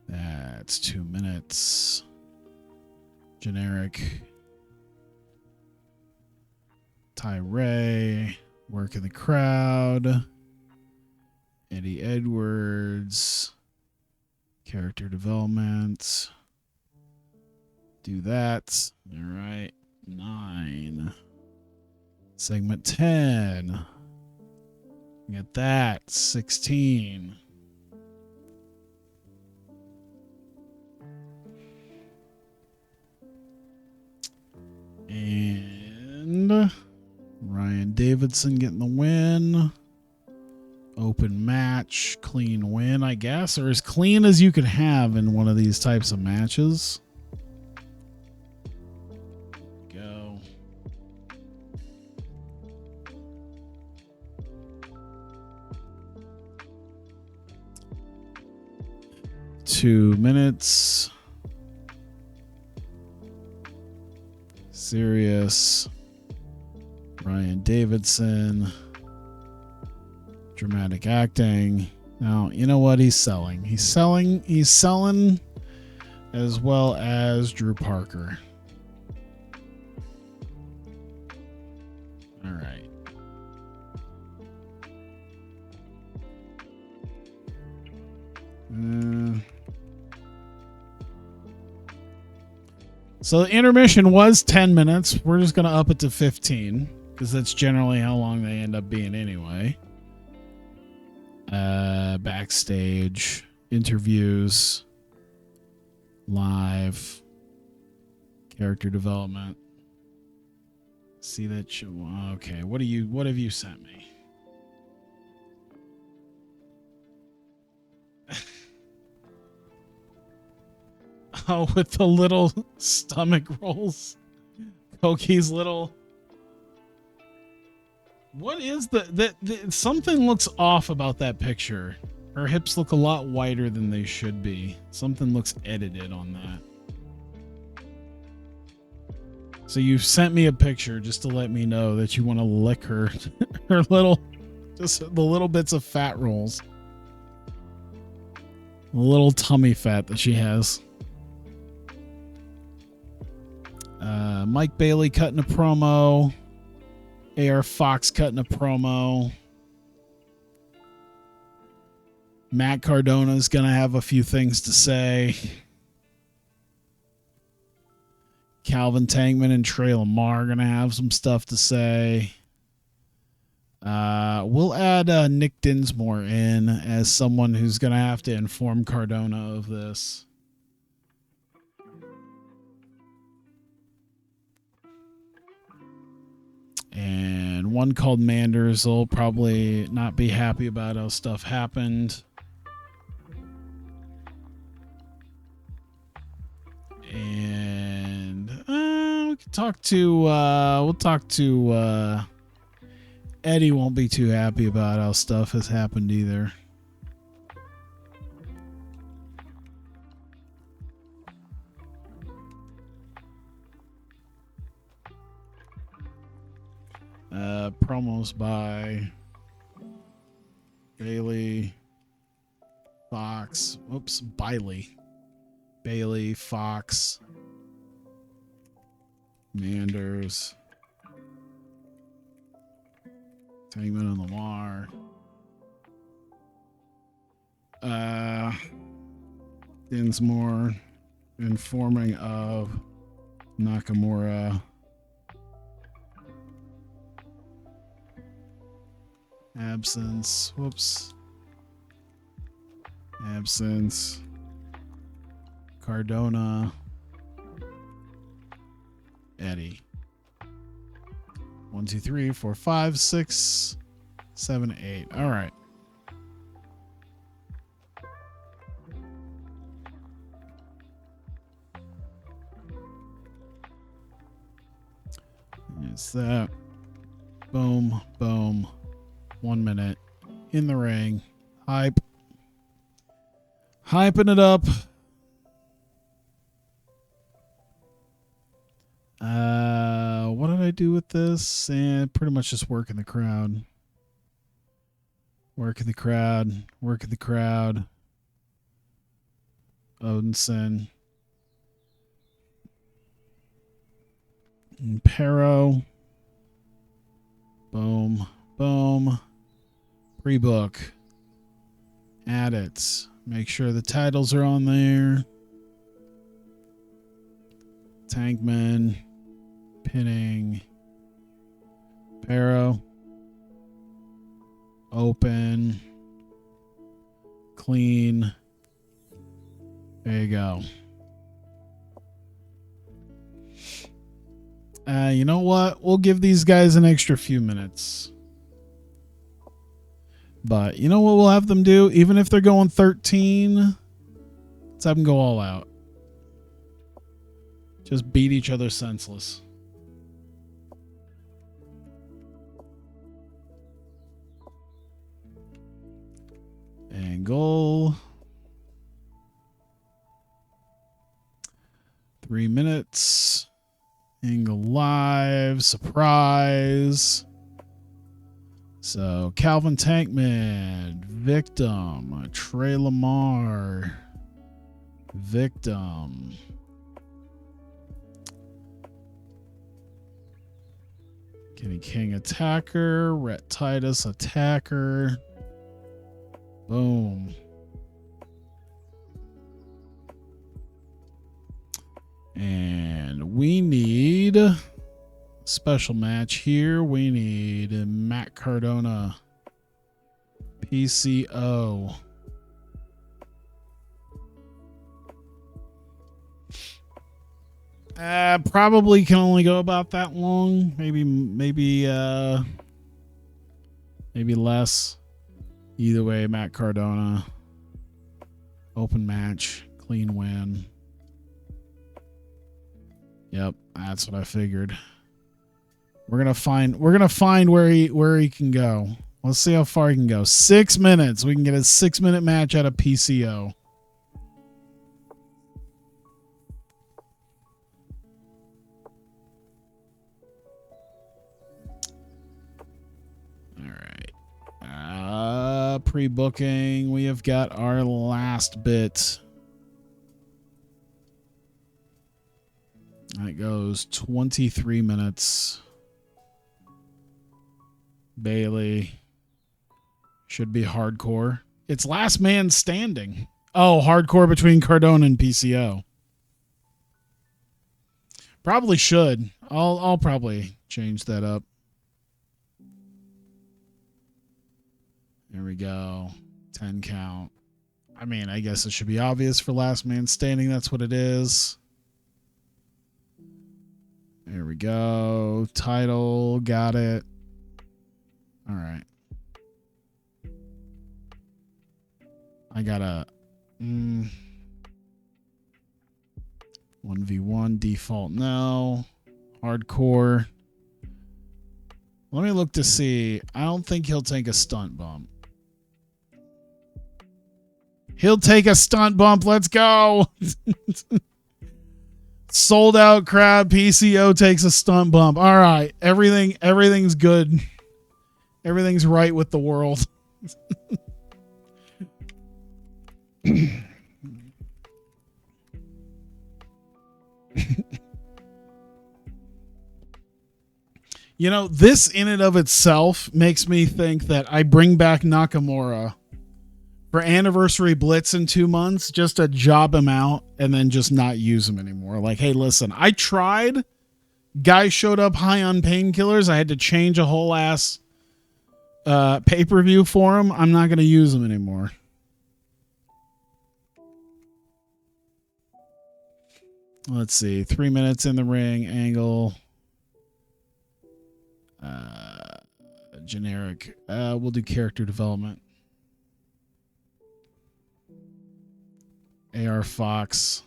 That's 2 minutes. Generic. Ray, work in the crowd. Eddie Edwards. Character development. Do that. All right. 9. Segment 10. Get that. 16. And Ryan Davidson getting the win. Open match. Clean win, I guess. Or as clean as you could have in one of these types of matches. Go. Two minutes. Serious. Ryan Davidson. Dramatic acting. Now, you know what he's selling? He's selling as well as Drew Parker. All right. So the intermission was 10 minutes. We're just going to up it to 15 because that's generally how long they end up being anyway. Backstage, interviews, live, character development. See that show? Okay, what have you sent me? Oh, with the little stomach rolls. Koki's little. What is the something looks off about that picture. Her hips look a lot wider than they should be. Something looks edited on that. So you've sent me a picture just to let me know that you want to lick her her little, just the little bits of fat rolls. The little tummy fat that she has. Mike Bailey cutting a promo. AR Fox cutting a promo. Matt Cardona's going to have a few things to say. Calvin Tankman and Trey Lamar are going to have some stuff to say. We'll add Nick Dinsmore in as someone who's going to have to inform Cardona of this. And one called Manders will probably not be happy about how stuff happened. And we can talk to we'll talk to Eddie. Won't be too happy about how stuff has happened either. Promos by Bailey, Fox. Oops, Bailey, Fox, Manders, Tankman and Lamar. Dinsmore informing of Nakamura. Absence. Whoops. Absence. Cardona. Eddie. 1, 2, 3, 4, 5, 6, 7, 8. All right. It's that. Boom, boom, 1 minute in the ring. Hyping it up. What did I do with this? And pretty much just working the crowd. Working the crowd. Odinson. And Pero. Boom. Pre-book. Add it. Make sure the titles are on there. Tankman. Pinning. Pero. Open. Clean. There you go. You know what? We'll give these guys an extra few minutes. But you know what we'll have them do? Even if they're going 13, let's have them go all out. Just beat each other senseless. Angle. 3 minutes. Angle live. Surprise. So, Calvin Tankman. Victim. Trey Lamar. Victim. Kenny King attacker. Rhett Titus attacker. Boom. And we need a special match here. We need Matt Cardona, PCO. Probably can only go about that long. Maybe less. Either way, Matt Cardona. Open match, clean win. Yep, that's what I figured. We're gonna find where he can go. Let's see how far he can go. 6 minutes. We can get a 6-minute match out of PCO. All right. Pre-booking. We have got our last bit. That goes 23 minutes. Bailey. Should be hardcore. It's last man standing. Oh, hardcore between Cardona and PCO. Probably should. I'll probably change that up. There we go. 10 count. I mean, I guess it should be obvious for last man standing. That's what it is. There we go. Title. Got it. All right. I got a 1v1 default. No. Hardcore. Let me look to see. I don't think he'll take a stunt bump. He'll take a stunt bump. Let's go. Sold out crowd. PCO takes a stunt bump. All right. Everything's good. Everything's right with the world. You know, this in and of itself makes me think that I bring back Nakamura for Anniversary Blitz in 2 months, just to job him out and then just not use him anymore. Like, hey, listen, I tried. Guy showed up high on painkillers. I had to change a whole ass pay-per-view for him. I'm not going to use him anymore. Let's see. 3 minutes in the ring. Angle. Generic. We'll do character development. AR Fox.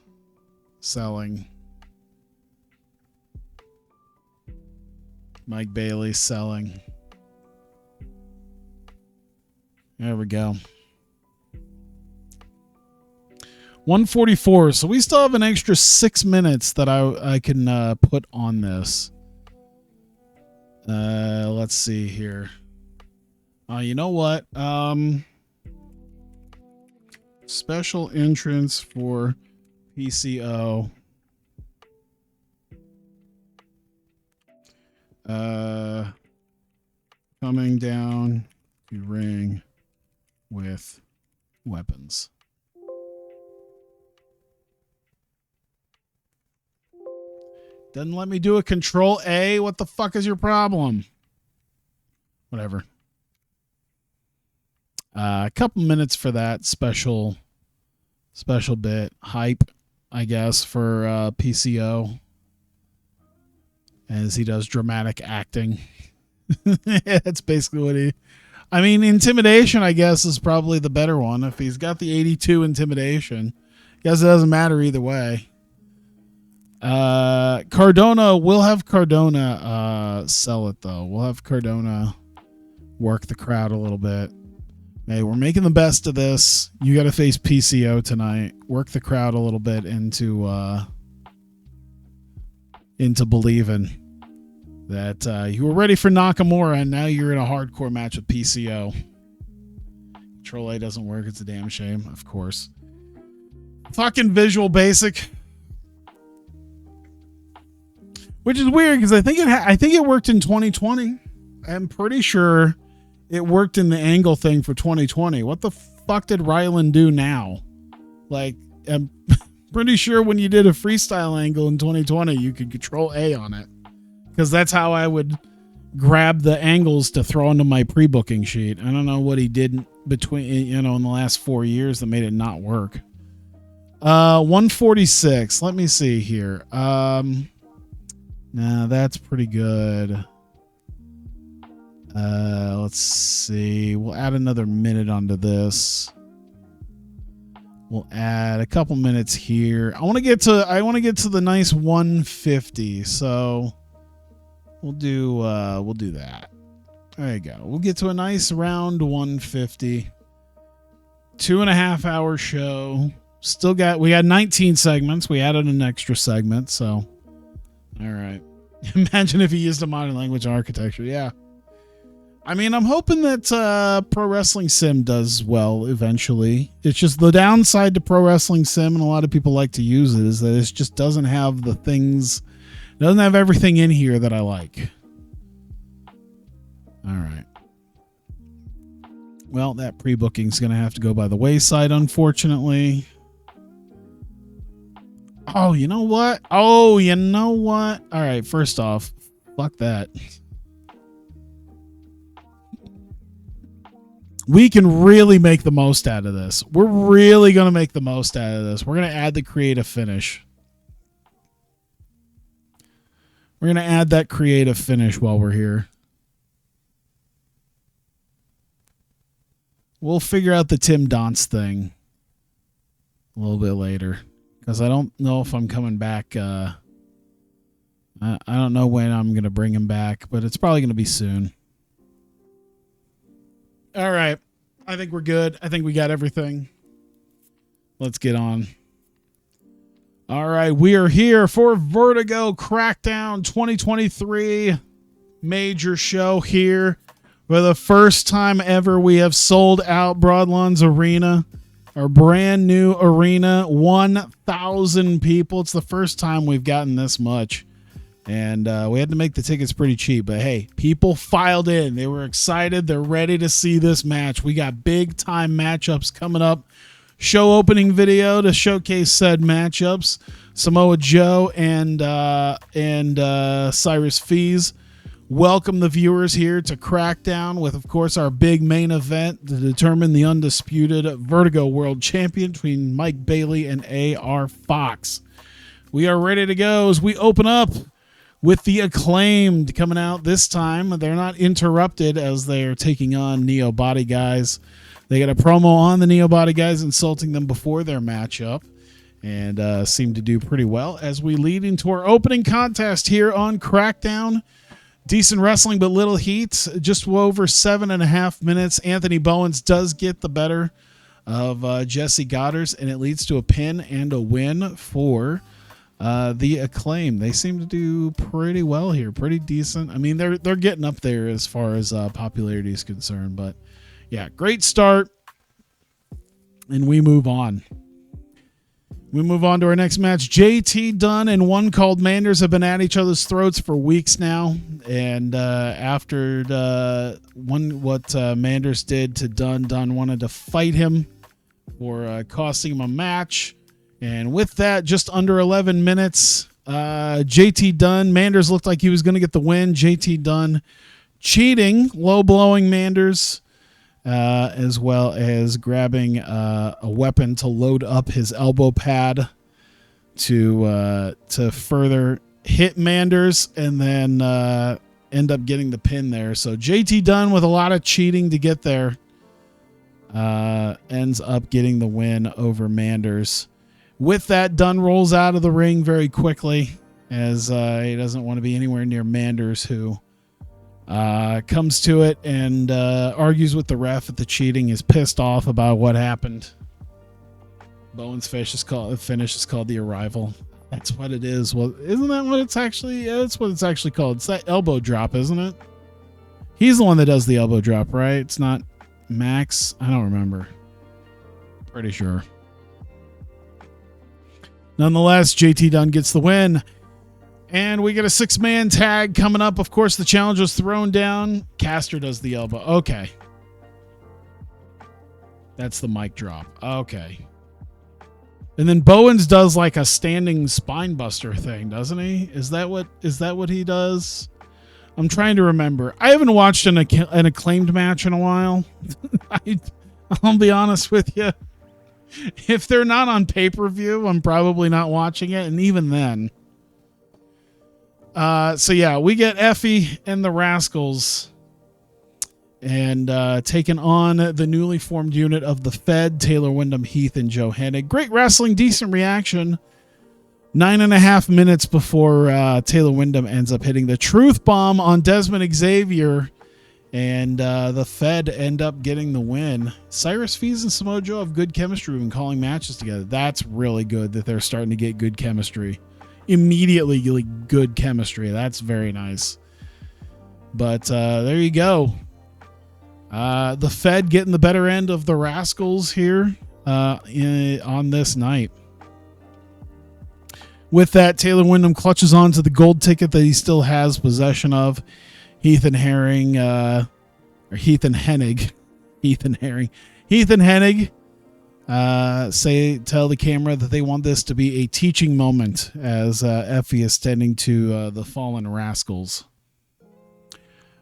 Selling. Mike Bailey selling. There we go. 1:44. So we still have an extra 6 minutes that I can put on this. Let's see here. You know what? Special entrance for PCO. Coming down to ring with weapons. Doesn't let me do a Control A. What the fuck is your problem? Whatever. A couple minutes for that special bit. Hype, I guess, for PCO. As he does dramatic acting. That's basically what he... I mean, intimidation, I guess, is probably the better one. If he's got the 82 intimidation, I guess it doesn't matter either way. Cardona, we'll have Cardona sell it, though. We'll have Cardona work the crowd a little bit. Hey, we're making the best of this. You got to face PCO tonight. Work the crowd a little bit into believing that you were ready for Nakamura, and now you're in a hardcore match with PCO. Control A doesn't work. It's a damn shame, of course. Fucking Visual Basic. Which is weird because I think it worked in 2020. I'm pretty sure it worked in the angle thing for 2020. What the fuck did Ryland do now? Like, I'm pretty sure when you did a freestyle angle in 2020, you could Control A on it. Because that's how I would grab the angles to throw into my pre-booking sheet. I don't know what he did between, in the last 4 years that made it not work. 146. Let me see here. Nah, that's pretty good. Let's see. We'll add another minute onto this. We'll add a couple minutes here. I want to get to the nice 150. So we'll do that. There you go. We'll get to a nice round 150. 2.5 hour show. We got 19 segments. We added an extra segment, so all right. Imagine if he used a modern language architecture. Yeah. I mean, I'm hoping that Pro Wrestling Sim does well eventually. It's just the downside to Pro Wrestling Sim, and a lot of people like to use it, is that it just doesn't have the things, doesn't have everything in here that I like. All right. Well, that pre-booking is going to have to go by the wayside, unfortunately. Oh, you know what? All right, first off, fuck that. We can really make the most out of this. We're really going to make the most out of this. We're going to add the creative finish. We're going to add that creative finish while we're here. We'll figure out the Tim Donst thing a little bit later. Because I don't know if I'm coming back. I don't know when I'm going to bring him back, but it's probably going to be soon. All right. I think we're good. I think we got everything. Let's get on. All right. We are here for Vertigo Crackdown 2023 major show here. For the first time ever, we have sold out Broadlands Arena. Our brand new arena, 1,000 people. It's the first time we've gotten this much. And we had to make the tickets pretty cheap. But hey, people filed in. They were excited. They're ready to see this match. We got big time matchups coming up. Show opening video to showcase said matchups. Samoa Joe and Cyrus Fees. Welcome the viewers here to Crackdown with, of course, our big main event to determine the undisputed Vertigo World Champion between Mike Bailey and A.R. Fox. We are ready to go as we open up with the Acclaimed coming out this time. They're not interrupted as they are taking on Neo Body Guys. They got a promo on the Neo Body Guys insulting them before their matchup and seem to do pretty well as we lead into our opening contest here on Crackdown. Decent wrestling, but little heat. Just over 7.5 minutes. Anthony Bowens does get the better of Jesse Goddard, and it leads to a pin and a win for the Acclaim. They seem to do pretty well here, pretty decent. I mean, they're getting up there as far as popularity is concerned, but yeah, great start. And we move on. We move on to our next match. JT Dunn and One Called Manders have been at each other's throats for weeks now. And after what Manders did to Dunn, Dunn wanted to fight him for costing him a match. And with that, just under 11 minutes, JT Dunn, Manders looked like he was going to get the win. JT Dunn cheating, low-blowing Manders, as well as grabbing a weapon to load up his elbow pad to further hit Manders and then end up getting the pin there. So JT Dunn, with a lot of cheating to get there, ends up getting the win over Manders. With that, Dunn rolls out of the ring very quickly as he doesn't want to be anywhere near Manders, who comes to it and argues with the ref at the cheating, is pissed off about what happened. Bowens' finish is called the Arrival. That's what it is. Well, isn't that what it's actually? Yeah, that's what it's actually called. It's that elbow drop, isn't it? He's the one that does the elbow drop, right? It's not Max. I don't remember. Pretty sure. Nonetheless, JT Dunn gets the win. And we get a 6-man tag coming up. Of course, the challenge was thrown down. Caster does the elbow. Okay. That's the mic drop. Okay. And then Bowens does like a standing spine buster thing, doesn't he? Is that what he does? I'm trying to remember. I haven't watched an Acclaimed match in a while. I'll be honest with you. If they're not on pay-per-view, I'm probably not watching it. And even then. So yeah, we get Effie and the Rascals and taking on the newly formed unit of the Fed, Taylor Wyndham, Heath, and Joe Hennig. Great wrestling, decent reaction. 9.5 minutes before Taylor Wyndham ends up hitting the truth bomb on Desmond Xavier, and the Fed end up getting the win. Cyrus Fees and Samoa Joe have good chemistry when calling matches together. That's really good that they're starting to get good chemistry. Immediately good chemistry. That's very nice. But there you go. The Fed getting the better end of the Rascals here on this night. With that, Taylor Wyndham clutches on to the gold ticket that he still has possession of. Heath and Hennig tell the camera that they want this to be a teaching moment as Effie is tending to the fallen Rascals.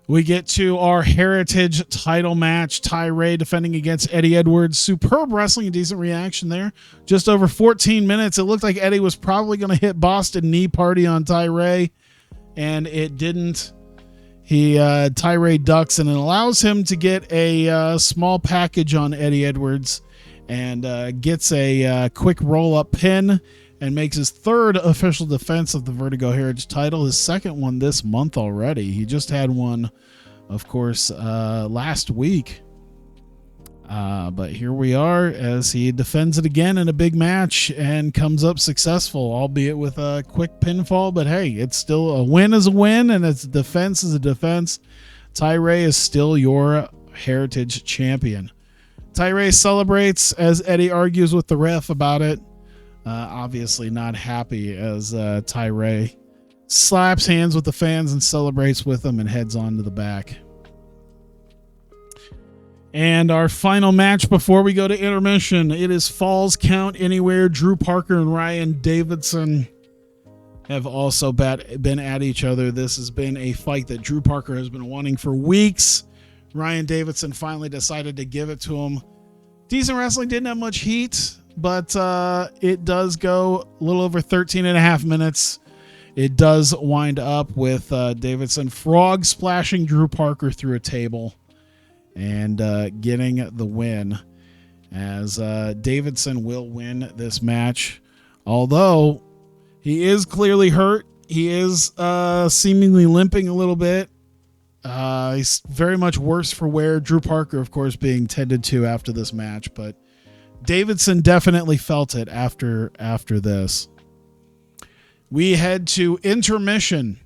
We get to our Heritage title match. Ty Ray defending against Eddie Edwards. Superb wrestling and decent reaction there. Just over 14 minutes. It looked like Eddie was probably going to hit Boston Knee Party on Ty Ray, and it didn't. Ty Ray ducks, and it allows him to get a small package on Eddie Edwards and gets a quick roll-up pin and makes his third official defense of the Vertigo Heritage title, his second one this month already. He just had one, of course, last week. But here we are as he defends it again in a big match and comes up successful, albeit with a quick pinfall. But hey, it's still a win is a win, and a defense is a defense. Ty Ray is still your Heritage champion. Ty Ray celebrates as Eddie argues with the ref about it. Obviously not happy as Ty Ray slaps hands with the fans and celebrates with them and heads on to the back. And our final match before we go to intermission, it is Falls Count Anywhere. Drew Parker and Ryan Davidson have also been at each other. This has been a fight that Drew Parker has been wanting for weeks. Ryan Davidson finally decided to give it to him. Decent wrestling, didn't have much heat, but it does go a little over 13 and a half minutes. It does wind up with Davidson frog splashing Drew Parker through a table and getting the win, as Davidson will win this match. Although he is clearly hurt, he is seemingly limping a little bit, He's very much worse for wear. Drew Parker, of course, being tended to after this match, but Davidson definitely felt it after this. We head to intermission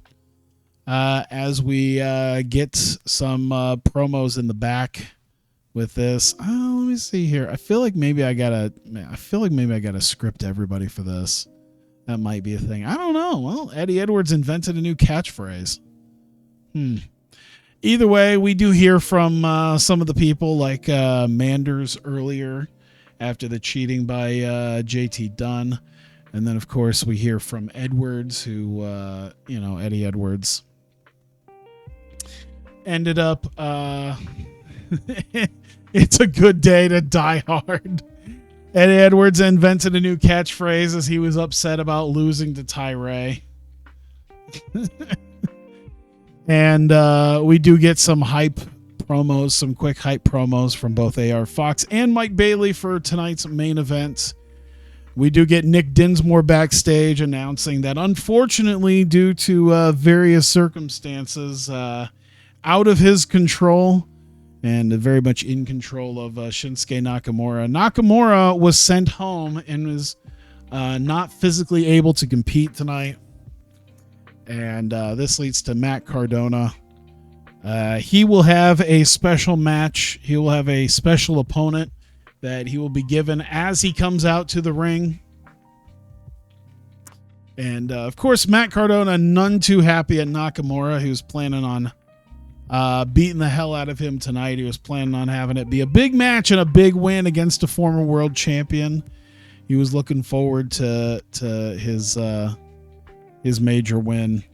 as we get some promos in the back with this. Let me see here. I feel like maybe I gotta script everybody for this. That might be a thing. I don't know. Well, Eddie Edwards invented a new catchphrase. Either way, we do hear from some of the people, like Manders earlier after the cheating by JT Dunn. And then, of course, we hear from Edwards, who, Eddie Edwards ended up, it's a good day to die hard. Eddie Edwards invented a new catchphrase as he was upset about losing to Tyree. And we do get some hype promos, some quick hype promos from both AR Fox and Mike Bailey for tonight's main event. We do get Nick Dinsmore backstage announcing that, unfortunately, due to various circumstances out of his control and very much in control of Shinsuke Nakamura, Nakamura was sent home and was not physically able to compete tonight. And this leads to Matt Cardona. He will have a special match. He will have a special opponent that he will be given as he comes out to the ring. And, of course, Matt Cardona, none too happy at Nakamura. He was planning on beating the hell out of him tonight. He was planning on having it be a big match and a big win against a former world champion. He was looking forward to his major win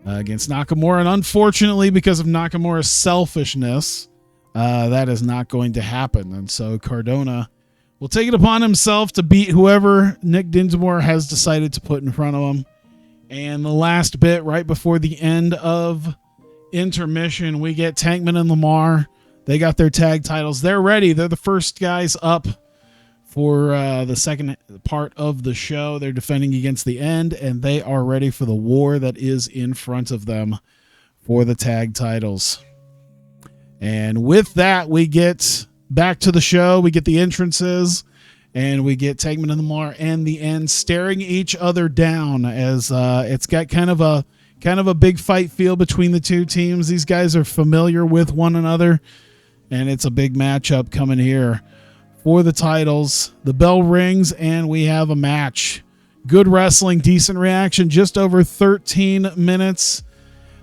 against Nakamura. And unfortunately, because of Nakamura's selfishness, that is not going to happen. And so Cardona will take it upon himself to beat whoever Nick Dinsmore has decided to put in front of him. And the last bit, right before the end of intermission, we get Tankman and Lamar. They got their tag titles. They're ready. They're the first guys up for the second part of the show. They're defending against the End, and they are ready for the war that is in front of them for the tag titles. And with that, we get back to the show. We get the entrances, and we get Tankman and Lamar and the End staring each other down as it's got kind of a big fight feel between the two teams. These guys are familiar with one another, and it's a big matchup coming here for the titles. The bell rings, and we have a match. Good wrestling, decent reaction, just over 13 minutes.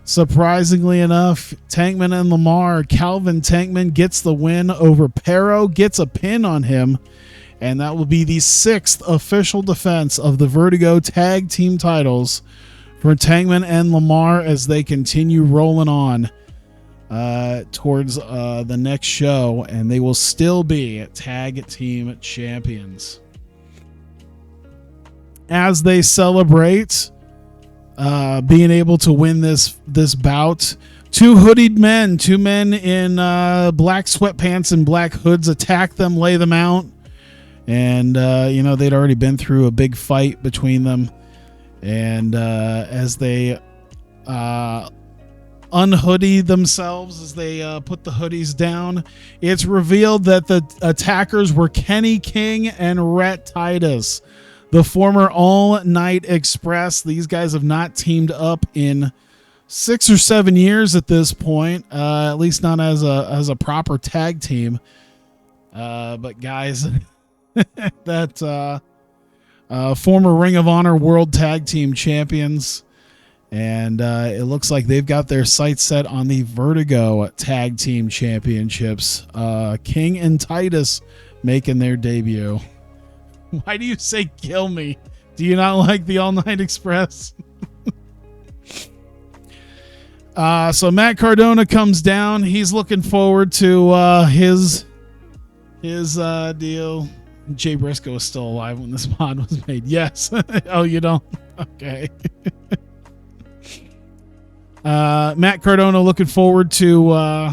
Surprisingly enough, Tankman and Lamar, Calvin Tankman gets the win over Pero, gets a pin on him, and that will be the 6th official defense of the Vertigo Tag Team titles for Tankman and Lamar as they continue rolling on towards the next show, and they will still be tag team champions. As they celebrate being able to win this bout, two men in black sweatpants and black hoods attack them, lay them out, and they'd already been through a big fight between them. And as they unhoodie themselves, as they put the hoodies down, it's revealed that the attackers were Kenny King and Rhett Titus, the former All Night Express. These guys have not teamed up in 6 or 7 years at this point, at least not as a proper tag team. But guys, that former Ring of Honor World Tag Team Champions. And it looks like they've got their sights set on the Vertigo Tag Team Championships. King and Titus making their debut. Why do you say kill me? Do you not like the All Night Express? So Matt Cardona comes down. He's looking forward to his deal. Jay Briscoe is still alive when this mod was made. Yes. Oh, you don't? Okay. Matt Cardona looking forward to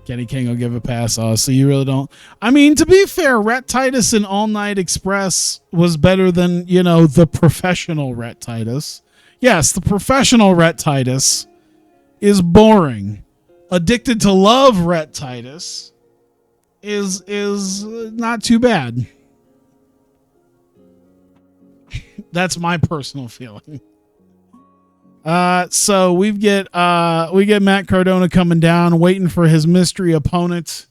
Kenny King will give a pass. So you really don't. I mean, to be fair, Rhett Titus in All Night Express was better than, the professional Rhett Titus. Yes, the professional Rhett Titus is boring. Addicted to Love, Rhett Titus is not too bad. That's my personal feeling. So we get Matt Cardona coming down, waiting for his mystery opponent,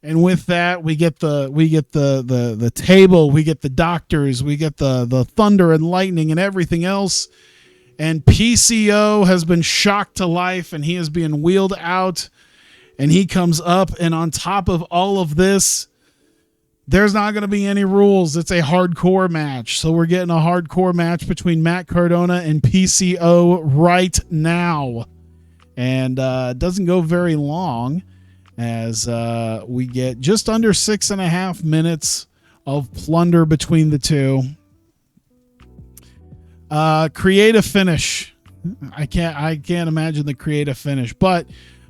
and with that we get the table, we get the doctors, we get the thunder and lightning and everything else. And PCO has been shocked to life, and he is being wheeled out, and he comes up, and on top of all of this, there's not going to be any rules. It's a hardcore match. So we're getting a hardcore match between Matt Cardona and PCO right now. And it doesn't go very long, as we get just under 6.5 minutes of plunder between the two. Creative finish. I can't imagine the creative finish, but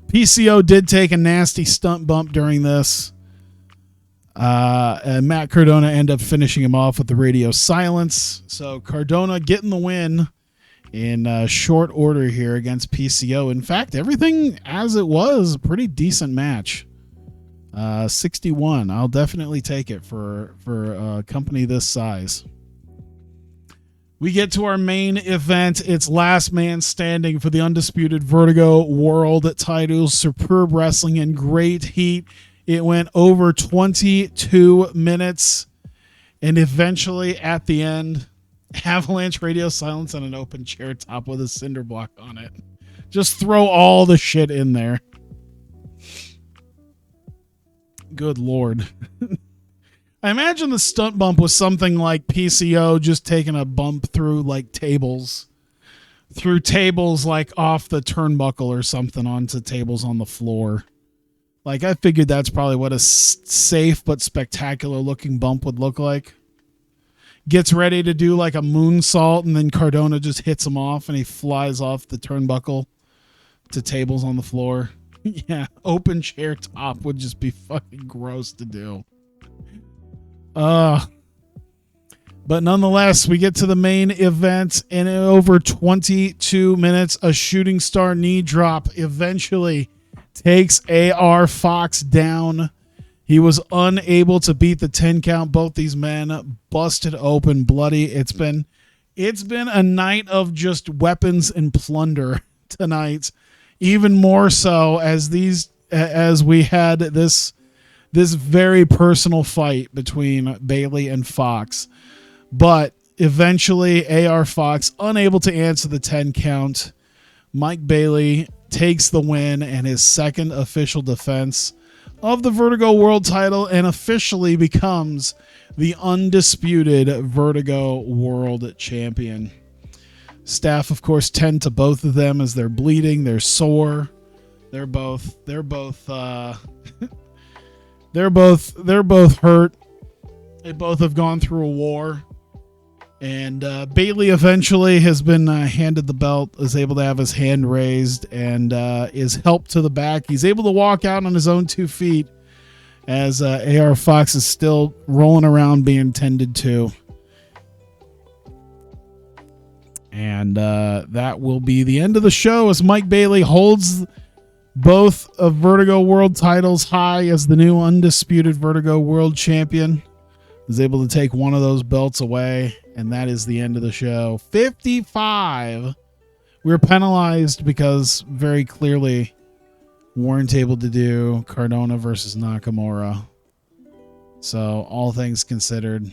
PCO did take a nasty stunt bump during this. And Matt Cardona ended up finishing him off with the radio silence. So Cardona getting the win in short order here against PCO. In fact, everything as it was, a pretty decent match. 61. I'll definitely take it for a company this size. We get to our main event. It's last man standing for the undisputed Vertigo World title. Superb wrestling and great heat. It went over 22 minutes. And eventually, at the end, Avalanche radio silence and an open chair top with a cinder block on it. Just throw all the shit in there. Good Lord. I imagine the stunt bump was something like PCO just taking a bump through like tables. Through tables like off the turnbuckle or something onto tables on the floor. Like, I figured that's probably what a safe but spectacular looking bump would look like. Gets ready to do like a moonsault, and then Cardona just hits him off and he flies off the turnbuckle to tables on the floor. Yeah, open chair top would just be fucking gross to do. But nonetheless, we get to the main event, and in over 22 minutes, a shooting star knee drop eventually takes AR Fox down. He was unable to beat the 10 count. Both these men busted open, bloody. It's been a night of just weapons and plunder tonight. Even more so as we had this very personal fight between Bailey and Fox. But eventually AR Fox unable to answer the 10 count. Mike Bailey takes the win and his second official defense of the Vertigo World title, and officially becomes the undisputed Vertigo World Champion. Staff, of course, tend to both of them as they're bleeding, they're sore. They're both they're both hurt. They both have gone through a war. And Bailey eventually has been handed the belt, is able to have his hand raised, and is helped to the back. He's able to walk out on his own 2 feet as AR Fox is still rolling around being tended to. And that will be the end of the show as Mike Bailey holds both of Vertigo World titles high as the new undisputed Vertigo World Champion. Is able to take one of those belts away, and that is the end of the show. 55. We were penalized because very clearly weren't able to do Cardona versus Nakamura. So all things considered,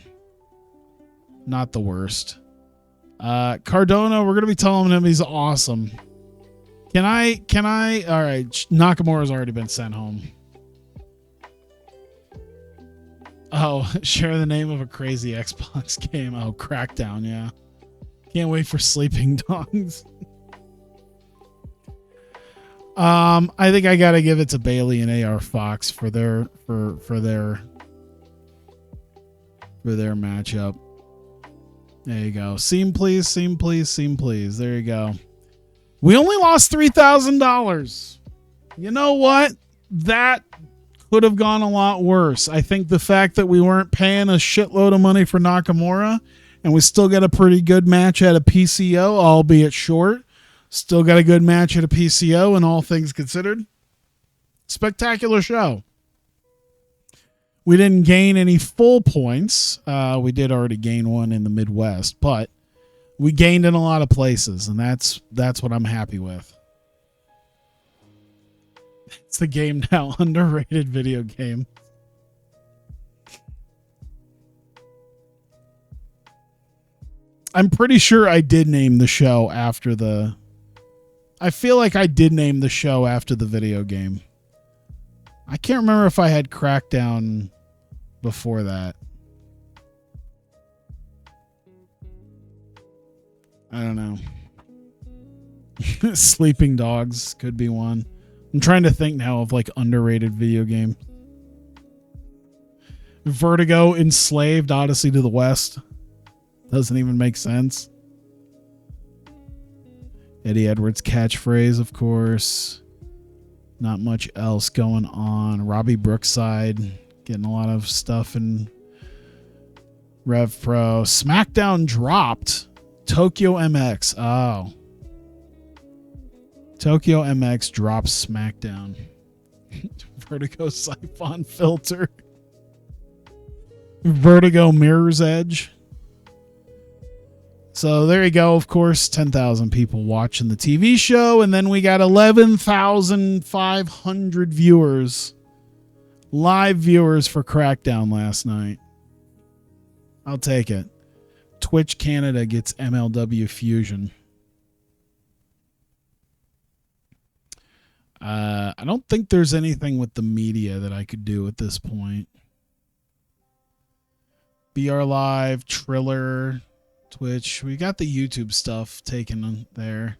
not the worst. Cardona, we're going to be telling him he's awesome. Can I? All right, Nakamura's already been sent home. Oh, share the name of a crazy Xbox game. Oh, Crackdown, yeah. Can't wait for Sleeping Dogs. I think I gotta give it to Bailey and AR Fox for their matchup. There you go. Scene please, scene please, scene please. There you go. We only lost $3,000. You know what? That could have gone a lot worse. I think the fact that we weren't paying a shitload of money for Nakamura and we still get a pretty good match out of PCO, albeit short, Still got a good match at a PCO, and all things considered. Spectacular show. We didn't gain any full points. We did already gain one in the Midwest, but we gained in a lot of places, and that's what I'm happy with. It's the game now. Underrated video game. I'm pretty sure I did name the show after the... I feel like I did name the show after the video game. I can't remember if I had Crackdown before that. I don't know. Sleeping Dogs could be one. I'm trying to think now of like underrated video game. Vertigo Enslaved Odyssey to the West. Doesn't even make sense. Eddie Edwards' catchphrase, of course. Not much else going on. Robbie Brookside getting a lot of stuff in Rev Pro. SmackDown dropped Tokyo MX. Oh. Tokyo MX drops SmackDown. Vertigo Siphon Filter. Vertigo Mirror's Edge. So there you go. Of course, 10,000 people watching the TV show. And then we got 11,500 viewers. Live viewers for Crackdown last night. I'll take it. Twitch Canada gets MLW Fusion. I don't think there's anything with the media that I could do at this point. BR Live, Triller... Twitch. We got the YouTube stuff taken there.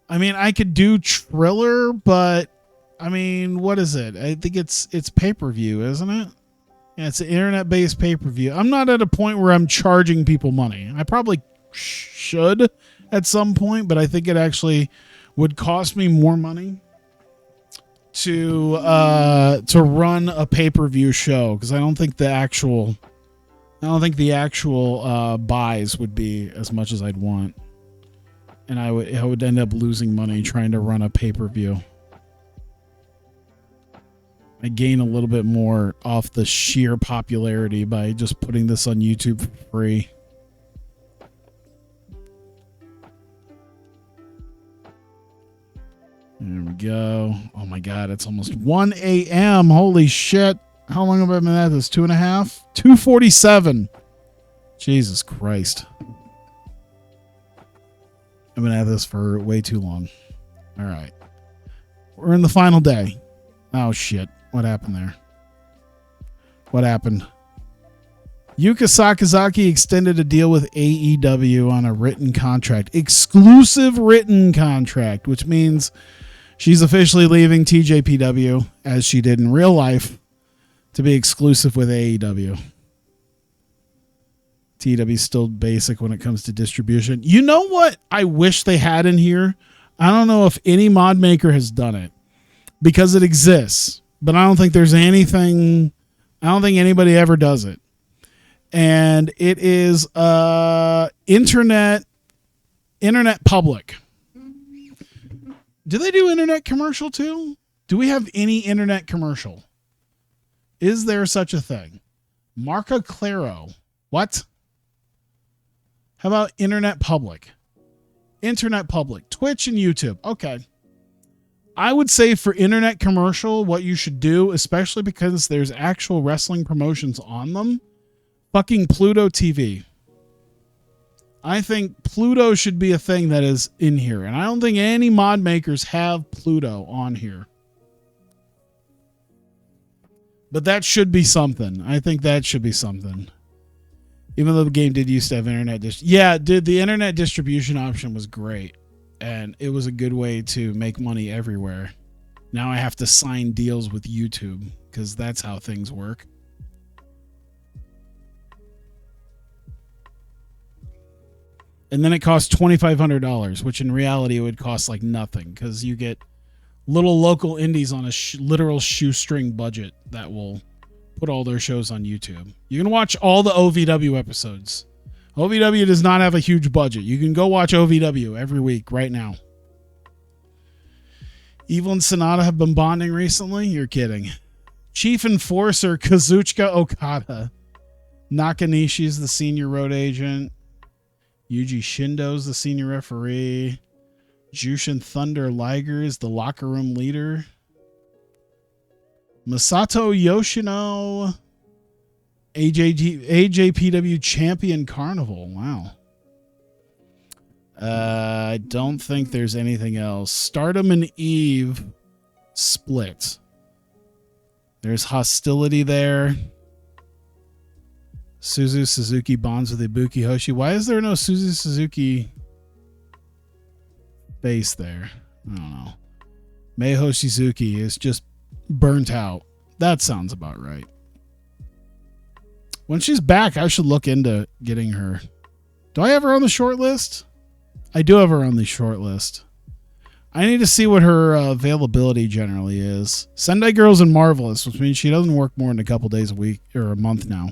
I mean, I could do Triller, but I mean, what is it? I think it's pay-per-view, isn't it? Yeah, it's an internet-based pay-per-view. I'm not at a point where I'm charging people money. I probably should at some point, but I think it actually would cost me more money to run a pay-per-view show, because I don't think the actual buys would be as much as I'd want. And I would end up losing money trying to run a pay-per-view. I gain a little bit more off the sheer popularity by just putting this on YouTube for free. There we go. Oh my God, it's almost 1 a.m. Holy shit. How long have I been at this? 2.5? 2:47. Jesus Christ. I've been at this for way too long. All right. We're in the final day. Oh, shit. What happened there? What happened? Yuka Sakazaki extended a deal with AEW on a written contract. Exclusive written contract, which means she's officially leaving TJPW, as she did in real life, to be exclusive with AEW. TEW is still basic when it comes to distribution. You know what I wish they had in here? I don't know if any mod maker has done it, because it exists, but I don't think there's anything. I don't think anybody ever does it. And it is internet public. Do they do internet commercial too? Do we have any internet commercial? Is there such a thing? Marca Claro. What? How about internet public? Internet public. Twitch and YouTube. Okay. I would say for internet commercial, what you should do, especially because there's actual wrestling promotions on them, fucking Pluto TV. I think Pluto should be a thing that is in here. And I don't think any mod makers have Pluto on here. But that should be something. I think that should be something. Even though the game did used to have internet the internet distribution option was great. And it was a good way to make money everywhere. Now I have to sign deals with YouTube, because that's how things work. And then it costs $2,500, which in reality it would cost like nothing, because you get little local indies on a literal shoestring budget that will put all their shows on YouTube. You can watch all the OVW episodes OVW does not have a huge budget. You can go watch OVW every week right now. Evil and Sonata have been bonding recently? You're kidding. Chief Enforcer Kazuchika Okada. Nakanishi's the senior road agent. Yuji Shindo's the senior referee. Jushin Thunder Liger is the locker room leader. Masato Yoshino, AJPW Champion Carnival. Wow. I don't think there's anything else. Stardom and Eve split. There's hostility there. Suzu Suzuki bonds with Ibuki Hoshi. Why is there no Suzu Suzuki face there? I don't know. Mei Hoshizuki is just burnt out. That sounds about right. When she's back, I should look into getting her. Do I have her on the short list? I do have her on the short list. I need to see what her availability generally is. Sendai Girls and Marvelous, which means she doesn't work more than a couple days a week or a month now.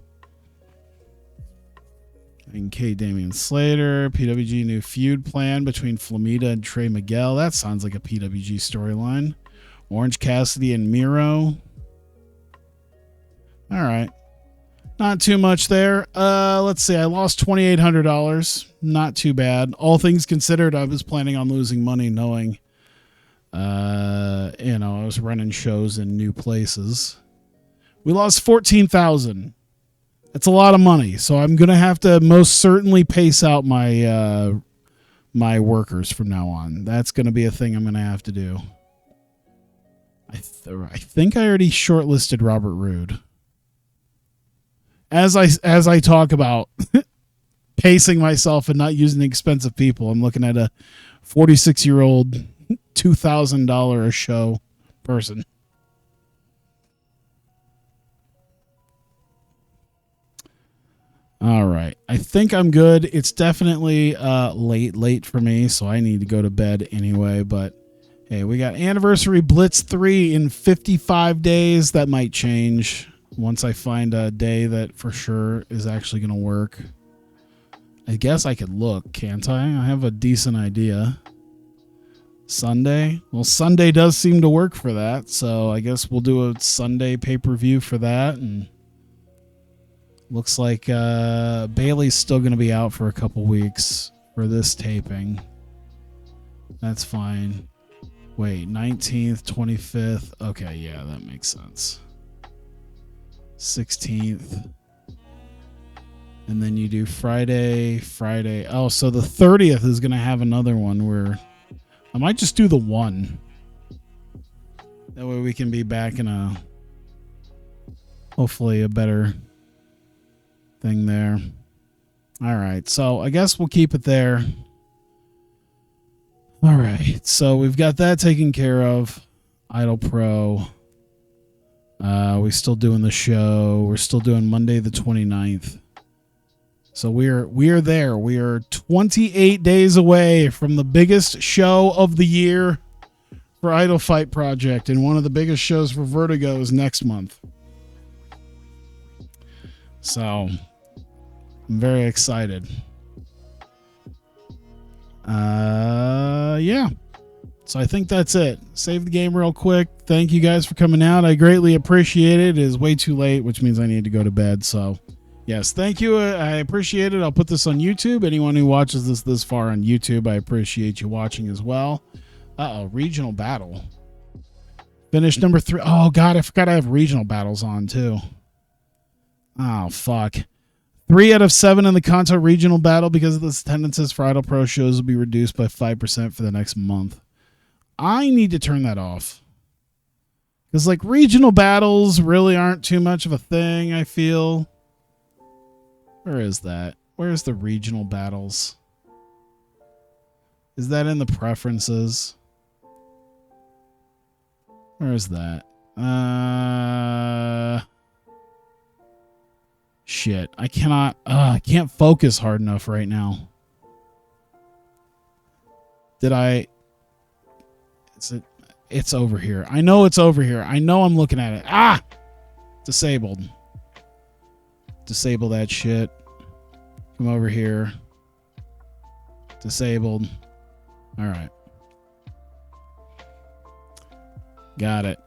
And K. Damian Slater, PWG new feud plan between Flamita and Trey Miguel. That sounds like a PWG storyline. Orange Cassidy and Miro. All right. Not too much there. Let's see. I lost $2,800. Not too bad. All things considered, I was planning on losing money knowing, I was running shows in new places. We lost $14,000. That's a lot of money. So I'm going to have to most certainly pace out my my workers from now on. That's going to be a thing I'm going to have to do. I think I already shortlisted Robert Roode. As I talk about pacing myself and not using expensive people, I'm looking at a 46-year-old $2,000 a show person. All right. I think I'm good. It's definitely late for me, so I need to go to bed anyway. But, hey, we got Anniversary Blitz 3 in 55 days. That might change once I find a day that for sure is actually going to work. I guess I could look, can't I? I have a decent idea. Sunday? Well, Sunday does seem to work for that, so I guess we'll do a Sunday pay-per-view for that, and looks like Bailey's still going to be out for a couple weeks for this taping. That's fine. Wait, 19th, 25th. Okay, yeah, that makes sense. 16th. And then you do Friday. Oh, so the 30th is going to have another one where I might just do the one. That way we can be back in a hopefully a better thing there. All right, so I guess we'll keep it there. All right, so we've got that taken care of. IdolPro. We're still doing the show. We're still doing Monday the 29th. So we are there. We are 28 days away from the biggest show of the year for Idolfight Project, and one of the biggest shows for Vertigo is next month. So I'm very excited. Yeah. So I think that's it. Save the game real quick. Thank you guys for coming out. I greatly appreciate it. It is way too late, which means I need to go to bed. So yes, thank you. I appreciate it. I'll put this on YouTube. Anyone who watches this far on YouTube, I appreciate you watching as well. Regional battle. Finish number 3. Oh, God, I forgot I have regional battles on, too. Oh, fuck. 3 out of 7 in the Kanto regional battle because of the attendances for IdolPro shows will be reduced by 5% for the next month. I need to turn that off. Because, like, regional battles really aren't too much of a thing, I feel. Where is that? Where's the regional battles? Is that in the preferences? Where is that? Shit. I can't focus hard enough right now. It's over here. I know it's over here. I know I'm looking at it. Disabled. Disable that shit. Come over here. Disabled. All right. Got it.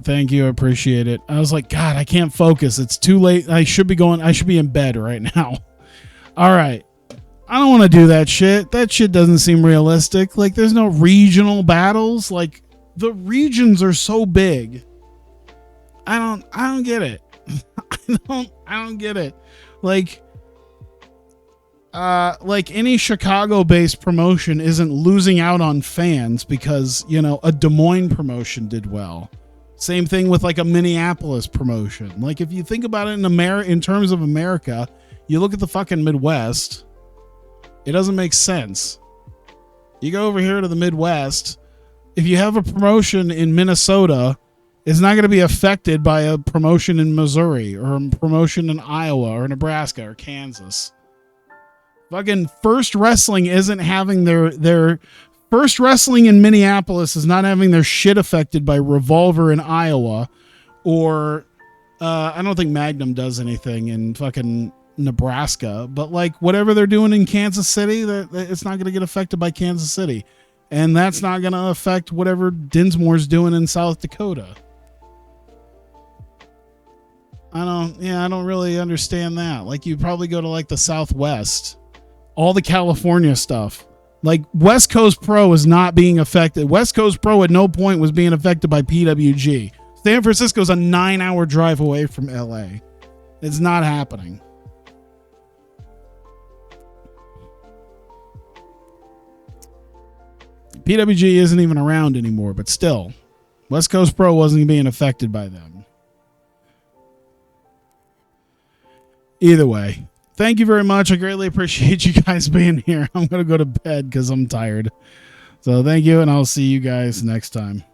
Thank you. I appreciate it. I was like, God, I can't focus. It's too late. I should be in bed right now. All right. I don't want to do that shit. That shit doesn't seem realistic. Like, there's no regional battles. Like, the regions are so big. I don't get it. I don't get it. Like any Chicago-based promotion isn't losing out on fans because, you know, a Des Moines promotion did well. Same thing with like a Minneapolis promotion. Like, if you think about it in terms of America, you look at the fucking Midwest, it doesn't make sense. You go over here to the Midwest, if you have a promotion in Minnesota, it's not going to be affected by a promotion in Missouri or a promotion in Iowa or Nebraska or Kansas. Fucking First Wrestling isn't having their First Wrestling in Minneapolis is not having their shit affected by Revolver in Iowa, or I don't think Magnum does anything in fucking Nebraska, but like whatever they're doing in Kansas City, it's not going to get affected by Kansas City, and that's not going to affect whatever Dinsmore's doing in South Dakota. I don't really understand that. Like, you probably go to like the Southwest. All the California stuff, like West Coast Pro is not being affected. West Coast Pro at no point was being affected by PWG. San Francisco's a 9-hour drive away from LA. It's not happening. PWG isn't even around anymore, but still, West Coast Pro wasn't being affected by them. Either way. Thank you very much. I greatly appreciate you guys being here. I'm going to go to bed because I'm tired. So thank you, and I'll see you guys next time.